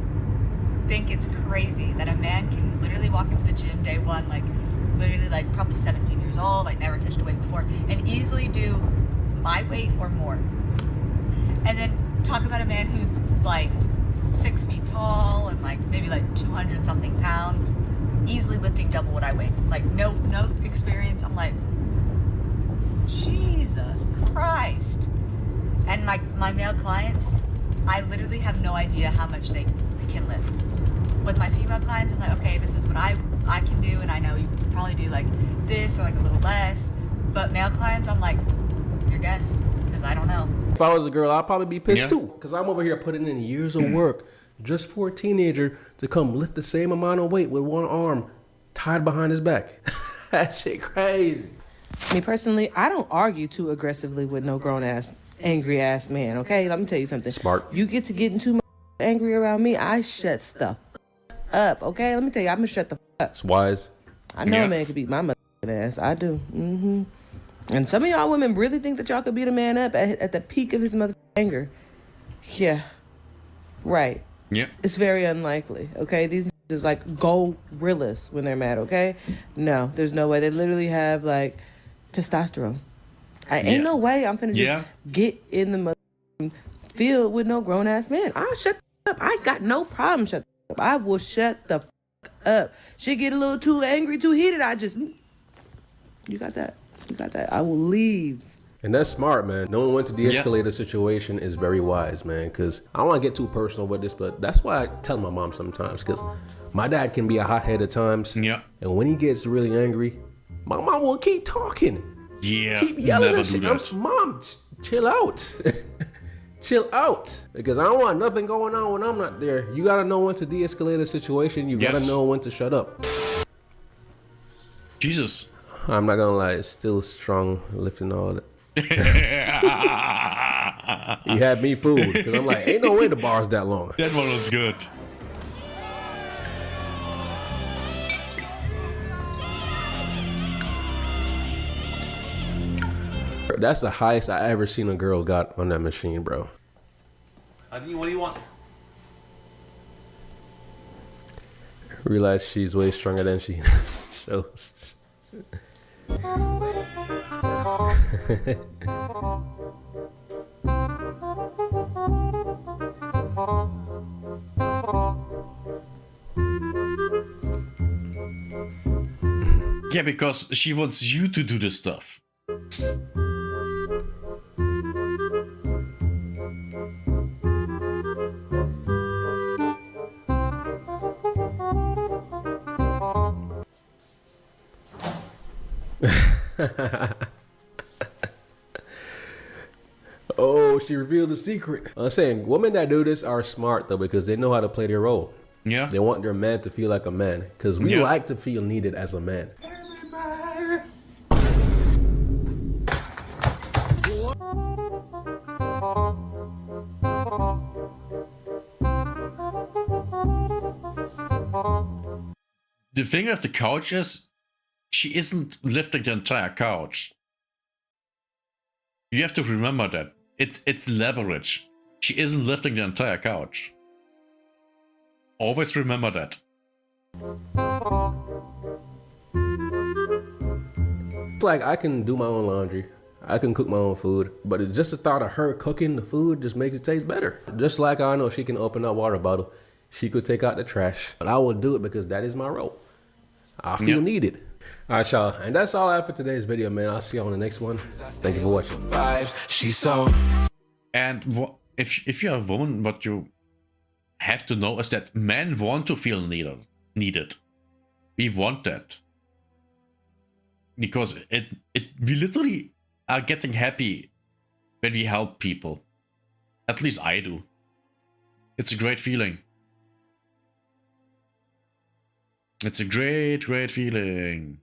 think it's crazy that a man can literally walk into the gym day one, like literally like probably 17 years old, like never touched a weight before, and easily do my weight or more. And then talk about a man who's like 6 feet tall and like maybe like 200 something pounds, easily lifting double what I weigh. Like no experience. I'm like, Jesus Christ. And like my male clients, I literally have no idea how much they can lift. With my female clients, I'm like, okay, this is what I can do, and I know you can probably do like this or like a little less. But male clients, I'm like, your guess, because I don't know. If I was a girl, I'd probably be pissed too, because I'm over here putting in years of work just for a teenager to come lift the same amount of weight with one arm tied behind his back. That shit crazy. Me personally, I don't argue too aggressively with no grown-ass, angry-ass man, okay? Let me tell you something. Smart. You get to getting too angry around me, I shut stuff up, okay? Let me tell you, I'm gonna shut the up. It's wise. I know a man could beat my ass. I do. And some of y'all women really think that y'all could beat a man up at the peak of his anger. Yeah. Right. Yeah. It's very unlikely, okay? These is like gorillas when they're mad, okay? No, there's no way. They literally have like testosterone. Ain't no way I'm finna just get in the field with no grown ass man. I'll shut up. I got no problem shut up. I will shut the up. She get a little too angry, too heated. I just, you got that. You got that. I will leave. And that's smart, man. Knowing when to de-escalate a situation is very wise, man. Because I don't want to get too personal with this, but that's why I tell my mom sometimes. Because my dad can be a hothead at times. Yeah. And when he gets really angry, my mom will keep talking. Yeah. Keep yelling never at shit. do that. Mom, chill out. Chill out. Because I don't want nothing going on when I'm not there. You got to know when to de-escalate a situation. You got to know when to shut up. Jesus. I'm not going to lie. It's still strong lifting all that. You had me fooled because I'm like, ain't no way the bar's that long. That one was good. That's the highest I ever seen a girl got on that machine, bro. What do you want? Realize she's way stronger than she shows. Yeah, because she wants you to do the stuff. Oh, she revealed the secret. I'm saying women that do this are smart though, because they know how to play their role. Yeah. They want their man to feel like a man, because we like to feel needed as a man. The thing of the couch is, she isn't lifting the entire couch. You have to remember that. It's leverage. She isn't lifting the entire couch. Always remember that. It's like I can do my own laundry. I can cook my own food, but it's just the thought of her cooking the food just makes it taste better. Just like I know she can open up water bottle. She could take out the trash, but I will do it because that is my role. I feel needed. All right, y'all, and that's all I have for today's video, man. I'll see you on the next one. Thank you for watching. And if you're a woman, but you have to know is that men want to feel needed. We want that. Because we literally are getting happy when we help people. At least I do. It's a great feeling. It's a great, great feeling.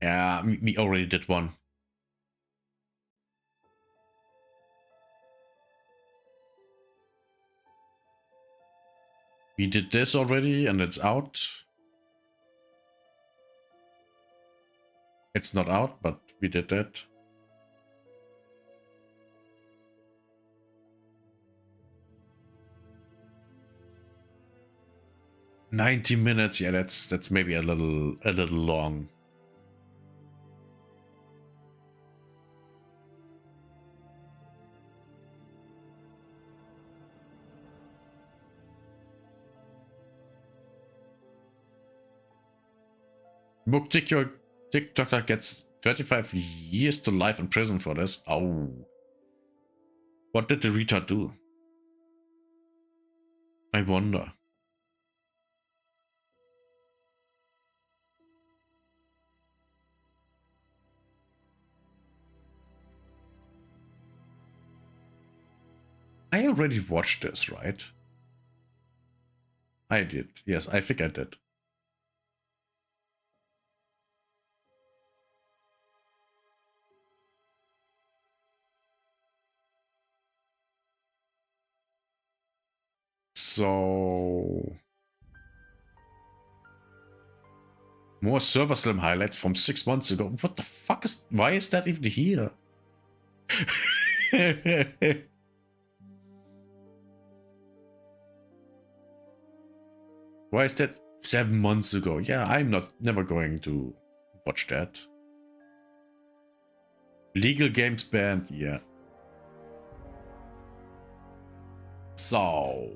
Yeah, we already did one. We did this already and it's out. It's not out, but we did that. "90 minutes, yeah, that's maybe a little long. Book TikToker gets 35 years to life in prison for this. Oh. What did the retard do? I wonder. I already watched this, right? I did. Yes, I think I did. So... More Server Slam highlights from 6 months ago. What the fuck is... Why is that even here? Why is that 7 months ago? Yeah, I'm never going to watch that. Legal games banned, yeah. So...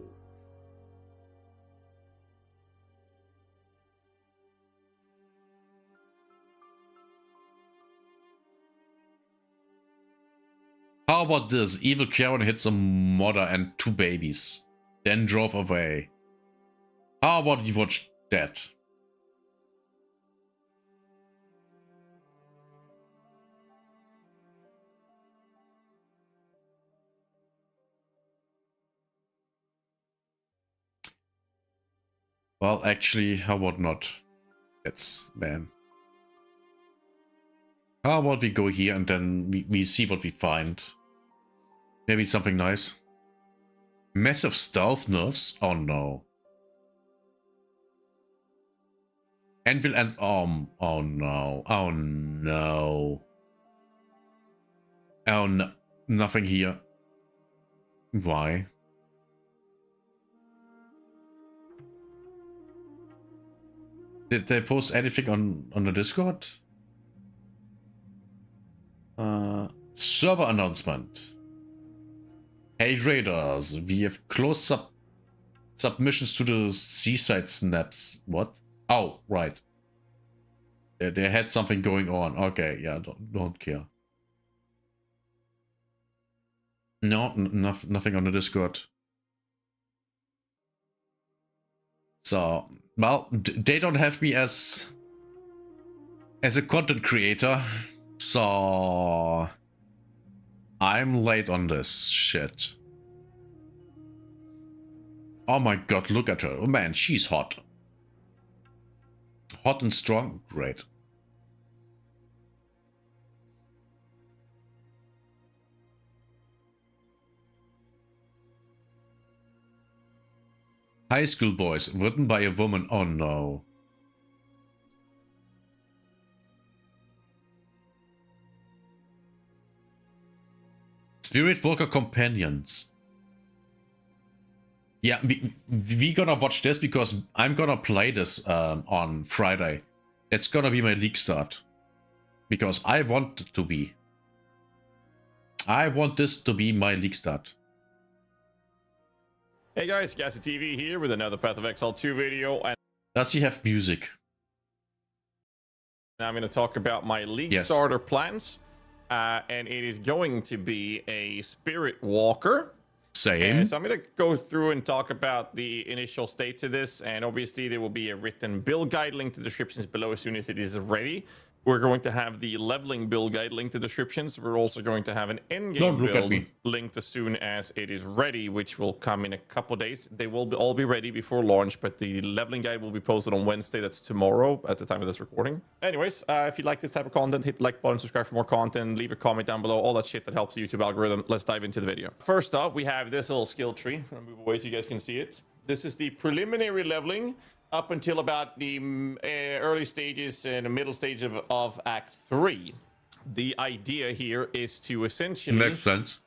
How about this? Evil Karen hits a mother and 2 babies, then drove away. How about you watch that? Well, actually, how about not? That's, man. How about we go here and then we see what we find? Maybe something nice. Massive stealth nerfs? Oh no. Anvil and oh no. Oh no. Oh no. Nothing here. Why? Did they post anything on the Discord? Server announcement. Hey Raiders, we have closed submissions to the seaside snaps. What? Oh, right. They had something going on. Okay, yeah, don't care. No, nothing on the Discord. So, well, they don't have me as a content creator, so I'm late on this shit. Oh my god, look at her. Oh man, she's hot. Hot and strong? Great. High School Boys, written by a woman. Oh no. Spirit Walker Companions. Yeah, we gonna watch this because I'm gonna play this on Friday. It's gonna be my league start. Because I want it to be. I want this to be my league start. Hey guys, Gassy TV here with another Path of Exile 2 video. And does he have music? Now I'm going to talk about my league starter plans. and it is going to be a Spirit Walker. Same. So I'm going to go through and talk about the initial state of this, and obviously there will be a written build guide linked to the descriptions below as soon as it is ready. We're going to have the leveling build guide linked to descriptions. We're also going to have an endgame build linked as soon as it is ready, which will come in a couple days. They will all be ready before launch, but the leveling guide will be posted on Wednesday. That's tomorrow at the time of this recording. Anyways, if you like this type of content, hit the like button, subscribe for more content, leave a comment down below, all that shit that helps the YouTube algorithm. Let's dive into the video. First off, we have this little skill tree. I'll move away so you guys can see it. This is the preliminary leveling up until about the early stages and the middle stage of Act 3. The idea here is to essentially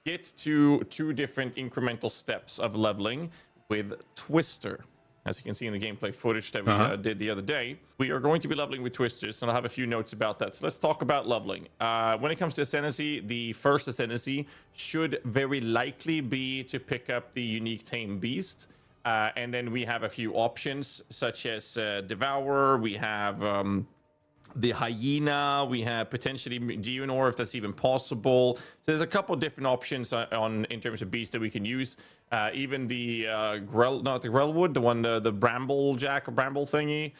get to 2 different incremental steps of leveling with Twister. As you can see in the gameplay footage that we did the other day, we are going to be leveling with Twisters, and I'll have a few notes about that. So let's talk about leveling. When it comes to Ascendancy, the first Ascendancy should very likely be to pick up the unique Tame Beast. And then we have a few options, such as Devourer, we have the Hyena, we have potentially Geonor, if that's even possible. So there's a couple different options in terms of beasts that we can use. Even the not the Grellwood, the one, the Bramble Jack or Bramble thingy,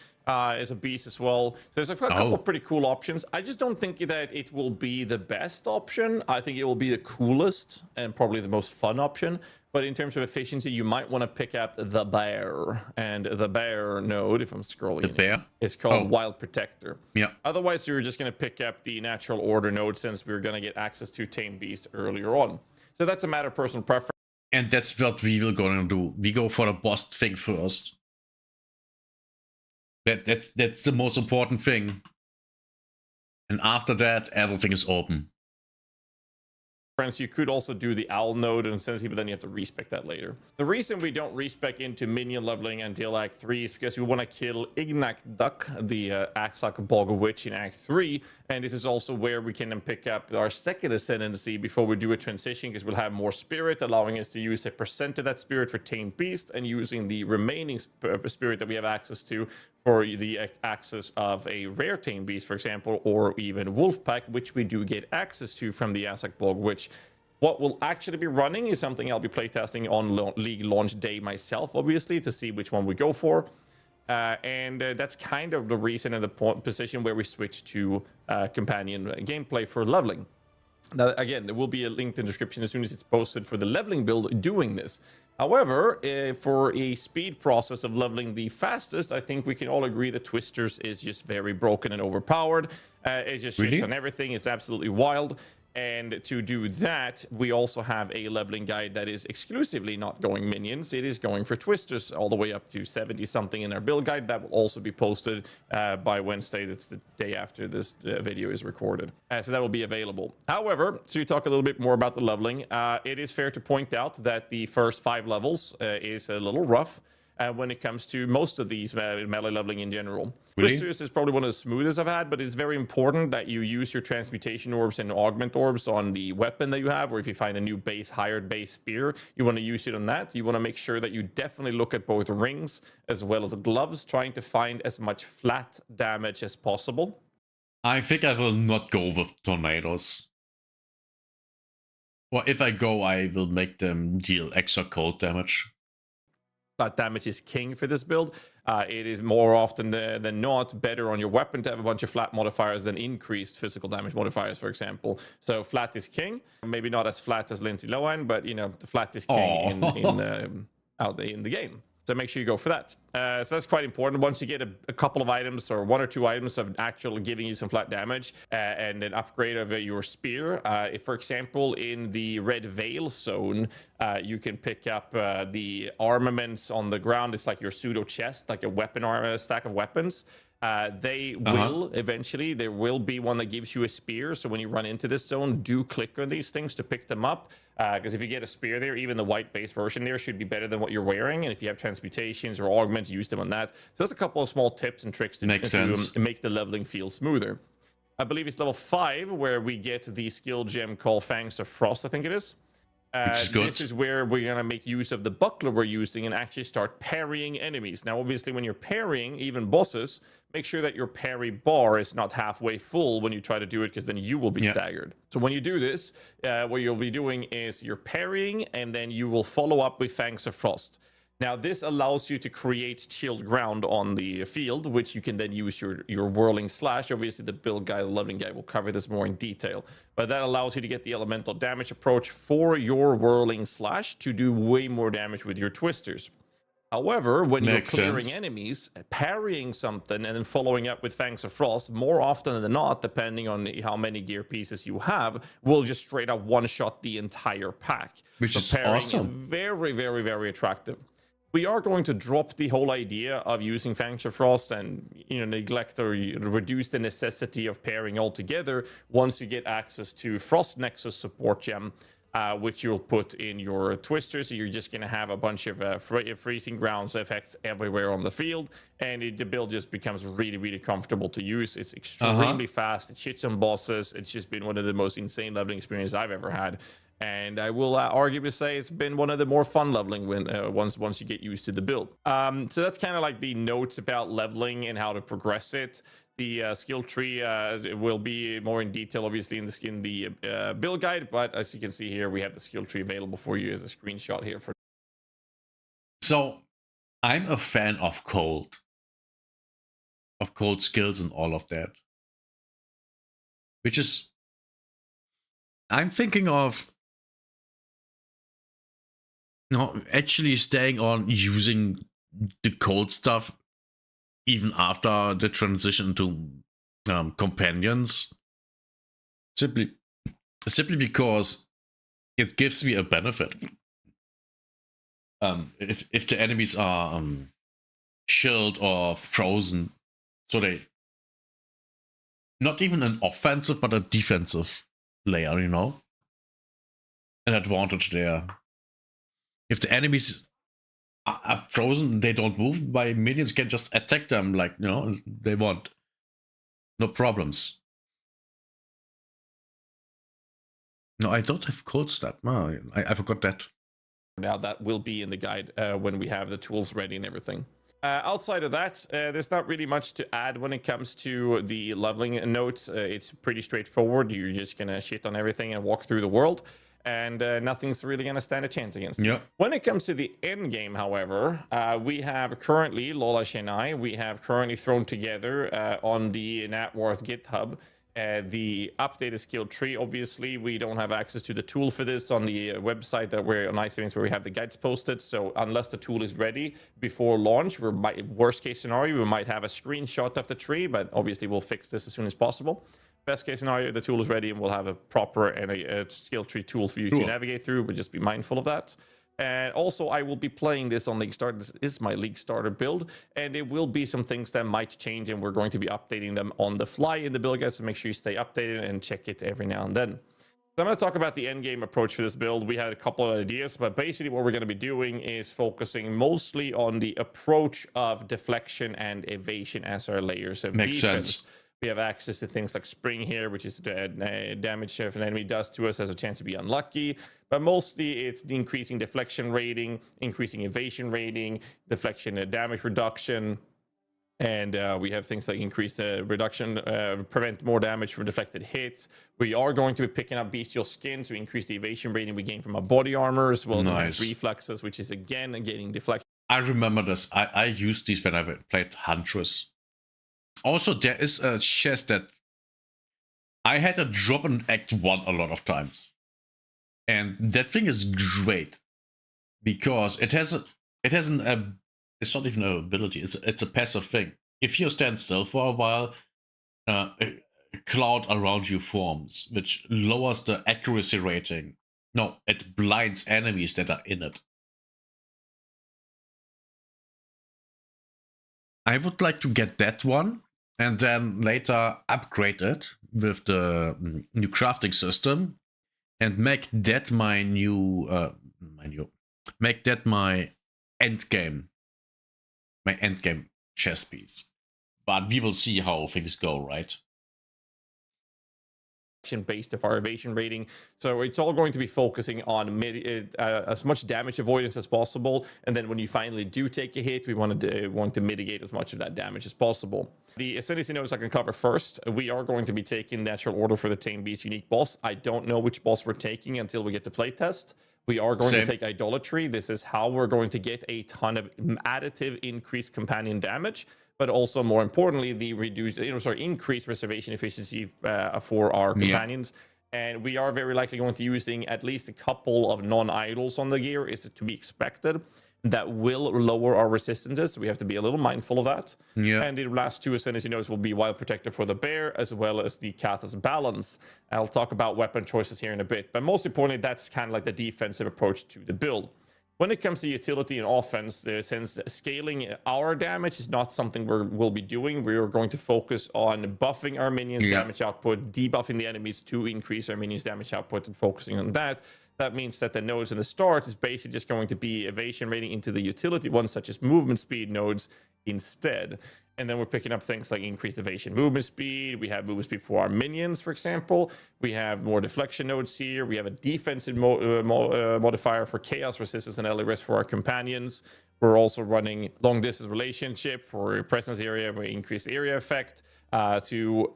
is a beast as well. So there's a couple pretty cool options. I just don't think that it will be the best option. I think it will be the coolest and probably the most fun option. But in terms of efficiency, you might want to pick up the bear. And the bear node, if I'm scrolling, it's called Wild Protector. Yeah. Otherwise, you're just going to pick up the Natural Order node, since we're going to get access to Tame Beast earlier on. So that's a matter of personal preference. And that's what we will gonna do. We go for the boss thing first. That's the most important thing. And after that, everything is open. You could also do the owl node and Ascendancy, but then you have to respec that later. The reason we don't respec into minion leveling until Act 3 is because we want to kill Ignak Duck, the Axak Bog Witch, in Act 3, and this is also where we can then pick up our second Ascendancy before we do a transition, because we'll have more spirit, allowing us to use a percent of that spirit for Tame Beast, and using the remaining spirit that we have access to for the access of a rare Tame Beast, for example, or even Wolfpack, which we do get access to from the Axak Bog Witch. What will actually be running is something I'll be playtesting on League launch day myself, obviously, to see which one we go for. And that's kind of the reason and the position where we switch to companion gameplay for leveling. Now, again, there will be a link in the description as soon as it's posted for the leveling build doing this. However, for a speed process of leveling the fastest, I think we can all agree that Twisters is just very broken and overpowered. It just shits on everything. It's absolutely wild. And to do that, we also have a leveling guide that is exclusively not going minions. It is going for Twisters all the way up to 70 something in our build guide. That will also be posted by Wednesday. That's the day after this video is recorded. So that will be available. However, to talk a little bit more about the leveling, it is fair to point out that the first 5 levels is a little rough. When it comes to most of these melee leveling in general. Twisters is probably one of the smoothest I've had, but it's very important that you use your transmutation orbs and augment orbs on the weapon that you have, or if you find a new higher base spear, you want to use it on that. You want to make sure that you definitely look at both rings as well as gloves, trying to find as much flat damage as possible. I think I will not go with tornadoes. Or if I go, I will make them deal extra cold damage. Flat damage is king for this build. It is more often than not better on your weapon to have a bunch of flat modifiers than increased physical damage modifiers, for example. So flat is king. Maybe not as flat as Lindsay Lohan, but you know, the flat is king out in the game. So make sure you go for that. So that's quite important. Once you get a couple of items or 1 or 2 items of actually giving you some flat damage and an upgrade of your spear. If, for example, in the Red Veil zone, you can pick up the armaments on the ground. It's like your pseudo chest, like a weapon stack of weapons. They will eventually, there will be one that gives you a spear. So when you run into this zone, do click on these things to pick them up. Because if you get a spear there, even the white base version there should be better than what you're wearing. And if you have transmutations or augments, use them on that. So that's a couple of small tips and tricks to make the leveling feel smoother. I believe it's level 5 where we get the skill gem called Fangs of Frost, I think it is. Which is good. This is where we're going to make use of the buckler we're using and actually start parrying enemies. Now, obviously, when you're parrying, even bosses, make sure that your parry bar is not halfway full when you try to do it, because then you will be staggered. So when you do this, what you'll be doing is you're parrying, and then you will follow up with Fangs of Frost. Now, this allows you to create chilled ground on the field, which you can then use your whirling slash. Obviously, the build guide, the leveling guide, will cover this more in detail. But that allows you to get the elemental damage approach for your whirling slash to do way more damage with your twisters. However, when you're clearing enemies, parrying something and then following up with Fangs of Frost, more often than not, depending on how many gear pieces you have, will just straight up one-shot the entire pack. Which is parrying awesome. is very, very, very attractive. We are going to drop the whole idea of using Fangs of Frost and neglect or reduce the necessity of pairing altogether once you get access to Frost Nexus support gem, which you'll put in your twisters. So you're just going to have a bunch of freezing grounds effects everywhere on the field, and the build just becomes really, really comfortable to use. It's extremely fast. It shits on bosses. It's just been one of the most insane leveling experiences I've ever had. And I will arguably say it's been one of the more fun leveling once you get used to the build. So that's kind of like the notes about leveling and how to progress it. The skill tree will be more in detail, obviously, in the build guide. But as you can see here, we have the skill tree available for you as a screenshot here. So I'm a fan of cold skills and all of that. Which is, I'm thinking of actually staying on using the cold stuff even after the transition to companions, simply because it gives me a benefit. If the enemies are chilled or frozen, so they not even an offensive but a defensive layer, an advantage there. If the enemies are frozen, they don't move, my minions can just attack them like, they want. No problems. No, I don't have cold stuff. No, I forgot that. Now that will be in the guide when we have the tools ready and everything. Outside of that, there's not really much to add when it comes to the leveling notes. It's pretty straightforward. You're just going to shit on everything and walk through the world. And nothing's really going to stand a chance against it. Yep. When it comes to the end game, however, we have currently, Lolash and I, we have currently thrown together on the Natworth GitHub the updated skill tree. Obviously, we don't have access to the tool for this on the website that we're on Ice Events where we have the guides posted. So unless the tool is ready before launch, worst case scenario, we might have a screenshot of the tree, but obviously we'll fix this as soon as possible. Best case scenario, the tool is ready and we'll have a proper and a skill tree tool for you to navigate through, but just be mindful of that. And also, I will be playing this on League Starter. This is my League Starter build, and there will be some things that might change, and we're going to be updating them on the fly in the build, guys, so make sure you stay updated and check it every now and then. So I'm going to talk about the end game approach for this build. We had a couple of ideas, but basically what we're going to be doing is focusing mostly on the approach of deflection and evasion as our layers of defense. Sense. We have access to things like Spring here, which is damage if an enemy does to us has a chance to be unlucky. But mostly it's the increasing deflection rating, increasing evasion rating, deflection and damage reduction. And we have things like increase reduction, prevent more damage from deflected hits. We are going to be picking up Bestial Skin to increase the evasion rating we gain from our body armor, as well as enhanced reflexes, which is again getting deflection. I remember this. I used these when I played Huntress. Also, there is a chest that I had to drop in Act 1 a lot of times. And that thing is great. Because it has it's not even an ability, it's a passive thing. If you stand still for a while, a cloud around you forms, which lowers the accuracy rating. No, it blinds enemies that are in it. I would like to get that one and then later upgrade it with the new crafting system and make that my new make that my end game chess piece. But we will see how things go, right? based of our evasion rating. So it's all going to be focusing on as much damage avoidance as possible. And then when you finally do take a hit, we want to mitigate as much of that damage as possible. The ascendancy nodes I can cover first. We are going to be taking Natural Order for the Tame Beast unique boss. I don't know which boss we're taking until we get to playtest. We are going to take Idolatry. This is how we're going to get a ton of additive increased companion damage, but also more importantly, the increased reservation efficiency for our companions. And we are very likely going to using at least a couple of non-idols on the gear, is to be expected. That will lower our resistances. We have to be a little mindful of that. Yeah. And the last two ascendancy nodes will be Wild Protector for the bear, as well as the Kathas Balance. I'll talk about weapon choices here in a bit, but most importantly, that's kind of like the defensive approach to the build. When it comes to utility and offense, since scaling our damage is not something we'll be doing, we are going to focus on buffing our minions' damage output, debuffing the enemies to increase our minions' damage output, and focusing on that. That means that the nodes in the start is basically just going to be evasion rating into the utility ones, such as movement speed nodes instead. And then we're picking up things like increased evasion movement speed. We have movement speed for our minions, for example. We have more deflection nodes here. We have a defensive modifier for chaos resistance and LRS for our companions. We're also running long distance relationship for presence area, we increase area effect to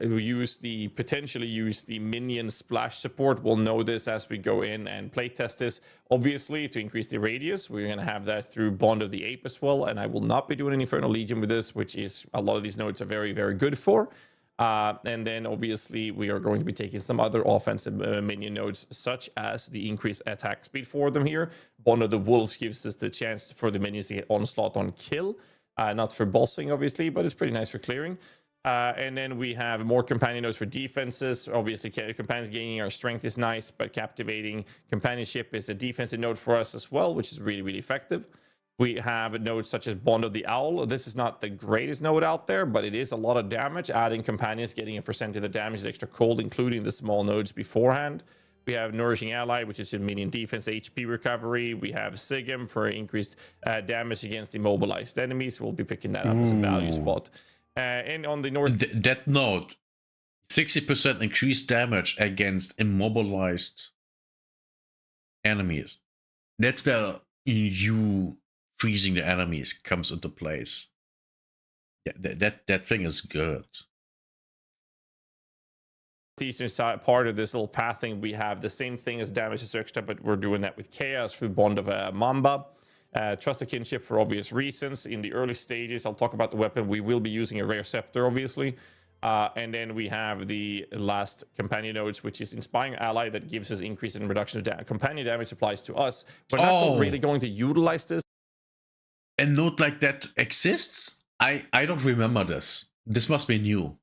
potentially use the minion splash support. We'll know this as we go in and playtest this. Obviously, to increase the radius, we're going to have that through Bond of the Ape as well. And I will not be doing an Infernal Legion with this, which is a lot of these nodes are very, very good for. And then obviously we are going to be taking some other offensive minion nodes, such as the increased attack speed for them here. Bond of the Wolves gives us the chance for the minions to get onslaught on kill. Not for bossing, obviously, but it's pretty nice for clearing. And then we have more companion nodes for defenses. Obviously, companions gaining our strength is nice, but captivating companionship is a defensive node for us as well, which is really, really effective. We have nodes such as Bond of the Owl. This is not the greatest node out there, but it is a lot of damage. Adding companions, getting a percent of the damage is extra cold, including the small nodes beforehand. We have Nourishing Ally, which is a minion defense HP recovery. We have Sigim for increased damage against immobilized enemies. We'll be picking that up as a value spot. And on the north... That node, 60% increased damage against immobilized enemies. That's where you freezing the enemies comes into place. That thing is good. The eastern side part of this little pathing, we have the same thing as damage is extra, but we're doing that with Chaos through Bond of Mamba. Trusted Kinship for obvious reasons. In the early stages, I'll talk about the weapon. We will be using a Rare Scepter, obviously. And then we have the last companion nodes, which is Inspiring Ally, that gives us increase in reduction of companion damage applies to us. We're not really going to utilize this. A node like that exists? I don't remember this. This must be new.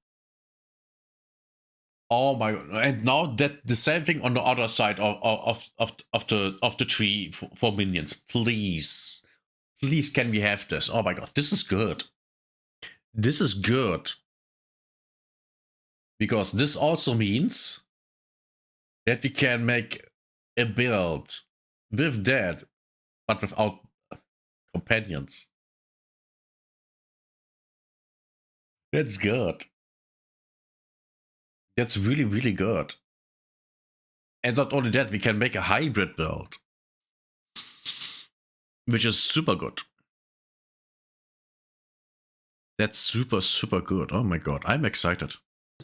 Oh my god! And now that the same thing on the other side of the tree for minions. Please, can we have this? Oh my god, this is good. This is good because this also means that we can make a build with that, but without companions. That's good. That's really, really good. And not only that, we can make a hybrid build, which is super good. That's super, super good. Oh my god, I'm excited.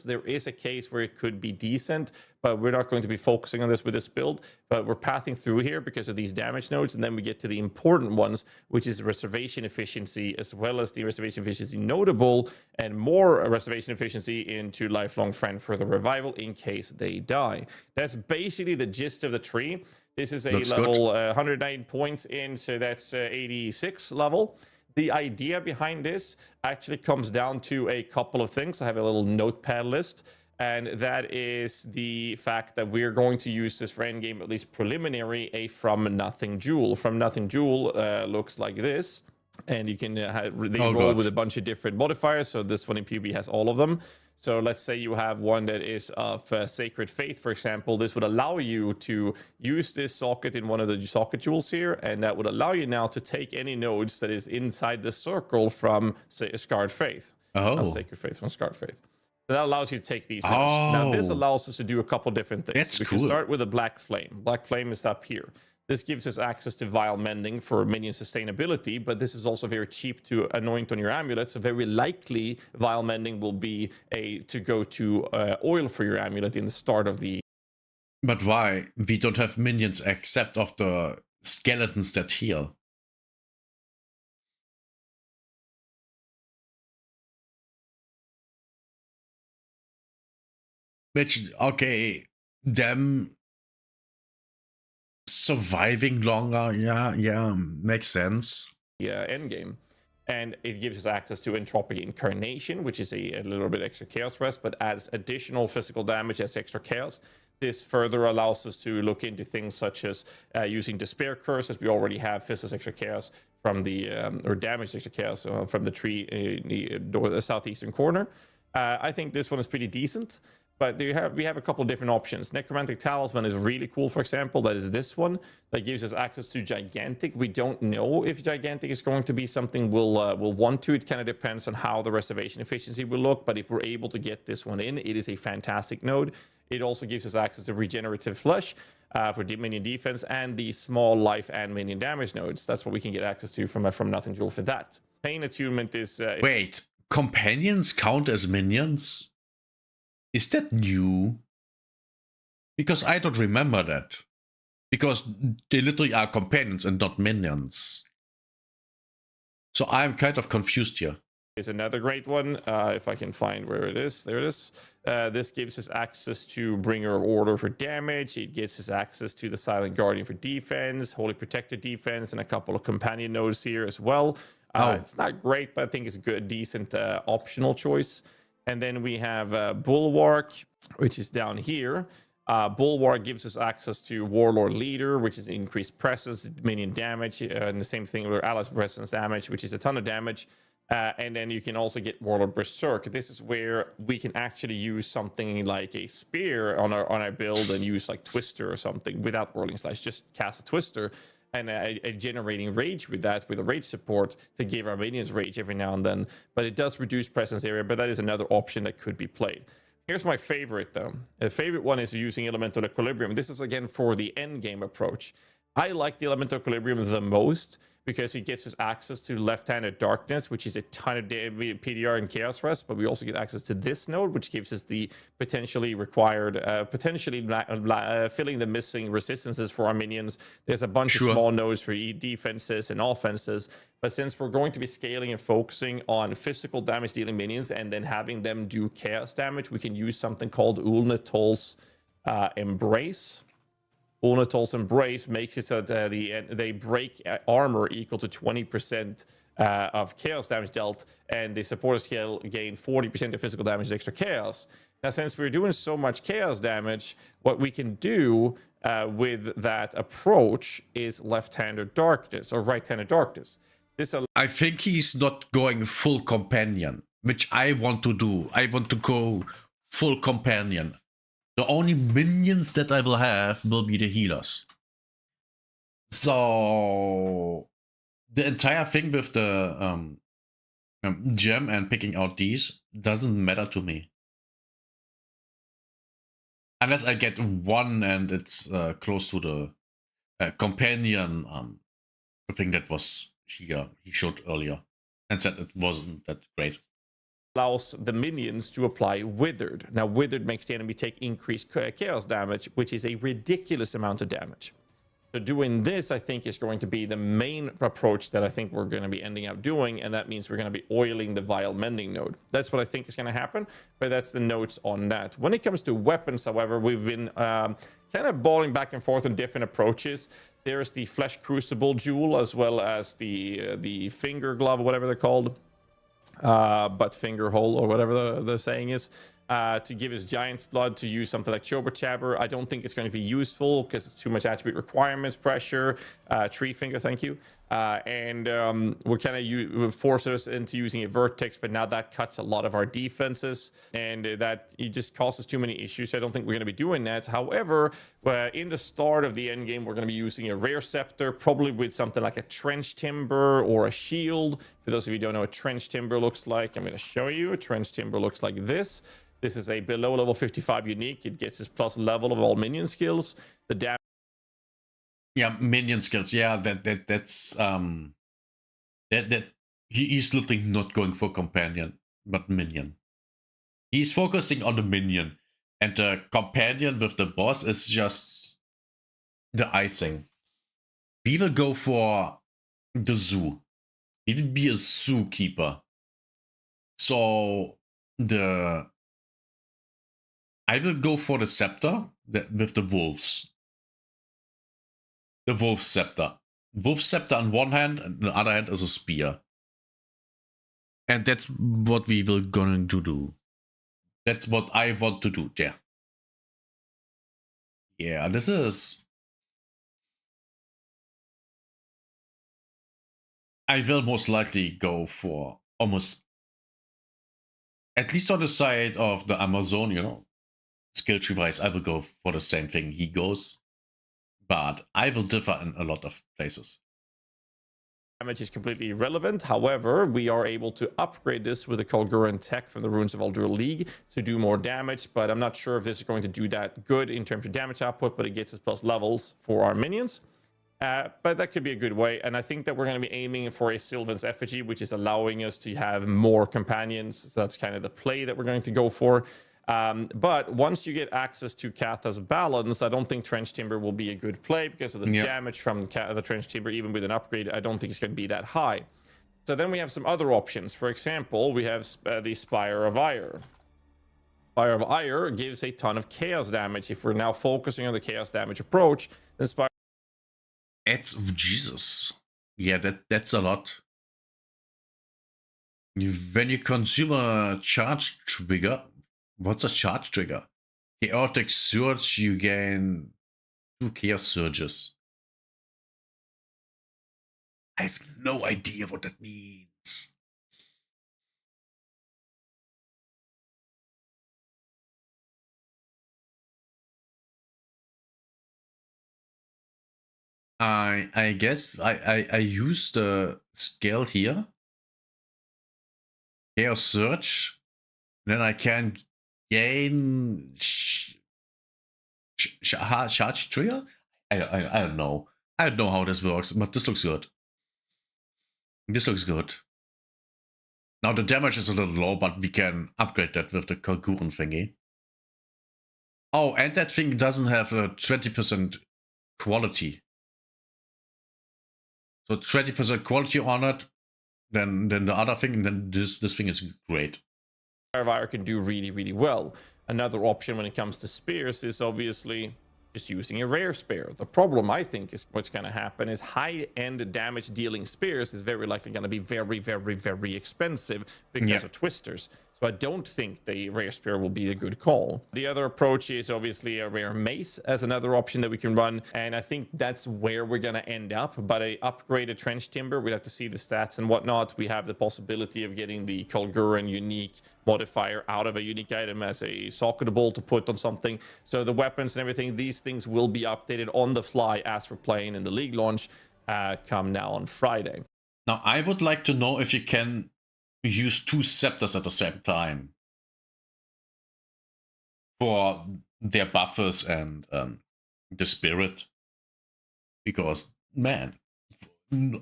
There is a case where it could be decent, but we're not going to be focusing on this with this build. But we're pathing through here because of these damage nodes, and then we get to the important ones, which is reservation efficiency, as well as the reservation efficiency notable, and more reservation efficiency into Lifelong Friend for the revival in case they die. That's basically the gist of the tree. This is a level 109 points in, so that's 86 level. The idea behind this actually comes down to a couple of things. I have a little notepad list, and that is the fact that we're going to use this for endgame, at least preliminary, a From Nothing Jewel. From Nothing Jewel looks like this, and you can roll with a bunch of different modifiers. So this one in PvP has all of them. So let's say you have one that is of Sacred Faith, for example. This would allow you to use this socket in one of the socket jewels here, and that would allow you now to take any nodes that is inside the circle from, say, Scarred Faith. Oh. Sacred Faith, from Scarred Faith. That allows you to take these nodes. Now, this allows us to do a couple different things. That's we cool. can start with a Black Flame. Black Flame is up here. This gives us access to Vile Mending for minion sustainability, but this is also very cheap to anoint on your amulet, so very likely Vile Mending will be to go to oil for your amulet in the start of the... But why? We don't have minions except of the skeletons that heal. Which, okay, them surviving longer, yeah, makes sense. Endgame. And it gives us access to Entropic Incarnation, which is a little bit extra chaos rest, but adds additional physical damage as extra chaos. This further allows us to look into things such as using Despair Curse, as we already have Fizz's extra chaos from the, or damage extra chaos from the tree in the southeastern corner. I think this one is pretty decent. But we have a couple of different options. Necromantic Talisman is really cool, for example. That is this one that gives us access to Gigantic. We don't know if Gigantic is going to be something we'll want to. It kind of depends on how the reservation efficiency will look. But if we're able to get this one in, it is a fantastic node. It also gives us access to Regenerative Flesh for minion defense and the small life and minion damage nodes. That's what we can get access to from Nothing Jewel for that. Pain Attunement is... Wait, companions count as minions? Is that new? Because I don't remember that. Because they literally are companions and not minions. So I'm kind of confused here. Is another great one. If I can find where it is. There it is. This gives us access to Bringer of Order for damage. It gives us access to the Silent Guardian for defense, Holy Protector defense, and a couple of companion nodes here as well. It's not great, but I think it's a good, decent optional choice. And then we have Bulwark, which is down here. Bulwark gives us access to Warlord Leader, which is increased presence, minion damage, and the same thing with allies presence damage, which is a ton of damage. And then you can also get Warlord Berserk. This is where we can actually use something like a spear on our build and use like Twister or something without Whirling Slash. Just cast a Twister and generating rage with that, with a rage support to give our minions rage every now and then. But it does reduce presence area, but that is another option that could be played. Here's my favorite though. The favorite one is using Elemental Equilibrium. This is again for the end game approach. I like the Elemental Equilibrium the most because it gets us access to Left-Handed Darkness, which is a ton of PDR and Chaos Rest, but we also get access to this node, which gives us the potentially required, filling the missing resistances for our minions. There's a bunch of small nodes for defenses and offenses, but since we're going to be scaling and focusing on physical damage dealing minions and then having them do chaos damage, we can use something called Ulnatol's Embrace. Ulnatol's Embrace makes it so that they break armor equal to 20% of chaos damage dealt, and the supporters gain 40% of physical damage extra chaos. Now, since we're doing so much chaos damage, what we can do with that approach is Left-Handed Darkness or Right-Handed Darkness. I think he's not going full companion, which I want to do. I want to go full companion. The only minions that I will have will be the healers. So the entire thing with the gem and picking out these doesn't matter to me. Unless I get one and it's close to the companion thing that was here, he showed earlier, and said it wasn't that great. Allows the minions to apply Withered. Now, Withered makes the enemy take increased chaos damage, which is a ridiculous amount of damage. So doing this, I think, is going to be the main approach that I think we're going to be ending up doing, and that means we're going to be oiling the Vile Mending node. That's what I think is going to happen, but that's the notes on that. When it comes to weapons, however, we've been kind of balling back and forth on different approaches. There's the Flesh Crucible Jewel, as well as the Finger Glove, or whatever they're called. Butt finger hole or whatever the saying is, to give us Giant's Blood to use something like Chober Chabber. I don't think it's going to be useful because it's too much attribute requirements, pressure, Tree Finger, thank you. We're kind of forced us into using a vertex, but now that cuts a lot of our defenses, and that it just causes too many issues. So I don't think we're going to be doing that. However, in the start of the end game, we're going to be using a rare scepter, probably with something like a trench timber or a shield. For those of you who don't know what trench timber looks like, I'm going to show you. A trench timber looks like this. This is a below level 55 unique. It gets its plus level of all minion skills. The damage. Yeah, minion skills. Yeah, that's he's literally not going for companion, but minion. He's focusing on the minion, and the companion with the boss is just the icing. We will go for the zoo. He will be a zookeeper. So I will go for the scepter with the wolves. The wolf scepter. Wolf scepter on one hand, and the other hand is a spear. And that's what we will going to do. That's what I want to do there. Yeah, this is... I will most likely go for almost... At least on the side of the Amazon, you know, skill tree wise, I will go for the same thing he goes. But I will differ in a lot of places. Damage is completely irrelevant. However, we are able to upgrade this with the Kolguran tech from the Runes of Aldril League to do more damage, but I'm not sure if this is going to do that good in terms of damage output, but it gets us plus levels for our minions. But that could be a good way, and I think that we're going to be aiming for a Sylvan's Effigy, which is allowing us to have more companions. So that's kind of the play that we're going to go for. But once you get access to Katha's Balance, I don't think Trench Timber will be a good play because of the damage from the Trench Timber. Even with an upgrade, I don't think it's going to be that high. So then we have some other options. For example, we have the Spire of Ire. Spire of Ire gives a ton of chaos damage. If we're now focusing on the chaos damage approach, then Spire... It's... Jesus. Yeah, that's a lot. When you consume a charge trigger... What's a charge trigger? Chaotic Surge, you gain 2 Chaos Surges. I have no idea what that means. I guess I use the scale here. Chaos Surge. Then I can gain charge trigger? I don't know. I don't know how this works, but this looks good. This looks good. Now the damage is a little low, but we can upgrade that with the Kolguran thingy. Oh, and that thing doesn't have a 20% quality. So 20% quality on it, then the other thing, and then this thing is great. Fire can do really, really well. Another option when it comes to spears is obviously just using a rare spear. The problem, I think, is what's going to happen is high-end damage-dealing spears is very likely going to be very, very, very expensive because of twisters. So I don't think the rare spear will be a good call. The other approach is obviously a rare mace as another option that we can run, and I think that's where we're going to end up. But a upgraded trench timber, we'd have to see the stats and whatnot. We have the possibility of getting the Kolguran unique modifier out of a unique item as a socketable to put on something. So the weapons and everything, these things will be updated on the fly as we're playing in the league launch come now on Friday. Now, I would like to know if you can use 2 scepters at the same time for their buffers and the spirit, because man,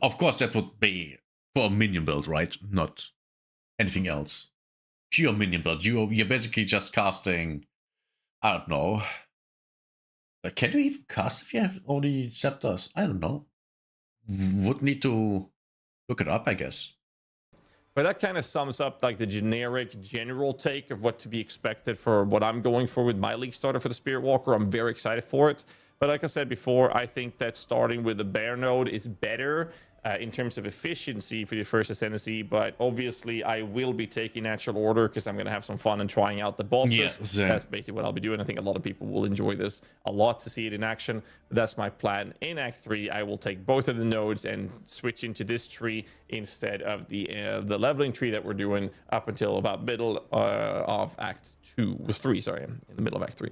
of course that would be for a minion build, right? Not anything else. Pure minion build. You're basically just casting, I don't know, can you even cast if you have only scepters? I don't know. Would need to look it up, I guess. But that kind of sums up like the generic general take of what to be expected for what I'm going for with my league starter for the Spirit Walker. I'm very excited for it. But like I said before, I think that starting with the bear node is better in terms of efficiency for the first ascendancy, but obviously I will be taking natural order because I'm going to have some fun and trying out the bosses. Yes, That's basically what I'll be doing. I think a lot of people will enjoy this a lot to see it in action. But that's my plan. In Act 3, I will take both of the nodes and switch into this tree instead of the leveling tree that we're doing up until about middle of Act 3, sorry, in the middle of Act 3.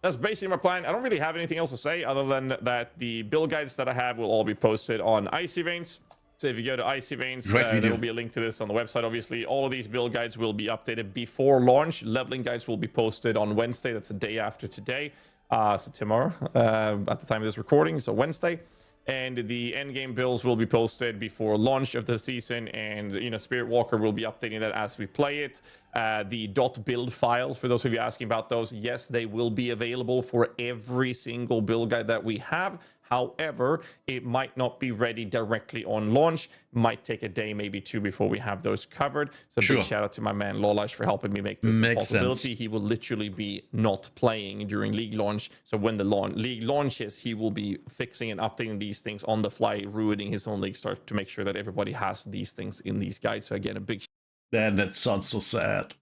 That's basically my plan. I don't really have anything else to say other than that the build guides that I have will all be posted on Icy Veins. So if you go to Icy Veins, there will be a link to this on the website, obviously. All of these build guides will be updated before launch. Leveling guides will be posted on Wednesday. That's the day after today. So tomorrow, at the time of this recording, so Wednesday. And the endgame builds will be posted before launch of the season, and Spirit Walker will be updating that as we play it. The .build files, for those of you asking about those, yes, they will be available for every single build guide that we have. However, it might not be ready directly on launch. Might take a day, maybe two, before we have those covered. So big shout out to my man Lolash for helping me make this a possibility. He will literally be not playing during league launch. So when the league launches, he will be fixing and updating these things on the fly, ruining his own league start to make sure that everybody has these things in these guides. So again, a big Man, that sounds so sad.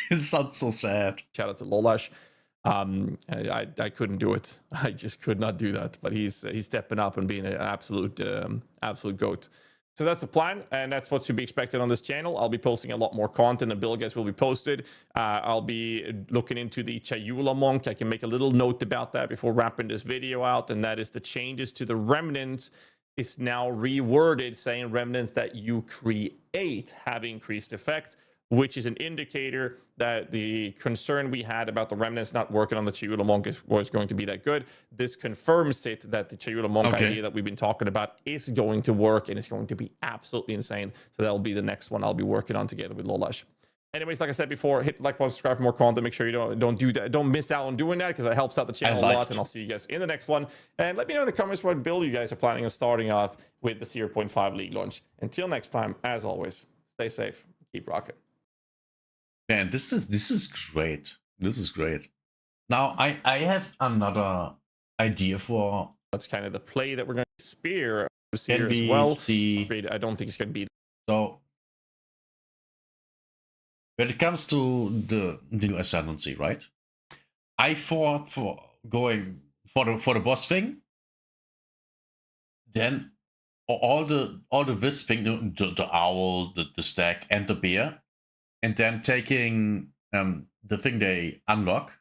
It sounds so sad. Shout out to Lolash. I couldn't do it. I just could not do that. But he's stepping up and being an absolute goat. So that's the plan, and that's what should be expected on this channel. I'll be posting a lot more content, and build guides will be posted. I'll be looking into the Chayula Monk. I can make a little note about that before wrapping this video out, and that is the changes to the remnants. It's now reworded saying remnants that you create have increased effect, which is an indicator that the concern we had about the remnants not working on the Chayula Monk was going to be that good. This confirms it that the Chayula Monk idea that we've been talking about is going to work, and it's going to be absolutely insane. So that'll be the next one I'll be working on together with Lolash. Anyways, like I said before, hit the like button, subscribe for more content. Make sure you don't do that. Don't miss out on doing that, because it helps out the channel a lot. And I'll see you guys in the next one. And let me know in the comments what build you guys are planning on starting off with the 0.5 league launch. Until next time, as always, stay safe, keep rocking. Man, this is great. This is great. Now I have another idea for. That's kind of the play that we're going to spear here as well. I don't think it's going to be. So when it comes to the new ascendancy, right? I fought for going for the boss thing. Then all the this thing, the owl, the stag, and the bear. And then taking the thing they unlock,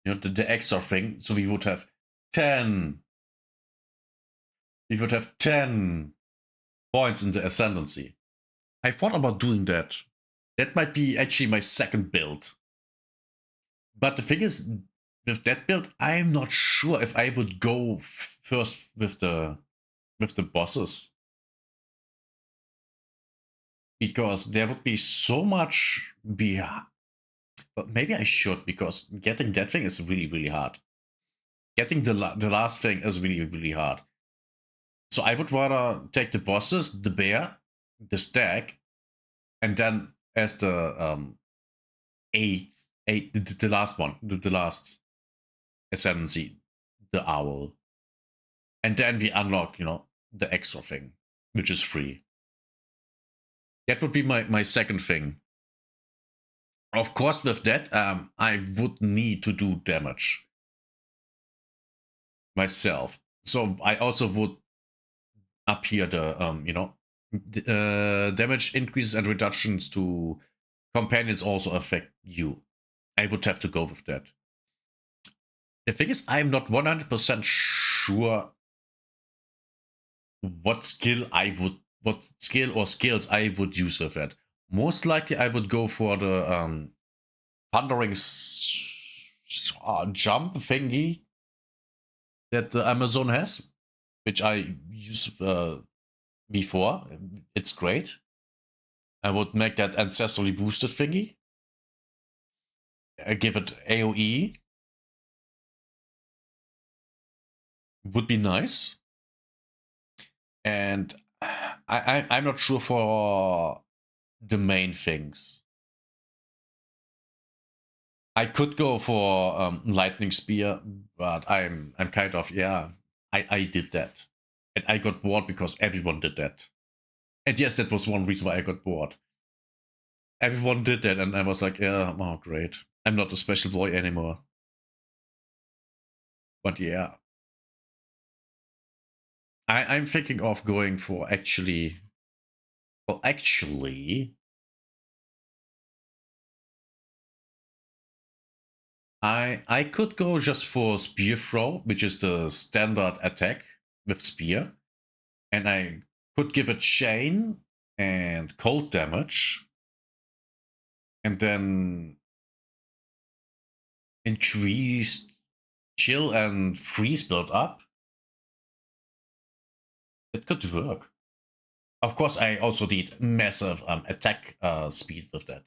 the extra thing. So we would have 10. We would have 10 points in the ascendancy. I thought about doing that. That might be actually my second build. But the thing is, with that build, I'm not sure if I would go first with the bosses. Because there would be so much but maybe I should, because getting that thing is really, really hard. Getting the last thing is really, really hard. So I would rather take the bosses, the bear, the stag, and then as the the last one, the last ascendancy, the owl. And then we unlock, the extra thing, which is free. That would be my second thing. Of course, with that, I would need to do damage myself. So I also would up here the damage increases and reductions to companions also affect you. I would have to go with that. The thing is, I'm not 100% sure what skill or skills I would use with that. Most likely I would go for the thundering jump thingy that the Amazon has, which I used before. It's great. I would make that ancestrally boosted thingy. I give it AoE. Would be nice. And I'm not sure for the main things. I could go for lightning spear, but I'm kind of I did that. And I got bored because everyone did that. And yes, that was one reason why I got bored. Everyone did that, and I was like, yeah, oh, great. I'm not a special boy anymore. But yeah. I'm thinking of going for actually... Well, actually... I could go just for spear throw, which is the standard attack with spear. And I could give it chain and cold damage. And then increase chill and freeze build up. It could work. Of course, I also need massive attack speed with that.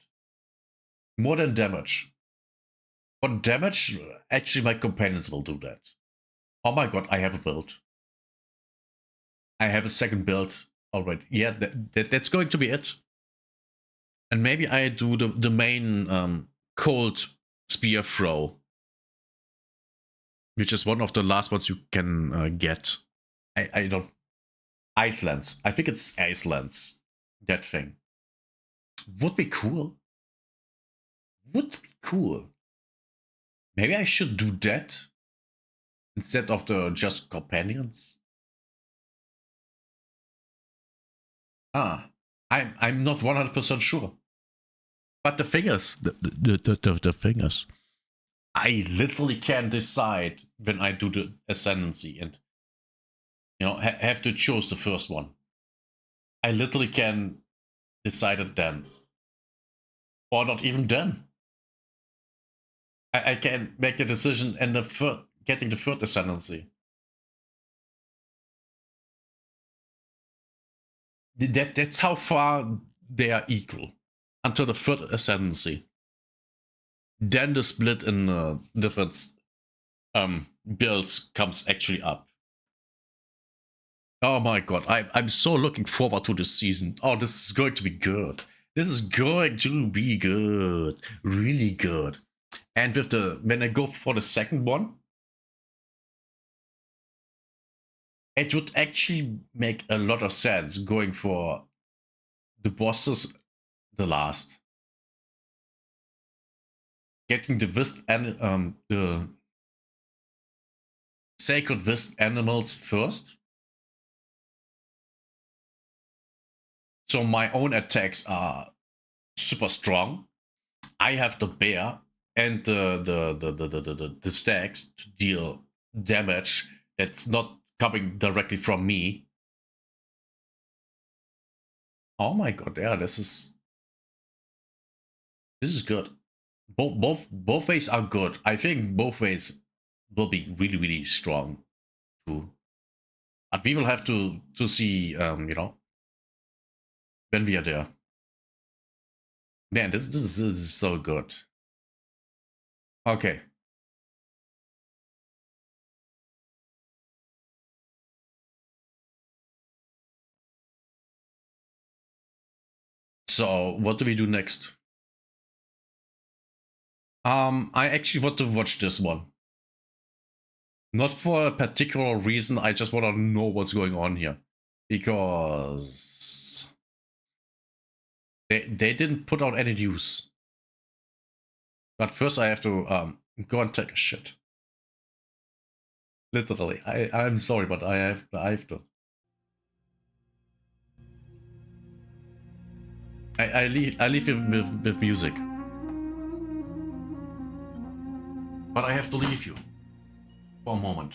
More than damage. For damage, actually my companions will do that. Oh my god, I have a build. I have a second build already. Yeah, that's going to be it. And maybe I do the main cold spear throw, which is one of the last ones you can get. I don't... Icelands. I think it's Icelands. That thing. Would be cool. Would be cool. Maybe I should do that instead of the just companions. I'm not 100% sure. But the thing is, the thing is, I literally can decide when I do the ascendancy and, you know, have to choose the first one. I literally can decide it then. Or not even then. I can make a decision and getting the third ascendancy. That's how far they are equal. Until the third ascendancy. Then the split in different builds comes actually up. Oh my god, I'm so looking forward to this season. Oh, this is going to be good. This is going to be good. Really good. And with when I go for the second one, it would actually make a lot of sense going for the bosses the last. Getting the wisp and the sacred wisp animals first. So my own attacks are super strong. I have the bear and the stacks to deal damage that's not coming directly from me. Oh my god, yeah, this is good. Both ways are good. I think both ways will be really, really strong too. But we will have to see, you know, when we are there. Man, this is so good. Okay. So what do we do next? I actually want to watch this one. Not for a particular reason, I just want to know what's going on here. Because they didn't put out any news. But first I have to go and take a shit. Literally. I'm sorry, but I have to. I leave with music. But I have to leave you for a moment.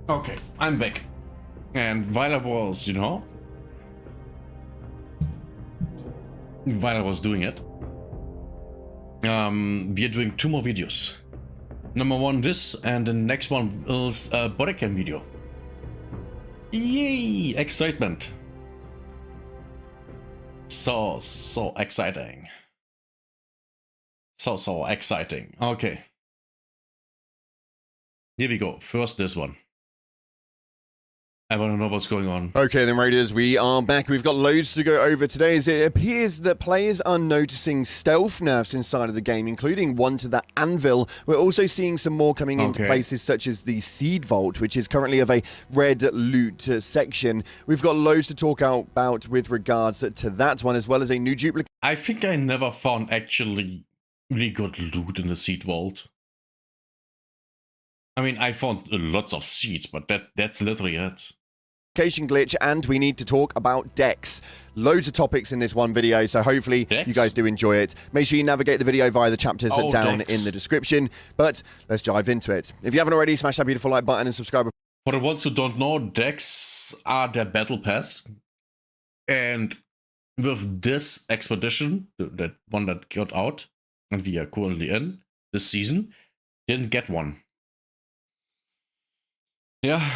Okay, I'm back. And while I was, while I was doing it, we are doing 2 more videos. Number 1 this, and the next one is a bodycam video. Yay! Excitement. So exciting. So exciting. Okay. Here we go. First this one. I want to know what's going on. Okay then, Raiders, we are back. We've got loads to go over today, as it appears that players are noticing stealth nerfs inside of the game, including one to the Anvil. We're also seeing some more coming into places such as the Seed Vault, which is currently of a red loot section. We've got loads to talk about with regards to that one, as well as a new duplicate. I think I never found actually really good loot in the Seed Vault. I mean, I found lots of seeds, but that's literally it. Glitch, and we need to talk about decks. Loads of topics in this one video, so hopefully you guys do enjoy it. Make sure you navigate the video via the chapters down in the description, but let's dive into it. If you haven't already, smash that beautiful like button and subscribe. For the ones who don't know, decks are their battle pass, and with this expedition, that one that got out, and we are currently in this season, didn't get one. Yeah.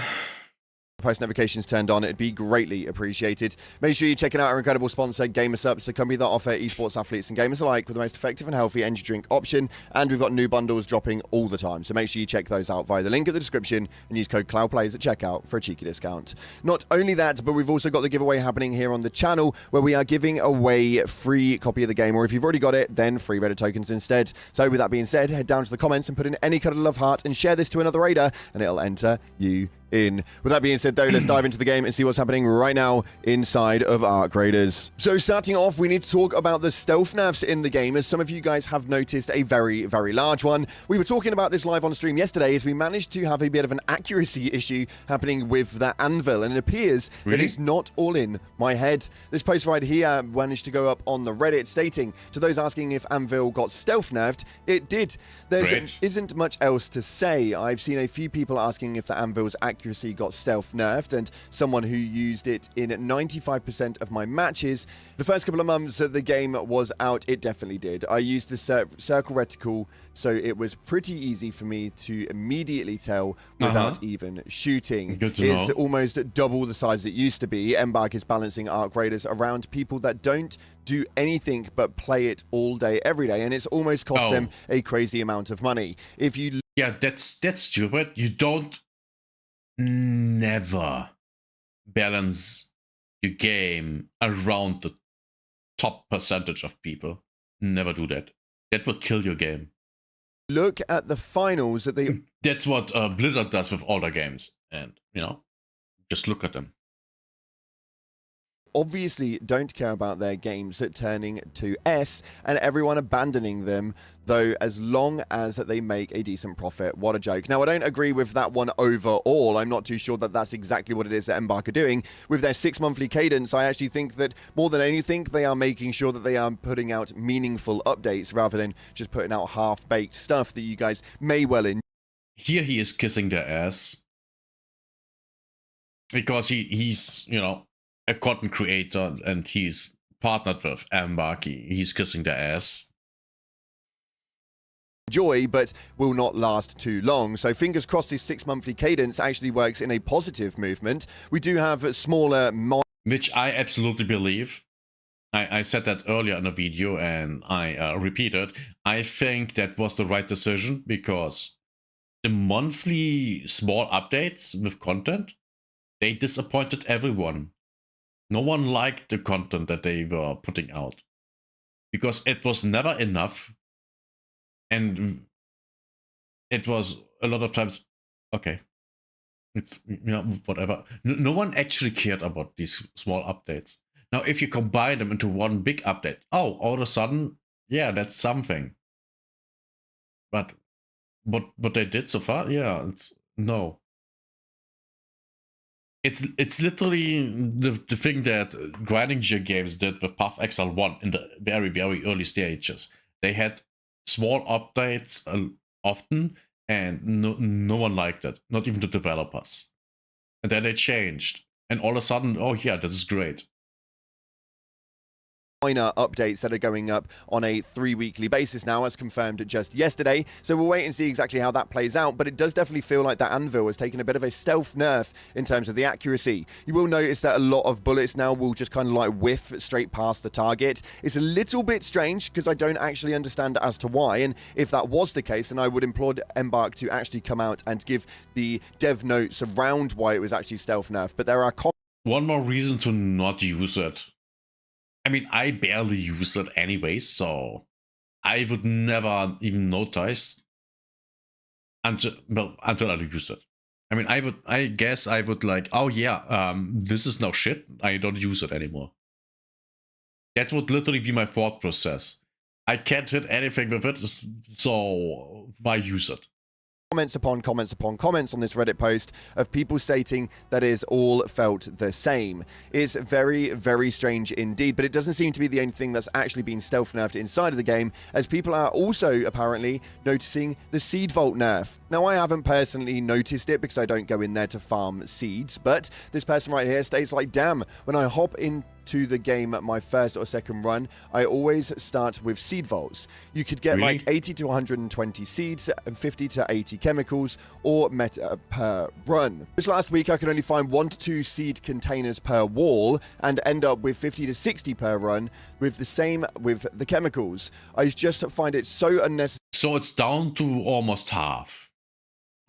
Post notifications turned on, it'd be greatly appreciated. Make sure you check out our incredible sponsor, GamerSups, the company that offer esports athletes and gamers alike with the most effective and healthy energy drink option, and we've got new bundles dropping all the time, so make sure you check those out via the link in the description and use code CloudPlays at checkout for a cheeky discount. Not only that, but we've also got the giveaway happening here on the channel, where we are giving away free copy of the game, or if you've already got it, then free Reddit tokens instead. So with that being said, head down to the comments and put in any kind of love heart and share this to another raider, and it'll enter you in. With that being said, though, let's dive into the game and see what's happening right now inside of Arc Raiders. So starting off, we need to talk about the stealth nerfs in the game, as some of you guys have noticed a very, very large one. We were talking about this live on stream yesterday, as we managed to have a bit of an accuracy issue happening with the Anvil, and it appears that it's not all in my head. This post right here managed to go up on the Reddit, stating, to those asking if Anvil got stealth nerfed, it did. There isn't much else to say. I've seen a few people asking if the Anvil's accuracy got stealth nerfed, and someone who used it in 95% of my matches. The first couple of months that the game was out, it definitely did. I used the circle reticle, so it was pretty easy for me to immediately tell without even shooting. Good to know. It's almost double the size it used to be. Embark is balancing Arc Raiders around people that don't do anything but play it all day, every day, and it's almost cost them a crazy amount of money. If you... Yeah, that's stupid. You don't never balance your game around the top percentage of people. Never do that. That will kill your game. Look at the finals that they... That's what Blizzard does with all their games. And, just look at them. Obviously don't care about their games turning to S and everyone abandoning them, though, as long as they make a decent profit. What a joke. Now, I don't agree with that one overall. I'm not too sure that that's exactly what it is that Embark are doing. With their 6 monthly cadence, I actually think that more than anything, they are making sure that they are putting out meaningful updates rather than just putting out half-baked stuff that you guys may well enjoy. Here he is kissing their ass. Because he's, a content creator, and he's partnered with Embark. He's kissing their ass. Joy, but will not last too long. So fingers crossed this 6 monthly cadence actually works in a positive movement. We do have smaller which I absolutely believe. I said that earlier in a video, and I repeated. I think that was the right decision, because the monthly small updates with content, they disappointed everyone. No one liked the content that they were putting out, because it was never enough, and it was a lot of times, okay, it's, whatever. No one actually cared about these small updates. Now, if you combine them into one big update, all of a sudden, yeah, that's something. But what they did so far, yeah, no. It's literally the thing that Grinding Gear Games did with Path Exile 1 in the very, very early stages. They had small updates often, and no one liked it, not even the developers. And then they changed. And all of a sudden, oh yeah, this is great. Minor updates that are going up on a 3-weekly basis now, as confirmed just yesterday. So we'll wait and see exactly how that plays out, but it does definitely feel like that anvil has taken a bit of a stealth nerf in terms of the accuracy. You will notice that a lot of bullets now will just kind of like whiff straight past the target. It's a little bit strange because I don't actually understand as to why, and if that was the case, then I would implore Embark to actually come out and give the dev notes around why it was actually stealth nerf. But there are one more reason to not use it. I mean, I barely use it anyway, so I would never even notice until I use it. I mean, I guess I would like, oh yeah, this is now shit. I don't use it anymore. That would literally be my thought process. I can't hit anything with it, so why use it? Comments upon comments upon comments on this Reddit post of people stating that is all felt the same. It's very, very strange indeed, but it doesn't seem to be the only thing that's actually been stealth nerfed inside of the game, as people are also apparently noticing the seed vault nerf. Now, I haven't personally noticed it because I don't go in there to farm seeds, but this person right here states like, damn, when I hop into the game at my first or second run, I always start with seed vaults. You could get like 80 to 120 seeds and 50 to 80 chemicals or meta per run. This last week I could only find 1 to 2 seed containers per wall and end up with 50 to 60 per run, with the same with the chemicals. I just find it so unnecessary. So it's down to almost half.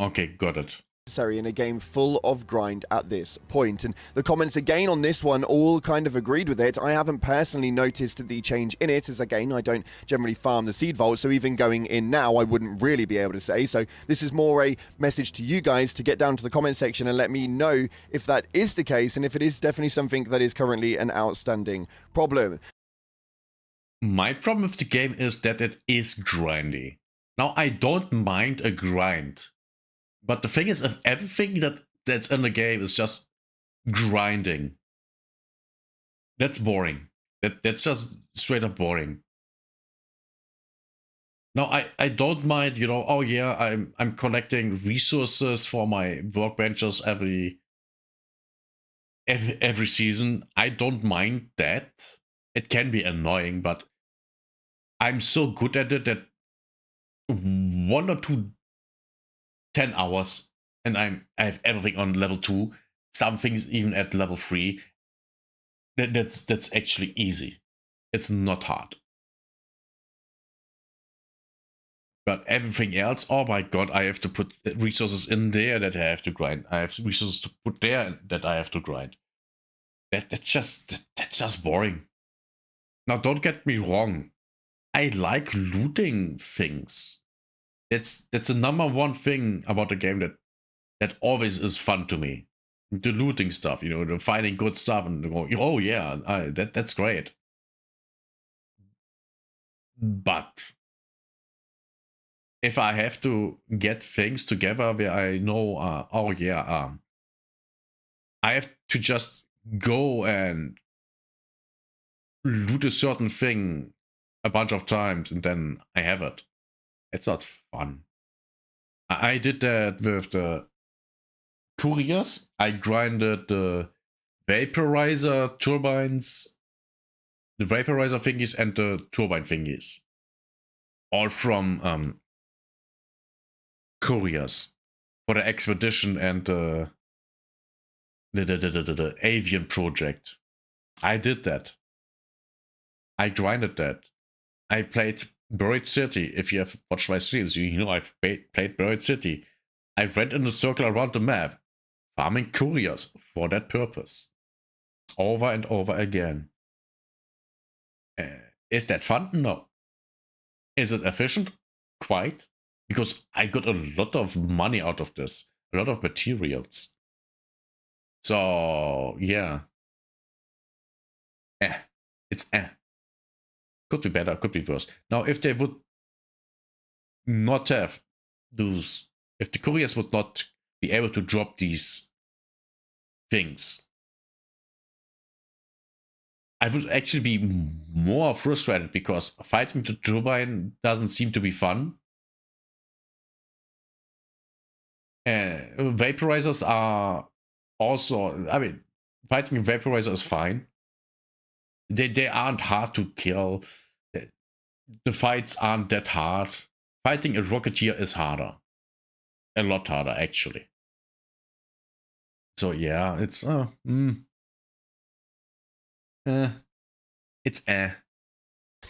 Okay, got it. In a game full of grind at this point. And the comments again on this one all kind of agreed with it. I haven't personally noticed the change in it, as again, I don't generally farm the seed vault, so even going in now, I wouldn't really be able to say. So this is more a message to you guys to get down to the comment section and let me know if that is the case, and if it is definitely something that is currently an outstanding problem. My problem with the game is that it is grindy. Now, I don't mind a grind. But the thing is, if everything that's in the game is just grinding, that's boring. That's just straight up boring. Now, I don't mind, you know, oh yeah, I'm collecting resources for my workbenches every season. I don't mind that. It can be annoying, but I'm so good at it that 1 or 2 10 hours and I have everything on level 2, some things even at level 3. That's actually easy. It's not hard. But everything else, oh my god, I have to put resources in there that I have to grind. I have resources to put there that I have to grind. That's just boring. Now, don't get me wrong. I like looting things. That's the number one thing about the game that always is fun to me. The looting stuff, you know, the finding good stuff and going, oh yeah, that's great. But if I have to get things together where I know, oh yeah, I have to just go and loot a certain thing a bunch of times and then I have it. It's not fun. I did that with the couriers. I grinded the vaporizer turbines, the vaporizer thingies and the turbine thingies. All from couriers for the expedition and the avian project. I did that. I grinded that. I played Buried City. If you have watched my streams, you know I've played Buried City. I went in a circle around the map, farming couriers for that purpose. Over and over again. Is that fun? No. Is it efficient? Quite. Because I got a lot of money out of this. A lot of materials. So, yeah. It's Could be better, could be worse. Now, if they would not have those, if the couriers would not be able to drop these things, I would actually be more frustrated because fighting the turbine doesn't seem to be fun. Vaporizers are also, I mean, fighting a Vaporizer is fine. They aren't hard to kill. The fights aren't that hard. Fighting a Rocketeer is harder. A lot harder, actually. So yeah, it's it's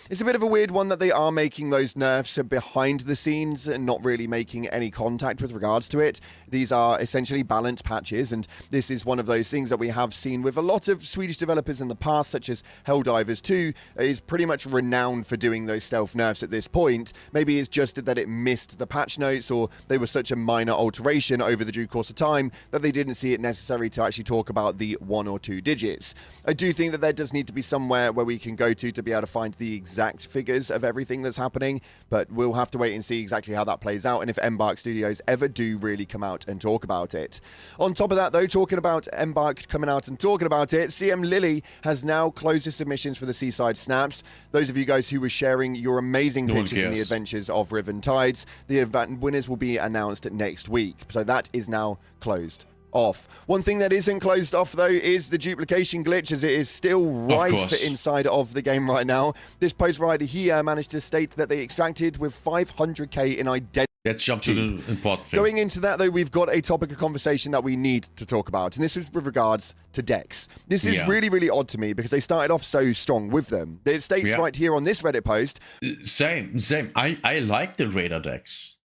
It's a bit of a weird one that they are making those nerfs behind the scenes and not really making any contact with regards to it. These are essentially balance patches, and this is one of those things that we have seen with a lot of Swedish developers in the past, such as Helldivers 2, is pretty much renowned for doing those stealth nerfs at this point. Maybe it's just that it missed the patch notes, or they were such a minor alteration over the due course of time that they didn't see it necessary to actually talk about the 1 or 2 digits. I do think that there does need to be somewhere where we can go to be able to find the exact figures of everything that's happening, but we'll have to wait and see exactly how that plays out and if Embark Studios ever do really come out and talk about it. On top of that, though, talking about Embark coming out and talking about it, CM Lily has now closed the submissions for the Seaside Snaps. Those of you guys who were sharing your amazing pictures in the adventures of Riven Tides, the event winners will be announced next week. So that is now closed off. One thing that isn't closed off, though, is the duplication glitch, as it is still rife inside of the game right now. This post rider here managed to state that they extracted with 500k in identity. Let's jump to the important thing. Going into that, though, we've got a topic of conversation that we need to talk about, and this is with regards to decks. This is really, really odd to me because they started off so strong with them. It states right here on this Reddit post. Same. I like the Raider decks.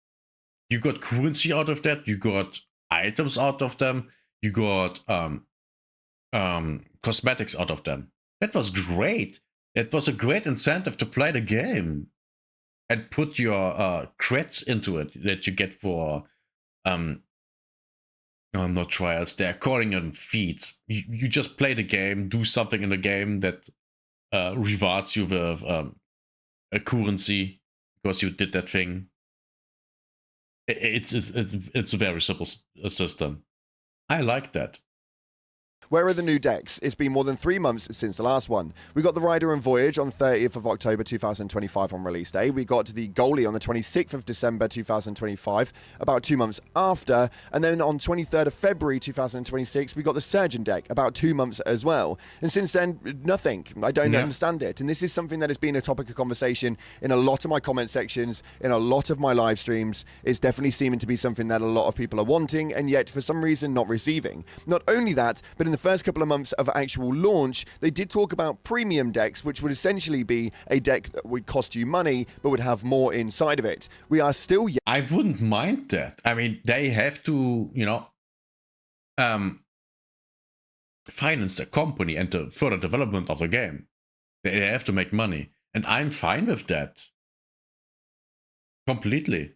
You got currency out of that. You got items out of them, you got cosmetics out of them. That was great. It was a great incentive to play the game and put your crits into it that you get for not trials, they're calling them feats. You just play the game, do something in the game that rewards you with a currency because you did that thing. It's a very simple system. I like that. Where are the new decks? It's been more than 3 months since the last one. We got the Rider and Voyage on 30th of October 2025 on release day. We got the Goalie on the 26th of December 2025, about 2 months after. And then on 23rd of February 2026, we got the Surgeon deck, about 2 months as well. And since then, nothing. I don't understand it. And this is something that has been a topic of conversation in a lot of my comment sections, in a lot of my live streams. It's definitely seeming to be something that a lot of people are wanting, and yet for some reason not receiving. Not only that, but in the first couple of months of actual launch, they did talk about premium decks, which would essentially be a deck that would cost you money, but would have more inside of it. We are still... I wouldn't mind that. I mean, they have to, finance the company and the further development of the game. They have to make money. And I'm fine with that. Completely.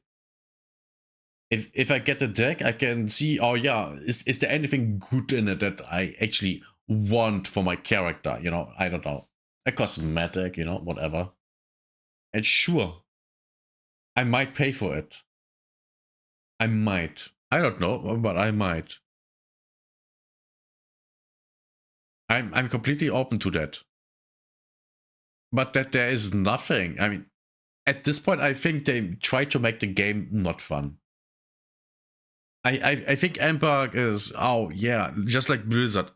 If I get a deck, I can see, oh yeah, is there anything good in it that I actually want for my character? I don't know. A cosmetic, whatever. And sure, I might pay for it. I might. I don't know, but I might. I'm completely open to that. But that there is nothing. I mean, at this point, I think they try to make the game not fun. I think Embark is, oh yeah, just like Blizzard.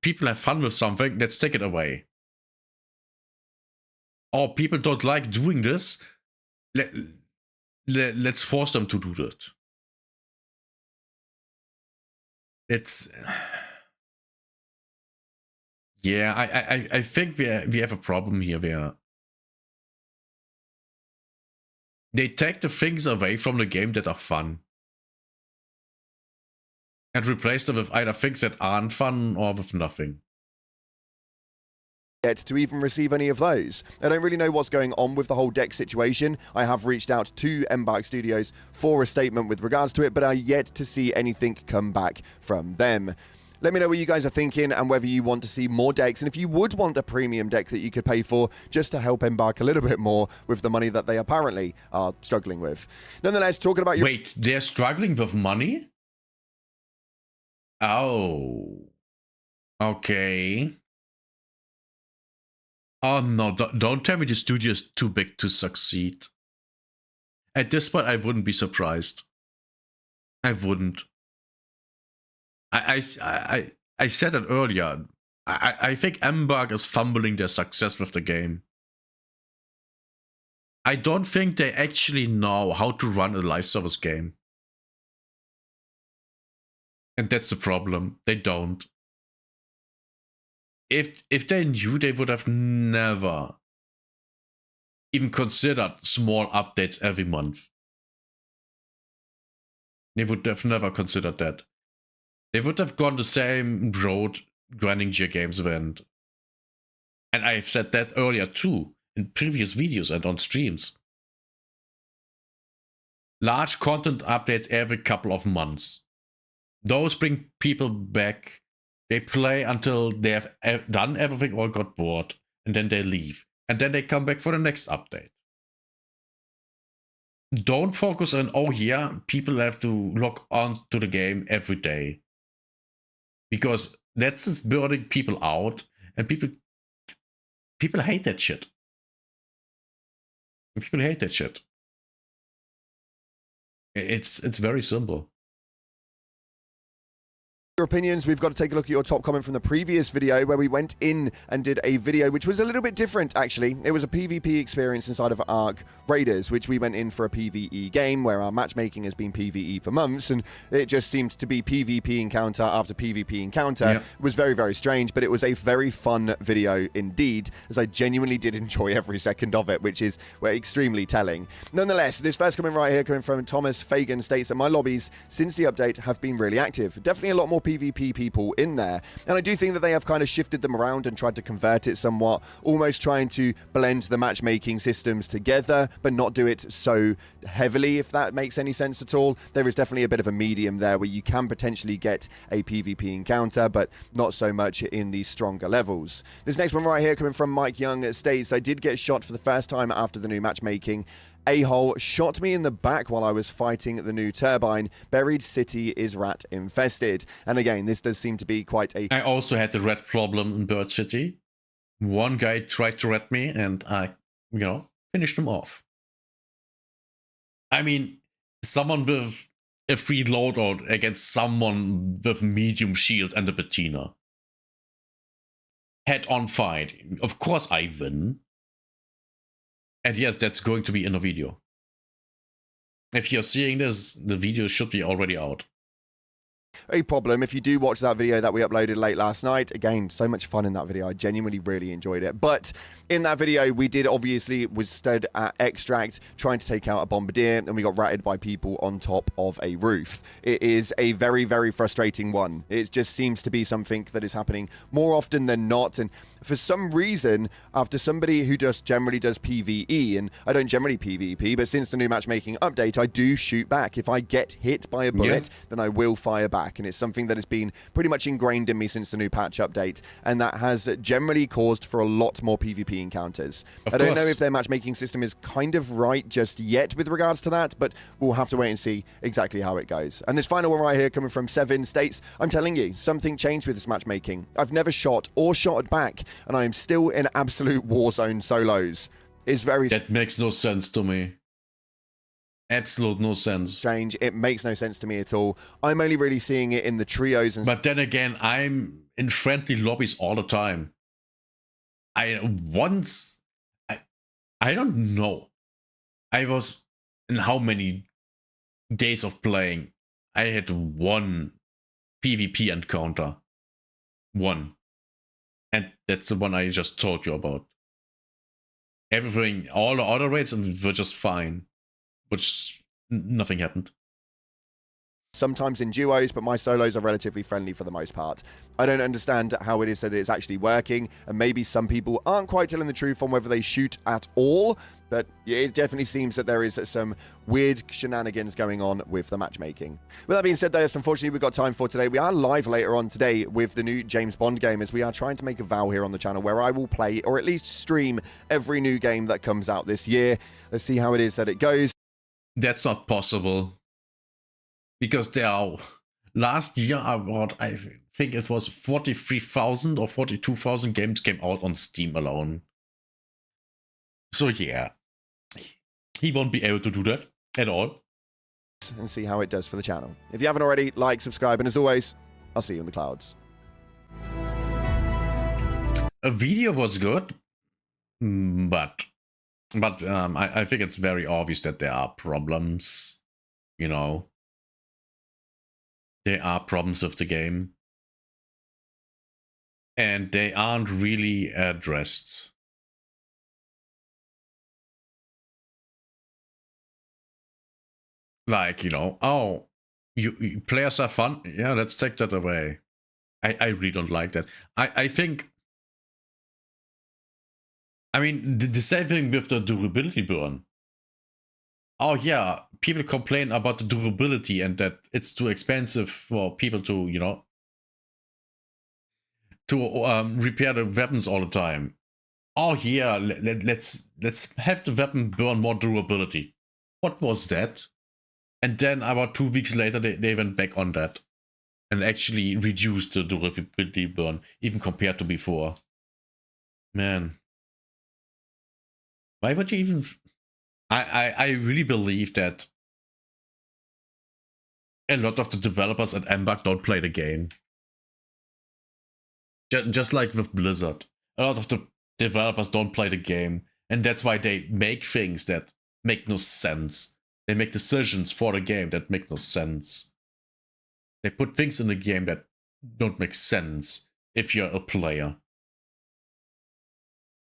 People have fun with something, let's take it away. Oh, people don't like doing this, let's force them to do that. It's... Yeah, I think we have a problem here where they take the things away from the game that are fun and replace them with either things that aren't fun or with nothing. Yet to even receive any of those. I don't really know what's going on with the whole deck situation. I have reached out to Embark Studios for a statement with regards to it, but I yet to see anything come back from them. Let me know what you guys are thinking and whether you want to see more decks, and if you would want a premium deck that you could pay for just to help Embark a little bit more with the money that they apparently are struggling with. Nonetheless, talking about your... Wait, they're struggling with money? Oh. Okay. Oh no, don't tell me the studio is too big to succeed. At this point, I wouldn't be surprised. I wouldn't. I said it earlier. I think Embark is fumbling their success with the game. I don't think they actually know how to run a live service game. And that's the problem. They don't. If they knew, they would have never even considered small updates every month. They would have never considered that. They would have gone the same road grinding Gear Games went. And I've said that earlier too, in previous videos and on streams. Large content updates every couple of months. Those bring people back. They play until they have done everything or got bored, and then they leave. And then they come back for the next update. Don't focus on, oh yeah, people have to log on to the game every day. Because that's just burning people out, and people hate that shit. People hate that shit. It's very simple. Your opinions, we've got to take a look at your top comment from the previous video where we went in and did a video which was a little bit different actually. It was a PvP experience inside of Ark Raiders, which we went in for a PvE game where our matchmaking has been PvE for months, and it just seemed to be PvP encounter after PvP encounter. It was very, very strange, but it was a very fun video indeed, as I genuinely did enjoy every second of it, which is extremely telling. Nonetheless, this first comment right here coming from Thomas Fagan states that my lobbies since the update have been really active. Definitely a lot more PvP people in there, and I do think that they have kind of shifted them around and tried to convert it somewhat, almost trying to blend the matchmaking systems together but not do it so heavily, if that makes any sense at all. There is definitely a bit of a medium there where you can potentially get a PvP encounter but not so much in the stronger levels. This next one right here coming from Mike Young states, I did get shot for the first time after the new matchmaking. A-hole shot me in the back while I was fighting the new turbine. Buried city is rat infested. And again, this does seem to be quite a... I also had the rat problem in Bird City. One guy tried to rat me and I, finished him off. I mean, someone with a free loadout against someone with medium shield and a patina. Head-on fight. Of course I win. And yes, that's going to be in a video. If you're seeing this, the video should be already out. A problem if you do watch that video that we uploaded late last night. Again, so much fun in that video. I genuinely really enjoyed it. But in that video, we did obviously was stood at extract trying to take out a bombardier, and we got ratted by people on top of a roof. It is a very, very frustrating one. It just seems to be something that is happening more often than not. And for some reason, after somebody who just generally does PvE, and I don't generally PvP, but since the new matchmaking update, I do shoot back. If I get hit by a bullet, then I will fire back. And it's something that has been pretty much ingrained in me since the new patch update, and that has generally caused for a lot more PvP encounters. I don't know if their matchmaking system is kind of right just yet with regards to that, but we'll have to wait and see exactly how it goes. And this final one right here coming from Seven states, I'm telling you, something changed with this matchmaking. I've never shot or shot back, and I am still in absolute war zone solos. It's very... That makes no sense to me. Absolute no sense. Strange. It makes no sense to me at all. I'm only really seeing it in the trios. And but then again, I'm in friendly lobbies all the time. I don't know. I was in how many days of playing? I had one PvP encounter. One. And that's the one I just told you about. Everything, all the other raids were just fine. Which nothing happened. Sometimes in duos, but my solos are relatively friendly for the most part. I don't understand how it is that it's actually working, and maybe some people aren't quite telling the truth on whether they shoot at all, but it definitely seems that there is some weird shenanigans going on with the matchmaking. With that being said, that's unfortunately we've got time for today. We are live later on today with the new James Bond game, as we are trying to make a vow here on the channel where I will play, or at least stream, every new game that comes out this year. Let's see how it is that it goes. That's not possible. Because there are, last year, about, I think it was 43,000 or 42,000 games came out on Steam alone. So yeah, he won't be able to do that at all. And see how it does for the channel. If you haven't already, like, subscribe, and as always, I'll see you in the clouds. A video was good, but I think it's very obvious that there are problems, you know. There are problems with the game. And they aren't really addressed. Like, you know, oh, you players are fun. Yeah, let's take that away. I really don't like that. I think, I mean, the same thing with the durability burn. Oh yeah, people complain about the durability and that it's too expensive for people to, you know, to repair the weapons all the time. Oh yeah, let's have the weapon burn more durability. What was that? And then about 2 weeks later, they went back on that and actually reduced the durability burn, even compared to before. Man. Why would you even... I really believe that a lot of the developers at Embark don't play the game. Just like with Blizzard. A lot of the developers don't play the game. And that's why they make things that make no sense. They make decisions for the game that make no sense. They put things in the game that don't make sense if you're a player.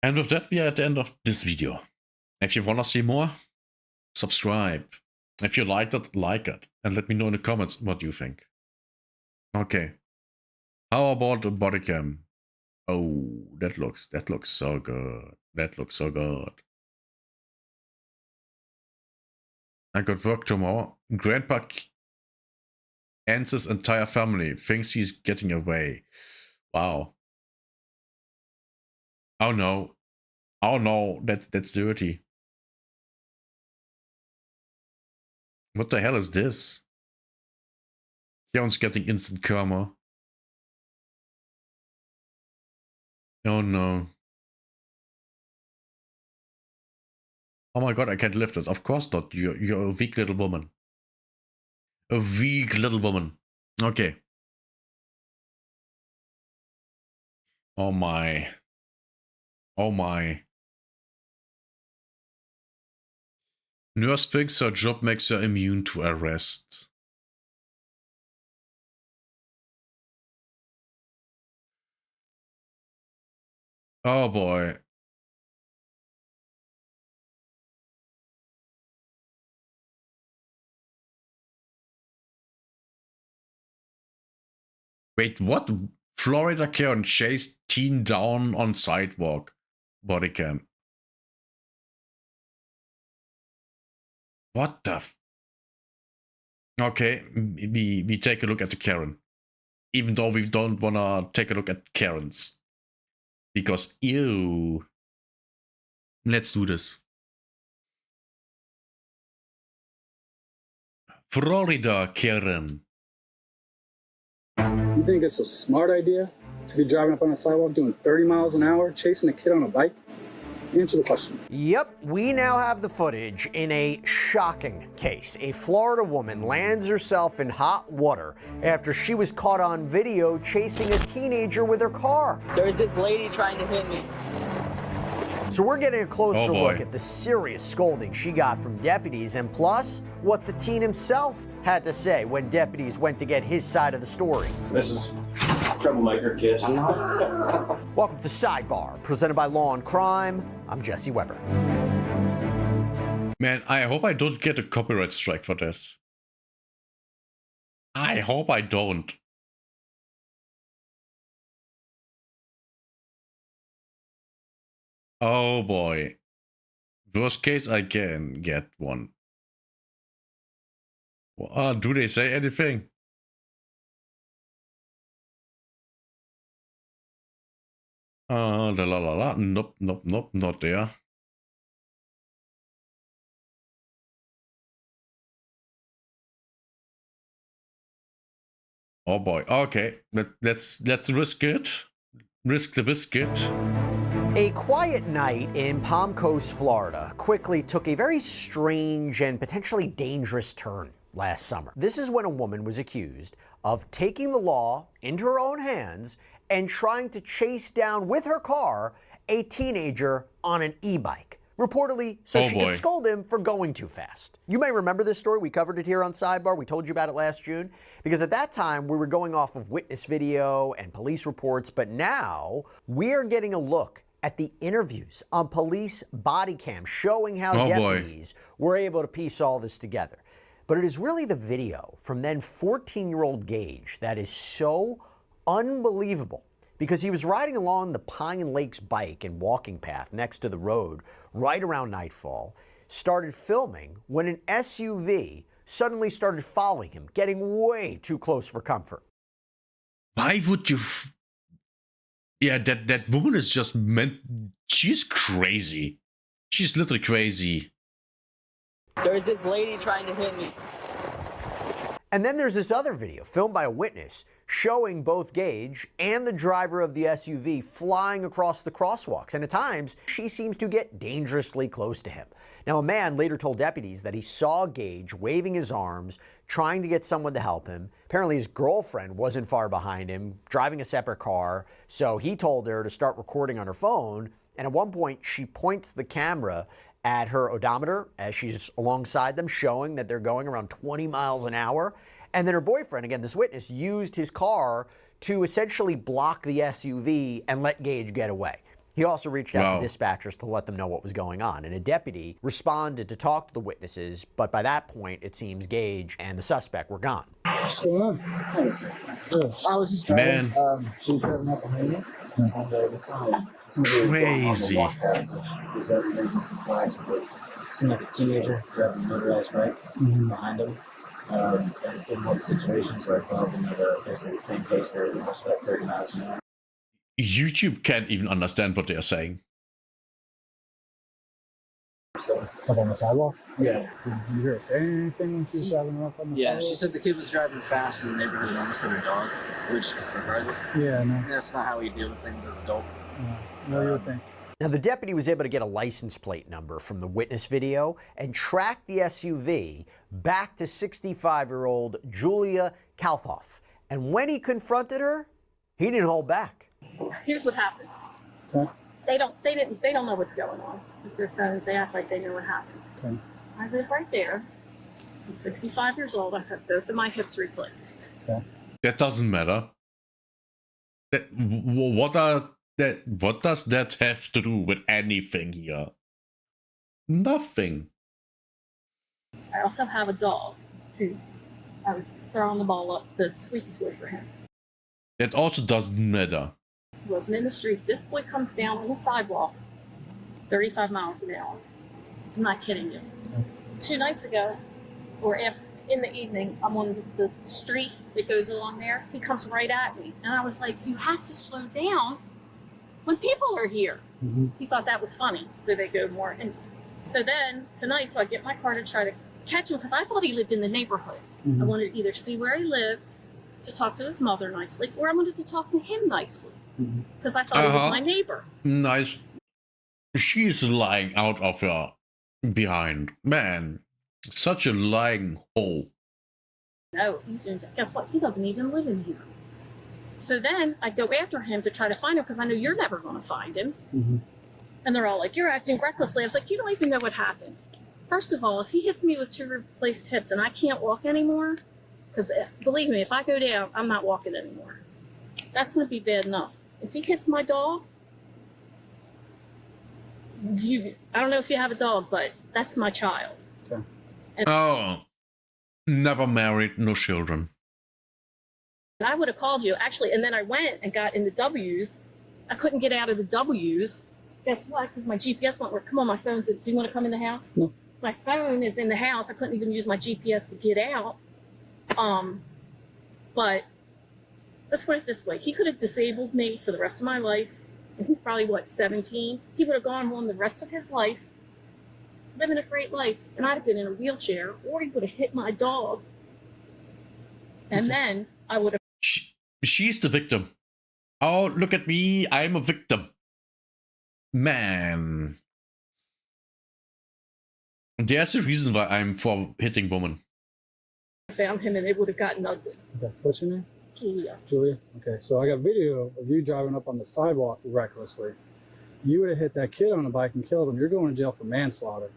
And with that, we are at the end of this video. If you want to see more, subscribe. If you liked it, like it. And let me know in the comments what you think. Okay. How about the body cam? Oh, that looks so good. That looks so good. I got work tomorrow. Grandpa ends his entire family. Thinks he's getting away. Wow. Oh no. Oh no, that's dirty. What the hell is this? Kieran's getting instant karma. Oh no. Oh my god, I can't lift it. Of course not. You're a weak little woman. A weak little woman. Okay. Oh my. Oh my. Nurse thinks her job makes her immune to arrest. Oh boy. Wait, what? Florida Karen chased teen down on sidewalk. Body cam. What the f... Okay, we take a look at the Karen. Even though we don't wanna take a look at Karens. Because, ew. Let's do this. Florida Karen. You think it's a smart idea to be driving up on a sidewalk doing 30 miles an hour, chasing a kid on a bike? Answer the question. Yep, we now have the footage in a shocking case. A Florida woman lands herself in hot water after she was caught on video chasing a teenager with her car. There's this lady trying to hit me. So we're getting a closer look at the serious scolding she got from deputies, and plus what the teen himself had to say when deputies went to get his side of the story. This is troublemaker, kid. Welcome to Sidebar, presented by Law and Crime. I'm Jesse Weber. Man, I hope I don't get a copyright strike for this. I hope I don't. Oh boy. Worst case, I can get one. Do they say anything? La la la la. Nope, nope, nope, not there. Oh boy. Okay, let's risk it. Risk the biscuit. A quiet night in Palm Coast, Florida, quickly took a very strange and potentially dangerous turn. last summer. This is when a woman was accused of taking the law into her own hands and trying to chase down with her car a teenager on an e-bike. Reportedly, so she could scold him for going too fast. You may remember this story. We covered it here on Sidebar. We told you about it last June. Because at that time, we were going off of witness video and police reports. But now, we're getting a look at the interviews on police body cam showing how deputies were able to piece all this together. But it is really the video from then 14-year-old Gage that is so unbelievable. Because he was riding along the Pine Lakes bike and walking path next to the road right around nightfall, started filming when an SUV suddenly started following him, getting way too close for comfort. Why would you... Yeah, that woman is just meant... She's crazy. She's literally crazy. There's this lady trying to hit me. And then there's this other video filmed by a witness showing both Gage and the driver of the SUV flying across the crosswalks. And at times, she seems to get dangerously close to him. Now, a man later told deputies that he saw Gage waving his arms, trying to get someone to help him. Apparently, his girlfriend wasn't far behind him, driving a separate car. So he told her to start recording on her phone. And at one point, she points the camera at her odometer as she's alongside them, showing that they're going around 20 miles an hour. And then her boyfriend, again, this witness, used his car to essentially block the SUV and let Gage get away. He also reached out to dispatchers to let them know what was going on. And a deputy responded to talk to the witnesses, but by that point, it seems Gage and the suspect were gone. What's going on? I was just driving. She was driving up behind me. Crazy. Seemed like a teenager driving a motorized bike behind him. I just didn't know the situation, so I followed him at basically the same pace there, almost about 30 miles an hour. YouTube can't even understand what they're saying. Up on the sidewalk? Yeah. Did you hear her say anything when she was driving up on the sidewalk? Yeah, she said the kid was driving fast in the neighborhood and almost hit her dog, which, regardless, that's not how we deal with things as adults. No, you would think. Now, the deputy was able to get a license plate number from the witness video and track the SUV back to 65-year-old Julia Kalthoff. And when he confronted her, he didn't hold back. Here's what happened. Okay. They don't know what's going on with their phones. They act like they know what happened. Okay. I live right there. I'm 65 years old. I've had both of my hips replaced. Okay. That doesn't matter. What does that have to do with anything here? Nothing. I also have a dog who I was throwing the ball up the squeaky toy for him. That also doesn't matter. He wasn't in the street. This boy comes down on the sidewalk, 35 miles an hour. I'm not kidding you. 2 nights ago, or in the evening, I'm on the street that goes along there. He comes right at me. And I was like, you have to slow down when people are here. He thought that was funny, so they go more. And so then tonight, so I get my car to try to catch him because I thought he lived in the neighborhood. I wanted to either see where he lived, to talk to his mother nicely, or I wanted to talk to him nicely because I thought he was my neighbor. Nice. She's lying out of her behind. Man, such a lying hole. No, guess what? He doesn't even live in here. So then I go after him to try to find him because I know you're never going to find him. And they're all like, you're acting recklessly. I was like, you don't even know what happened. First of all, if he hits me with 2 replaced hips and I can't walk anymore, because believe me, if I go down, I'm not walking anymore. That's going to be bad enough. If he hits my dog, I don't know if you have a dog, but that's my child. Okay. Oh, never married, no children. And I would have called you, actually, and then I went and got in the W's. I couldn't get out of the W's. Guess what? Because my GPS won't work. Come on, my phone's. Do you want to come in the house? No. My phone is in the house. I couldn't even use my GPS to get out. But let's put it this way. He could have disabled me for the rest of my life. And he's probably, 17? He would have gone on the rest of his life, living a great life. And I'd have been in a wheelchair, or he would have hit my dog. And then I would have. She's the victim. Oh, look at me. I'm a victim. Man. There's a reason why I'm for hitting women. found him and it would have gotten ugly. Okay. What's your name? Julia. Julia? Okay, so I got video of you driving up on the sidewalk recklessly. You would have hit that kid on a bike and killed him. You're going to jail for manslaughter.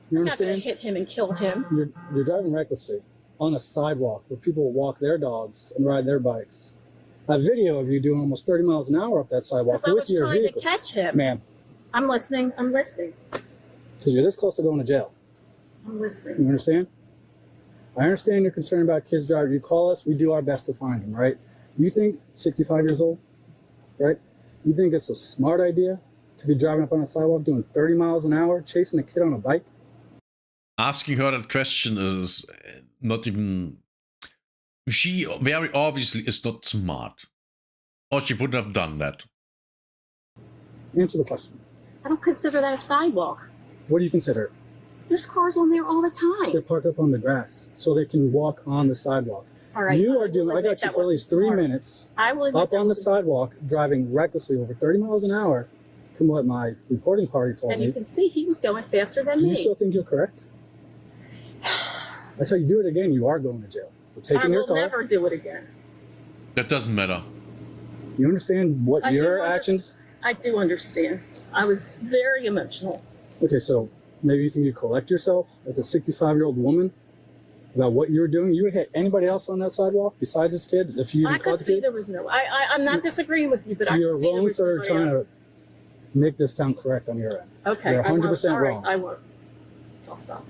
You I'm not going understand? to hit him and kill him. You're driving recklessly on a sidewalk where people walk their dogs and ride their bikes. A video of you doing almost 30 miles an hour up that sidewalk Because I with was your trying vehicle. to catch him. Ma'am, I'm listening. I'm listening. because you're this close to going to jail. I'm listening. You understand? I understand your concern about kids driving. You call us, we do our best to find them, right? You think 65 years old, right? You think it's a smart idea to be driving up on a sidewalk doing 30 miles an hour, chasing a kid on a bike? Asking her that question is not even... She very obviously is not smart. Or she wouldn't have done that. Answer the question. I don't consider that a sidewalk. What do you consider it? There's cars on there all the time. They're parked up on the grass so they can walk on the sidewalk. All right. You are doing, I got you for at least 3 minutes I will up on the sidewalk, driving recklessly over 30 miles an hour from what my reporting party told And me. you can see he was going faster than Do me. you still think you're correct? I tell you do it again, you are going to jail. We're taking I your will car. never do it again. That doesn't matter. You understand what I do your understand. actions? I do understand. I was very emotional. Okay, so maybe you think you collect yourself as a 65-year-old woman about what you were doing. You would hit anybody else on that sidewalk besides this kid if you I even caught could the see kid? there was no. I'm not disagreeing with you, but I You're could see there wrong was for nobody trying else. to make this sound correct on your end. Okay. You're I won't. 100% All right, wrong. I won't. I'll stop.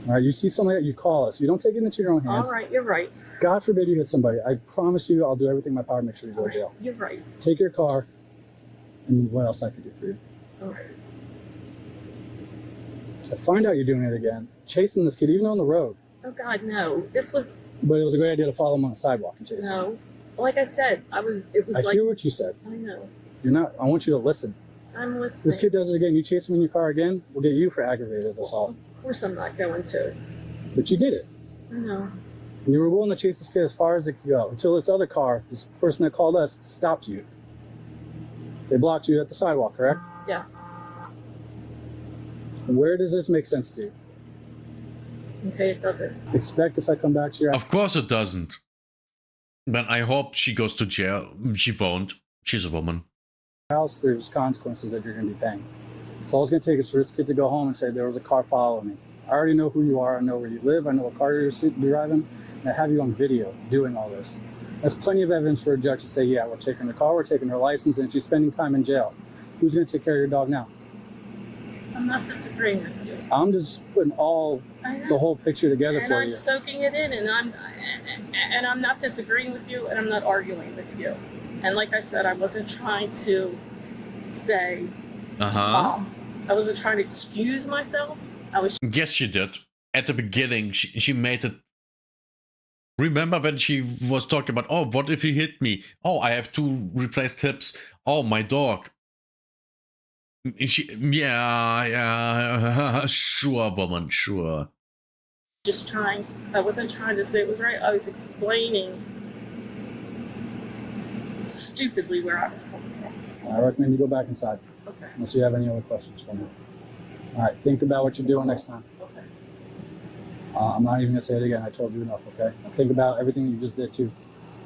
All right, you see something that you call us. You don't take it into your own hands. All right, you're right. God forbid you hit somebody. I promise you I'll do everything in my power to make sure you go to jail. You're right. Take your car, and what else I could do for you. All right. I find out you're doing it again, chasing this kid even on the road. Oh God, no. This was But it was a great idea to follow him on the sidewalk and chase him. no. Like I said, It was I like. hear what you said. I know. You're not. I want you to listen. I'm listening. This kid does it again. You chase him in your car again, we'll get you for aggravated assault. Of course, I'm not going to. But you did it. I know. And you were willing to chase this kid as far as it could go until this other car, this person that called us, stopped you. They blocked you at the sidewalk, correct? Yeah. Where does this make sense to you? Okay, it doesn't. Expect if I come back to your Of course it doesn't. But I hope she goes to jail. She won't. She's a woman. house, there's consequences that you're going to be paying. So all it's going to take is for this kid to go home and say, there was a car following me. I already know who you are. I know where you live. I know what car you're driving. And I have you on video doing all this. That's plenty of evidence for a judge to say, yeah, we're taking her car, we're taking her license, and she's spending time in jail. Who's going to take care of your dog now? I'm not disagreeing with you. I'm just putting the whole picture together And for I'm you. soaking it in, and I'm not disagreeing with you, and I'm not arguing with you. And like I said, I wasn't trying to say, I wasn't trying to excuse myself. I was. Yes, she did. At the beginning, she made it. Remember when she was talking about, oh, what if he hit me? Oh, I have 2 replaced hips. Oh, my dog. Yeah, sure, woman, sure. Just trying. I wasn't trying to say it was right. I was explaining stupidly where I was coming from. I recommend you go back inside. Okay. Unless you have any other questions for me. All right, think about what you're doing next time. Okay. I'm not even going to say it again. I told you enough, okay? Think about everything you just did, too.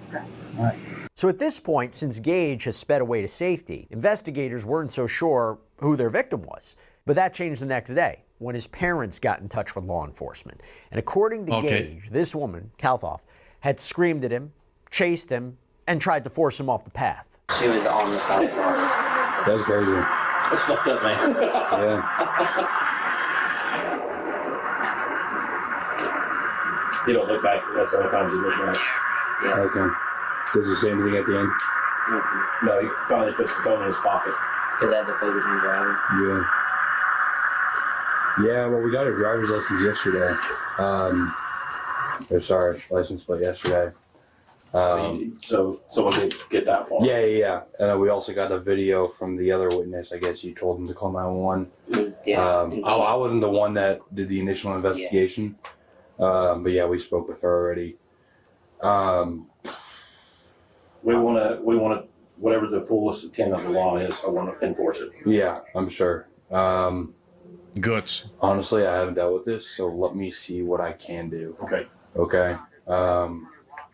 Okay. All right. So at this point, since Gage has sped away to safety, investigators weren't so sure who their victim was. But that changed the next day when his parents got in touch with law enforcement. And according to Gage, this woman, Kalthoff, had screamed at him, chased him, and tried to force him off the path. She was on the sidewalk. That's crazy. That's fucked up, man. Yeah. You don't look back. That's the only times you look back. Yeah. Okay. Does he say anything at the end? No, he finally puts the phone in his pocket. Because I had to focus on driving. Yeah. Yeah, well, we got a driver's license yesterday. License plate yesterday. So someone did get that far? Yeah. And we also got a video from the other witness. I guess you told him to call 911. Yeah. I wasn't the one that did the initial investigation. But yeah, we spoke with her already. We want to, whatever the fullest intent of the law is, I want to enforce it. Yeah, I'm sure. Good. Honestly, I haven't dealt with this, so let me see what I can do. Okay. Okay.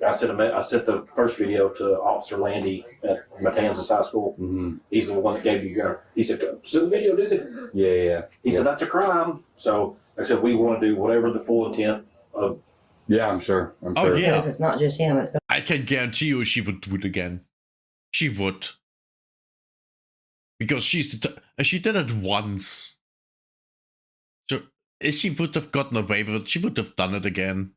I sent the first video to Officer Landy at Matanzas High School. Mm-hmm. He's the one that gave you your. He said, "Send the video, do it." Yeah. He said that's a crime. So I said we want to do whatever the full intent of. Yeah, I'm sure. Oh yeah. It's not just him. I can guarantee you she would do it again. She would. Because she did it once. So if she would have gotten away with it, she would have done it again.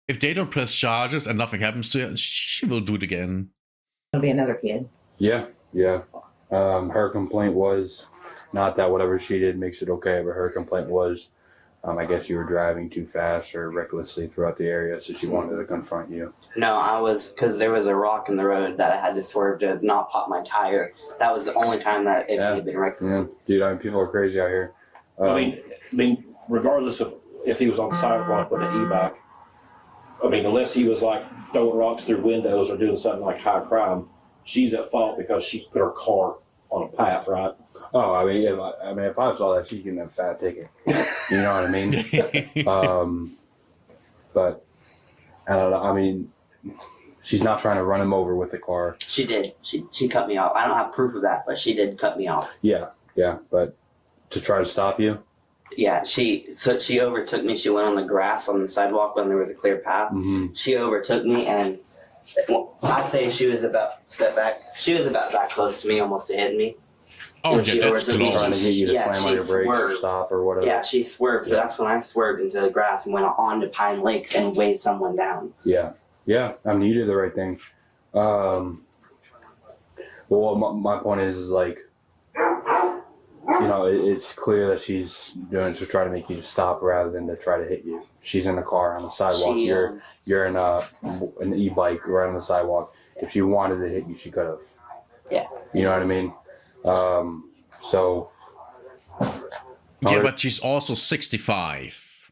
If they don't press charges and nothing happens to her, she will do it again. It'll be another kid. Yeah. Her complaint was not that whatever she did makes it okay, but her complaint was, I guess you were driving too fast or recklessly throughout the area, so she wanted to confront you. No, I was, because there was a rock in the road that I had to swerve to not pop my tire. That was the only time that it had been reckless. Yeah. Dude, I mean, people are crazy out here. I mean, regardless of if he was on the sidewalk with an e-bike, I mean, unless he was like throwing rocks through windows or doing something like high crime, she's at fault because she put her car on a path, right? Oh, I mean, if I saw that, she'd get a fat ticket. You know what I mean? But I don't know. I mean, she's not trying to run him over with the car. She did. She cut me off. I don't have proof of that, but she did cut me off. Yeah. But to try to stop you? Yeah, she overtook me. She went on the grass on the sidewalk when there was a clear path. Mm-hmm. She overtook me, and I'd say she was about She was about that close to me, almost to hit me. Oh, and yeah, that's close. Trying to get you to slam on your brakes or stop or whatever. Yeah, she swerved. So that's when I swerved into the grass and went on to Pine Lakes and waved someone down. Yeah. I mean, you did the right thing. Well, my point is like, you know, it's clear that she's doing to try to make you to stop rather than to try to hit you. She's in the car on the sidewalk. You're in an e-bike right on the sidewalk. If she wanted to hit you, she could have. Yeah. You know what I mean? So. Yeah, but she's also 65.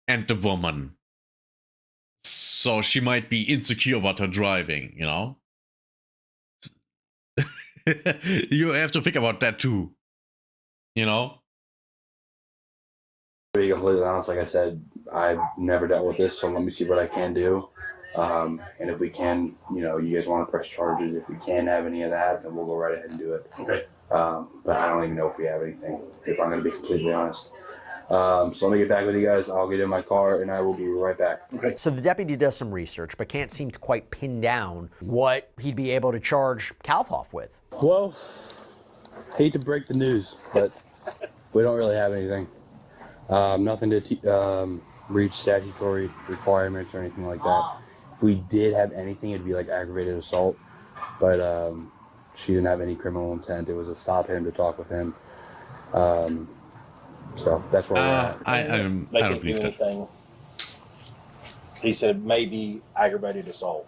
And the woman. So she might be insecure about her driving, you know? You have to think about that too. You know? To be completely honest, like I said, I've never dealt with this, so let me see what I can do. And if we can, you know, you guys want to press charges, if we can have any of that, then we'll go right ahead and do it. Okay. But I don't even know if we have anything, if I'm going to be completely honest. So let me get back with you guys. I'll get in my car and I will be right back. Okay. So the deputy does some research, but can't seem to quite pin down what he'd be able to charge Kalthoff with. Well, hate to break the news, but we don't really have anything. Nothing to reach statutory requirements or anything like that. If we did have anything, it'd be like aggravated assault, but she didn't have any criminal intent. It was a stop him to talk with him. So that's where we're at. I don't believe anything. He said maybe aggravated assault.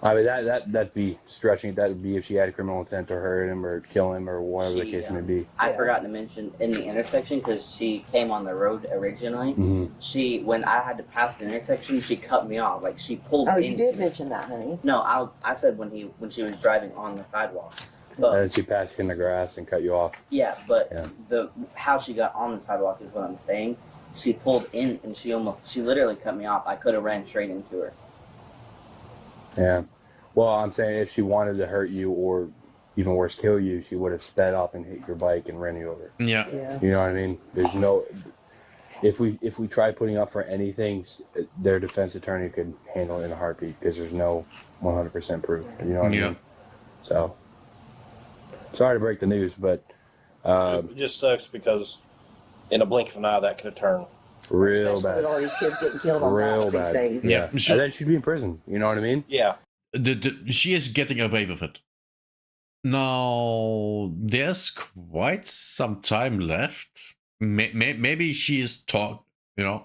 I mean, that'd be stretching. That would be if she had a criminal intent to hurt him or kill him or whatever the case may be. I forgot to mention in the intersection, because she came on the road originally. Mm-hmm. When I had to pass the intersection, she cut me off. Like she pulled. Oh, in. you did mention that, honey. No, I said when she was driving on the sidewalk. And then she passed you in the grass and cut you off. Yeah, but how she got on the sidewalk is what I'm saying. She pulled in and she literally cut me off. I could have ran straight into her. Yeah. Well, I'm saying if she wanted to hurt you or even worse, kill you, she would have sped up and hit your bike and ran you over. Yeah. You know what I mean? There's no. If we try putting up for anything, their defense attorney could handle it in a heartbeat because there's no 100% proof. You know what I mean? So. Sorry to break the news, but it just sucks because in a blink of an eye that could have turned real bad. With all these kids getting killed on Real bad. things. Yeah. And then she'd be in prison. You know what I mean? Yeah. She is getting away with it. Now, there's quite some time left. Maybe she's telling on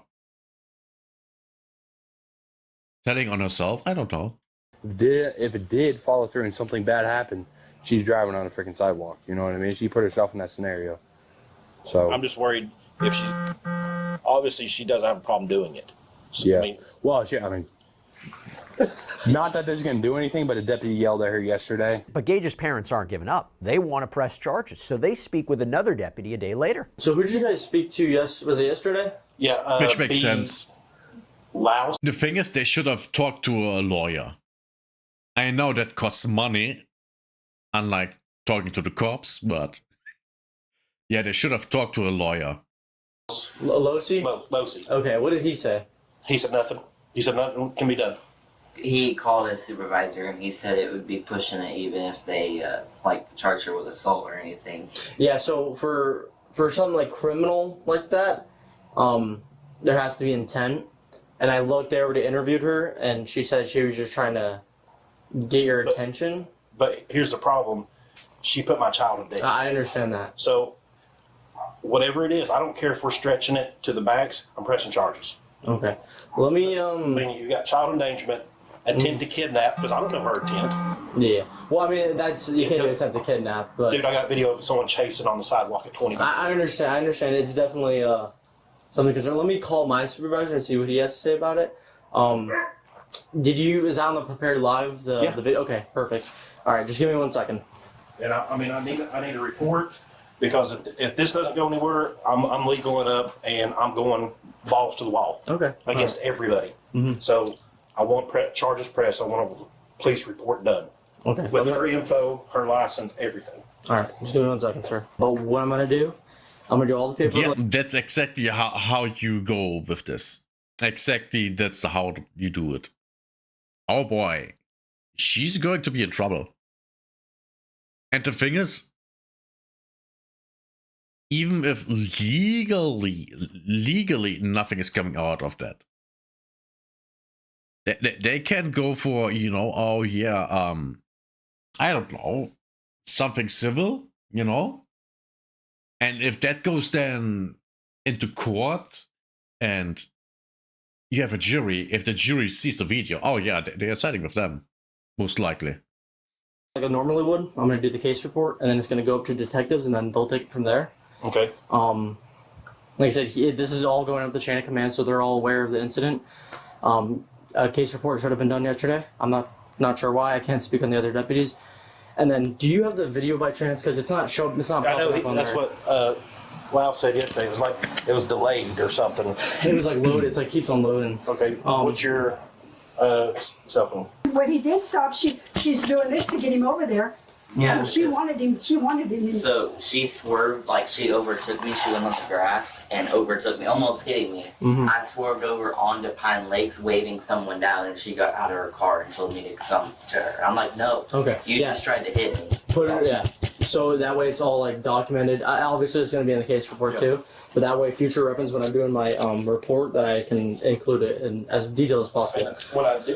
herself. I don't know. If it did follow through and something bad happened, she's driving on a freaking sidewalk. You know what I mean? She put herself in that scenario. So I'm just worried if obviously she doesn't have a problem doing it. So, yeah. I mean, not that this is going to do anything, but a deputy yelled at her yesterday. But Gage's parents aren't giving up. They want to press charges, so they speak with another deputy a day later. So who did you guys speak to? Was it yesterday? Yeah, which makes sense. Louse. The thing is, they should have talked to a lawyer. I know that costs money, unlike talking to the cops, but yeah, they should have talked to a lawyer. Losi? Losi. Okay, what did he say? He said nothing. He said nothing can be done. He called his supervisor and he said it would be pushing it even if they like charge her with assault or anything. Yeah, so for something like criminal like that, there has to be intent. And I looked, they already interviewed her, and she said she was just trying to get your attention. But here's the problem. She put my child in danger. I understand that. So, whatever it is, I don't care if we're stretching it to the max, I'm pressing charges. Okay. Let me, I mean, you got child endangerment, intent to kidnap, because I don't know her intent. Yeah. Well, I mean, you can't attempt to kidnap, but... Dude, I got video of someone chasing on the sidewalk at 20. I understand. It's definitely, something concerned. Let me call my supervisor and see what he has to say about it. Is that on the prepared live, the video? Okay, perfect. All right, just give me 1 second. And I need a report, because if this doesn't go anywhere, I'm legaling up and I'm going balls to the wall. Okay. Against everybody. Mm-hmm. So I want charges pressed. I want a police report done. Okay. With her info, her license, everything. All right, just give me 1 second, sir. But what I'm gonna do, I'm gonna do all the paperwork. Yeah, that's exactly how you go with this. Exactly, that's how you do it. Oh boy, she's going to be in trouble. And the thing is, even if legally nothing is coming out of that, they can go for, oh yeah, I don't know, something civil, And if that goes then into court and you have a jury, if the jury sees the video, oh yeah, they are siding with them, most likely. Like I normally would, I'm going to do the case report, and then it's going to go up to detectives, and then they'll take it from there. Okay. Like I said, this is all going up the chain of command, so they're all aware of the incident. A case report should have been done yesterday. I'm not sure why. I can't speak on the other deputies. And then, do you have the video by chance? Because it's not showing. It's not. I know up on that's there. what Lau said yesterday. It was like it was delayed or something. It was like loaded. It's like keeps on loading. Okay. What's your cell phone? When he did stop, she's doing this to get him over there. Yeah. And she wanted him. So she swerved, like she overtook me. She went on the grass and overtook me, almost hitting me. Mm-hmm. I swerved over onto Pine Lakes, waving someone down, and she got out of her car and told me to come to her. I'm like, no. Okay. You just tried to hit me. Yeah. So that way it's all like documented. Obviously it's going to be in the case report too, but that way future reference when I'm doing my report that I can include it in as detailed as possible. And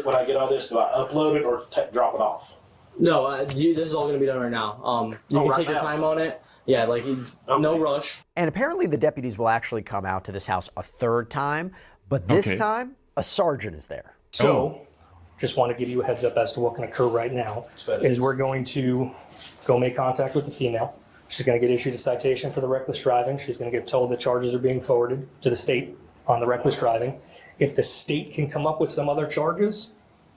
when I get all this, do I upload it or drop it off? No, this is all going to be done right now. You can take your time on it. Yeah, like no rush. And apparently the deputies will actually come out to this house a third time, but this time a sergeant is there. So, just want to give you a heads up as to what can occur right now. Is we're going to go make contact with the female. She's going to get issued a citation for the reckless driving. She's going to get told that charges are being forwarded to the state on the reckless driving. If the state can come up with some other charges,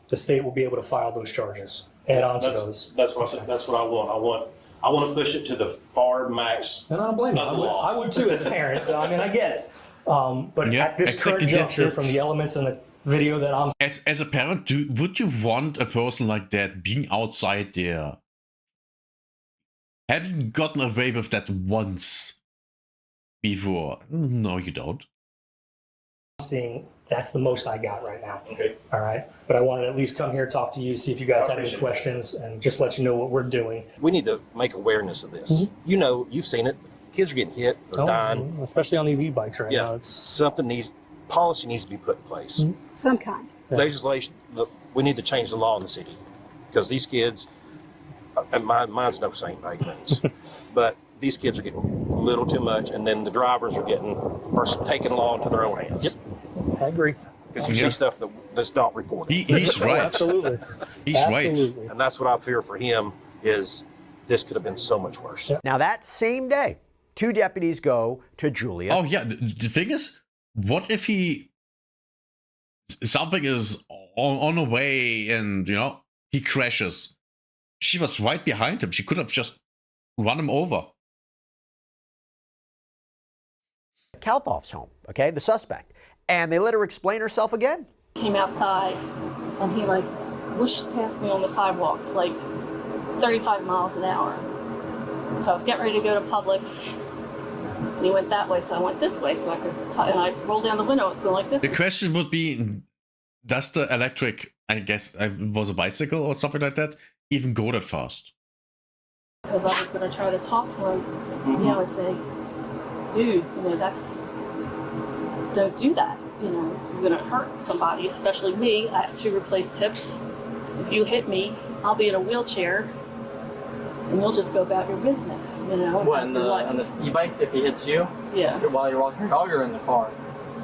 the state will be able to file those charges. Add on to those. That's what I want. I want to push it to the far max. And I don't blame you. I would too as a parent. So I mean, I get it. But at this current juncture, from the elements in the video that I'm as a parent, would you want a person like that being outside there, having gotten away with that once before? No, you don't. seeing. That's the most I got right now. Okay. All right. But I wanted to at least come here, talk to you, see if you guys have any questions, and just let you know what we're doing. We need to make awareness of this. Mm-hmm. You've seen it. Kids are getting hit or dying. Especially on these e-bikes right now. Policy needs to be put in place. Some kind. Legislation, we need to change the law in the city. Because these kids, and mine's no saint by any means, but these kids are getting a little too much, and then the drivers are taking the law into their own hands. Yep. I agree. Because you see stuff that's not reported. He's right. Absolutely. He's right. And that's what I fear for him is this could have been so much worse. Yep. Now that same day, 2 deputies go to Julia. Oh yeah, the thing is, what if something is on the way and he crashes? She was right behind him. She could have just run him over. Kalthoff's home, okay, the suspect. And they let her explain herself again. Came outside and he like whooshed past me on the sidewalk like 35 miles an hour. So I was getting ready to go to Publix. And he went that way, so I went this way so I could, and I rolled down the window. It's going like this. The question would be, does the electric, I guess it was a bicycle or something like that, even go that fast? Because I was going to try to talk to him, you know, and say, dude, you know, don't do that. You know, you're going to hurt somebody, especially me. I have 2 replaced hips. If you hit me, I'll be in a wheelchair, and you'll just go about your business, you know. What, on the e-bike, if he hits you? Yeah. While you're walking your dog or in the car?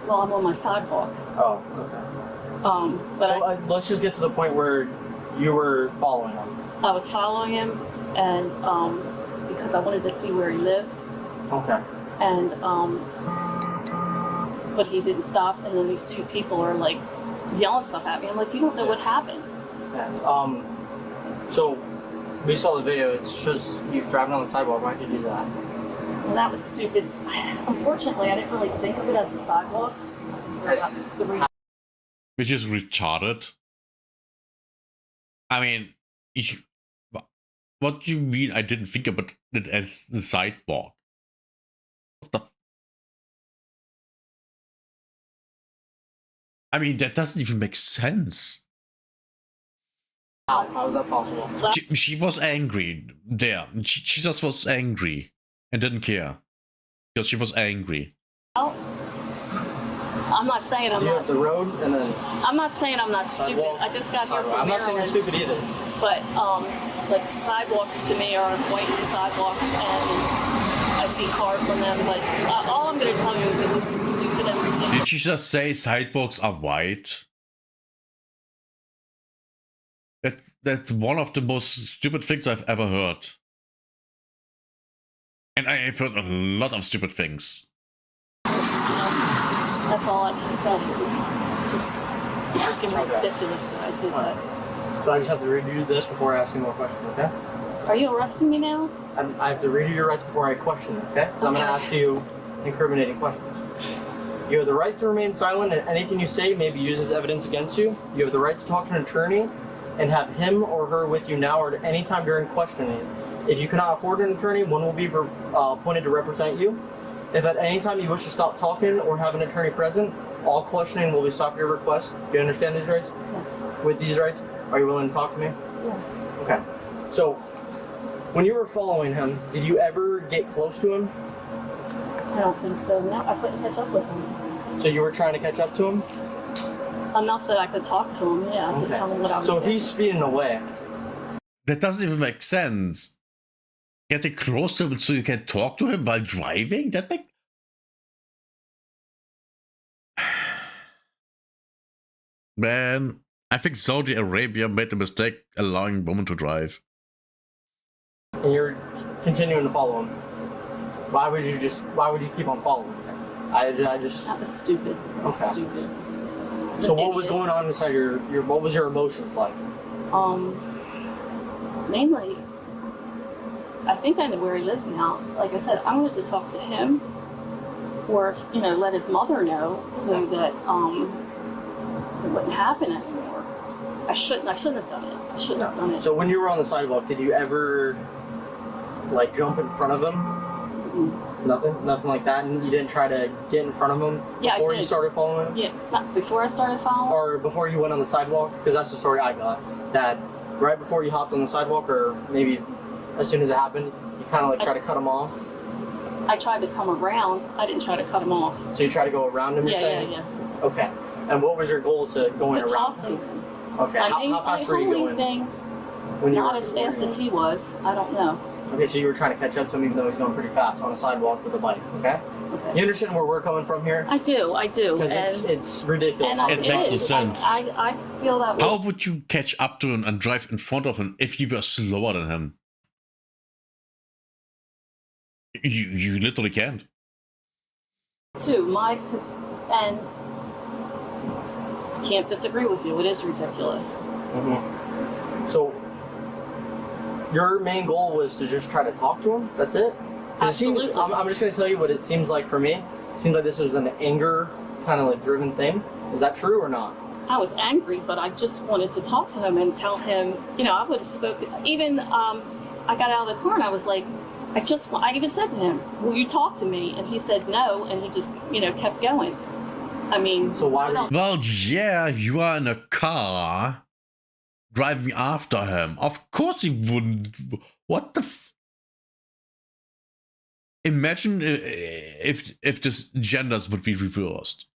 Well, I'm on my sidewalk. Oh, okay. But so let's just get to the point where you were following him. I was following him, and because I wanted to see where he lived. Okay. And but he didn't stop, and then these 2 people are like yelling stuff at me. I'm like, you don't know what happened. Yeah. So we saw the video. It shows you driving on the sidewalk. Why'd you do that? Well, that was stupid. Unfortunately, I didn't really think of it as a sidewalk. Which is retarded. I mean, what do you mean I didn't think about it as the sidewalk? What the? I mean, that doesn't even make sense. How is that possible? She was angry there. She just was angry and didn't care because she was angry. Well, I'm not saying I'm not. The road and then. I'm not saying I'm not stupid. I just got here from I'm not saying you're stupid either. But like sidewalks to me are white sidewalks, and I see cars on them. But all I'm going to tell you is it was stupid and ridiculous. Did she just say sidewalks are white? That's one of the most stupid things I've ever heard. And I've heard a lot of stupid things. That's all I can say. It was just freaking ridiculous that I did that. So I just have to read you this before I ask you more questions, okay? Are you arresting me now? I have to read you your rights before I question you, okay? So I'm going to ask you incriminating questions. You have the right to remain silent, and anything you say may be used as evidence against you. You have the right to talk to an attorney and have him or her with you now or at any time during questioning. If you cannot afford an attorney, one will be appointed to represent you. If at any time you wish to stop talking or have an attorney present, all questioning will be stopped at your request. Do you understand these rights? Yes. With these rights, are you willing to talk to me? Yes. Okay. So, when you were following him, did you ever get close to him? I don't think so. No, I couldn't catch up with him. So you were trying to catch up to him? Enough that I could talk to him, yeah. I could tell him what I was So if he's speeding away. That doesn't even make sense. Getting close to him so you can talk to him while driving? That makes... Man, I think Saudi Arabia made the mistake allowing women to drive. And you're continuing to follow him. Why would you keep on following him? I just... That was stupid. That was stupid. So what was going on inside your what was your emotions like? Mainly, I think I know where he lives now. Like I said, I wanted to talk to him, or let his mother know so that it wouldn't happen anymore. I shouldn't have done it. I shouldn't have done it. So when you were on the sidewalk, did you ever like jump in front of him? Mm-hmm. Nothing like that, and you didn't try to get in front of him before you started following him? Yeah, not before I started following. Or before you went on the sidewalk? Because that's the story I got. That right before you hopped on the sidewalk, or maybe as soon as it happened, you kind of like try to cut him off? I tried to come around. I didn't try to cut him off. So you try to go around him, you're saying? Yeah. Okay. And what was your goal to going around? To talk to him. Okay, how fast were you going? Not as fast as he was. I don't know. Okay, so you were trying to catch up to him even though he's going pretty fast on a sidewalk with a bike, okay? You understand where we're coming from here? I do. Because it's ridiculous. It makes no sense. I feel that way. How would you catch up to him and drive in front of him if you were slower than him? You literally can't. And I can't disagree with you. It is ridiculous. Mm-hmm. So your main goal was to just try to talk to him? That's it? Absolutely. I'm just going to tell you what it seems like for me. seems like this was an anger kind of like driven thing. Is that true or not? I was angry, but I just wanted to talk to him and tell him, you know, I would have spoken. Even I got out of the car and I was like, I even said to him, will you talk to me? And he said no, and he just, you know, kept going. I mean, so why? Well, yeah, you are in a car driving after him. Of course he wouldn't. What the? Imagine if this genders would be reversed.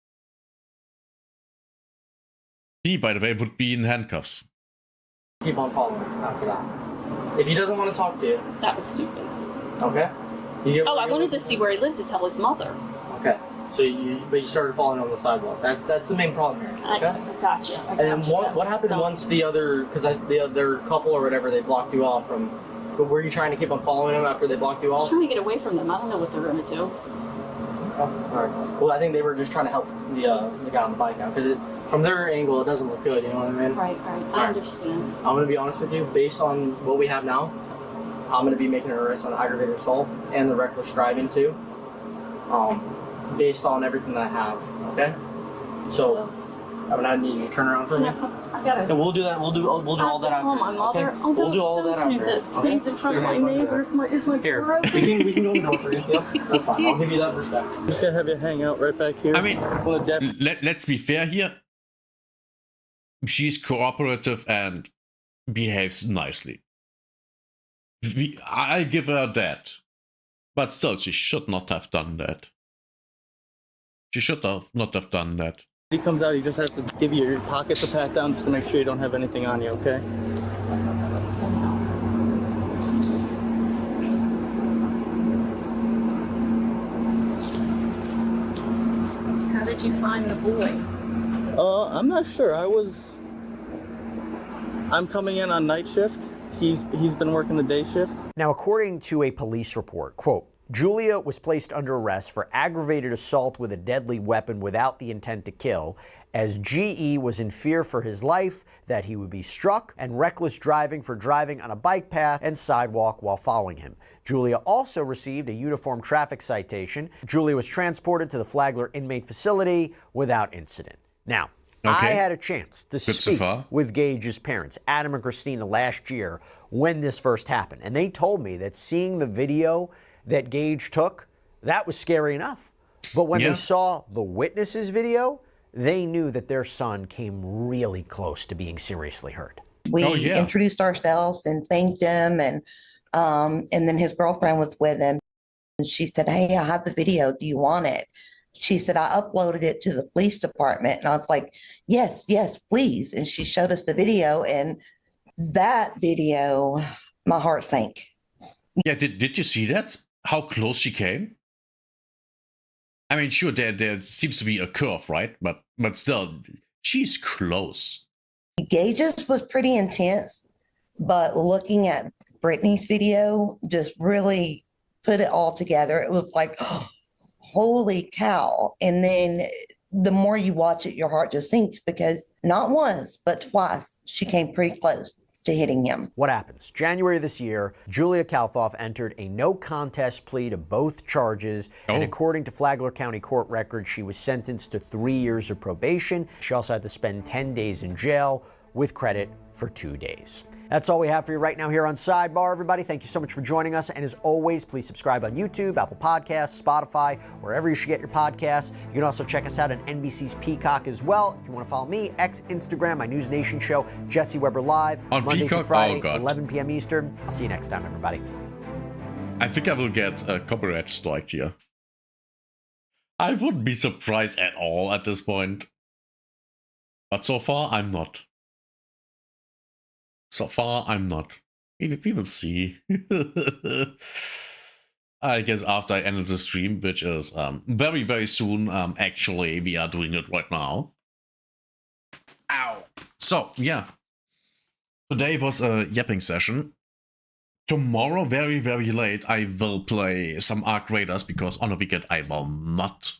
He, by the way, would be in handcuffs. Keep on following after that. If he doesn't want to talk to you, that was stupid. Okay. I wanted to see where he lived to tell his mother. Okay. So you started falling on the sidewalk. That's the main problem here. Okay. I gotcha. And then what happened once the other couple or whatever, they blocked you off from? Were you trying to keep on following them after they blocked you I was off? trying to get away from them. I don't know what they're going to do. All right. Well, I think they were just trying to help the guy on the bike out, because from their angle, it doesn't look good. You know what I mean? Right. I understand. I'm going to be honest with you. Based on what we have now, I'm going to be making an arrest on aggravated assault and the reckless driving too. Based on everything that I have. Okay. So I'm gonna need you to turn around for me. I gotta. And we'll do that. We'll do all that after. Oh, my mother. Okay? Oh, we'll do all that don't after. do this, please, in front of my neighbor. Is my Here, broken. we can go in the door for you. Yep, that's fine. I'll give you that respect. Just gonna have you hang out right back here. I mean, let's be fair here. She's cooperative and behaves nicely. I give her that. But still, she should not have done that. She should not have done that. He comes out, he just has to give you your pockets a pat down just to make sure you don't have anything on you, okay? How did you find the boy? I'm not sure. I'm coming in on night shift. He's been working the day shift. Now, according to a police report, quote, Julia was placed under arrest for aggravated assault with a deadly weapon without the intent to kill, as GE was in fear for his life that he would be struck, and reckless driving for driving on a bike path and sidewalk while following him. Julia also received a uniform traffic citation. Julia was transported to the Flagler inmate facility without incident. Now, I had a chance to speak with Gage's parents, Adam and Christina, last year when this first happened, and they told me that seeing the video that Gage took, that was scary enough. But when they saw the witnesses' video, they knew that their son came really close to being seriously hurt. We introduced ourselves and thanked him, and then his girlfriend was with him. And she said, hey, I have the video. Do you want it? She said, I uploaded it to the police department. And I was like, yes, please. And she showed us the video, and that video, my heart sank. Yeah, did you see that? How close she came? I mean, sure, there seems to be a curve, right? But still, she's close. Gage's was pretty intense, but looking at Brittany's video just really put it all together. It was like, oh, holy cow. And then the more you watch it, your heart just sinks, because not once, but twice, she came pretty close to hitting him. What happens? January this year, Julia Kalthoff entered a no contest plea to both charges, and according to Flagler County court records, she was sentenced to 3 years of probation. She also had to spend 10 days in jail with credit for 2 days. That's all we have for you right now here on Sidebar, everybody. Thank you so much for joining us. And as always, please subscribe on YouTube, Apple Podcasts, Spotify, wherever you should get your podcasts. You can also check us out on NBC's Peacock as well. If you want to follow me, X, Instagram, my News Nation show, Jesse Weber Live, on Monday Peacock? through Friday, Oh, God. 11 p.m. Eastern. I'll see you next time, everybody. I think I will get a copyright strike here. I wouldn't be surprised at all at this point. But so far, I'm not. So far, I'm not. We will see. I guess after I end the stream, which is very, very soon. Actually, we are doing it right now. Ow. So, yeah. Today was a yapping session. Tomorrow, very, very late, I will play some Arc Raiders, because on the weekend I will not.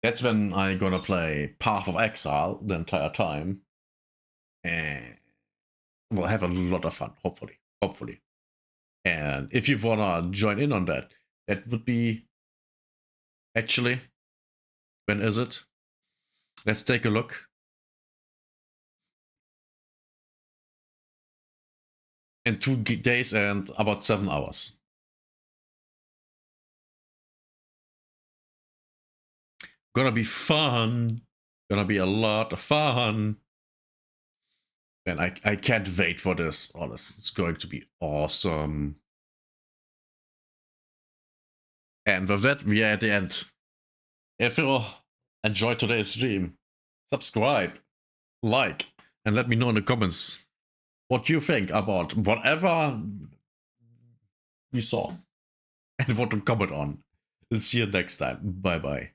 That's when I'm gonna play Path of Exile the entire time. And we'll have a lot of fun, hopefully. And if you wanna join in on that, that would be actually, when is it? Let's take a look. In 2 days and about 7 hours. Gonna be fun. Gonna be a lot of fun. And I can't wait for this. Honestly, it's going to be awesome. And with that, we are at the end. If you enjoyed today's stream, subscribe, like, and let me know in the comments what you think about whatever you saw and what to comment on. See you next time. Bye bye.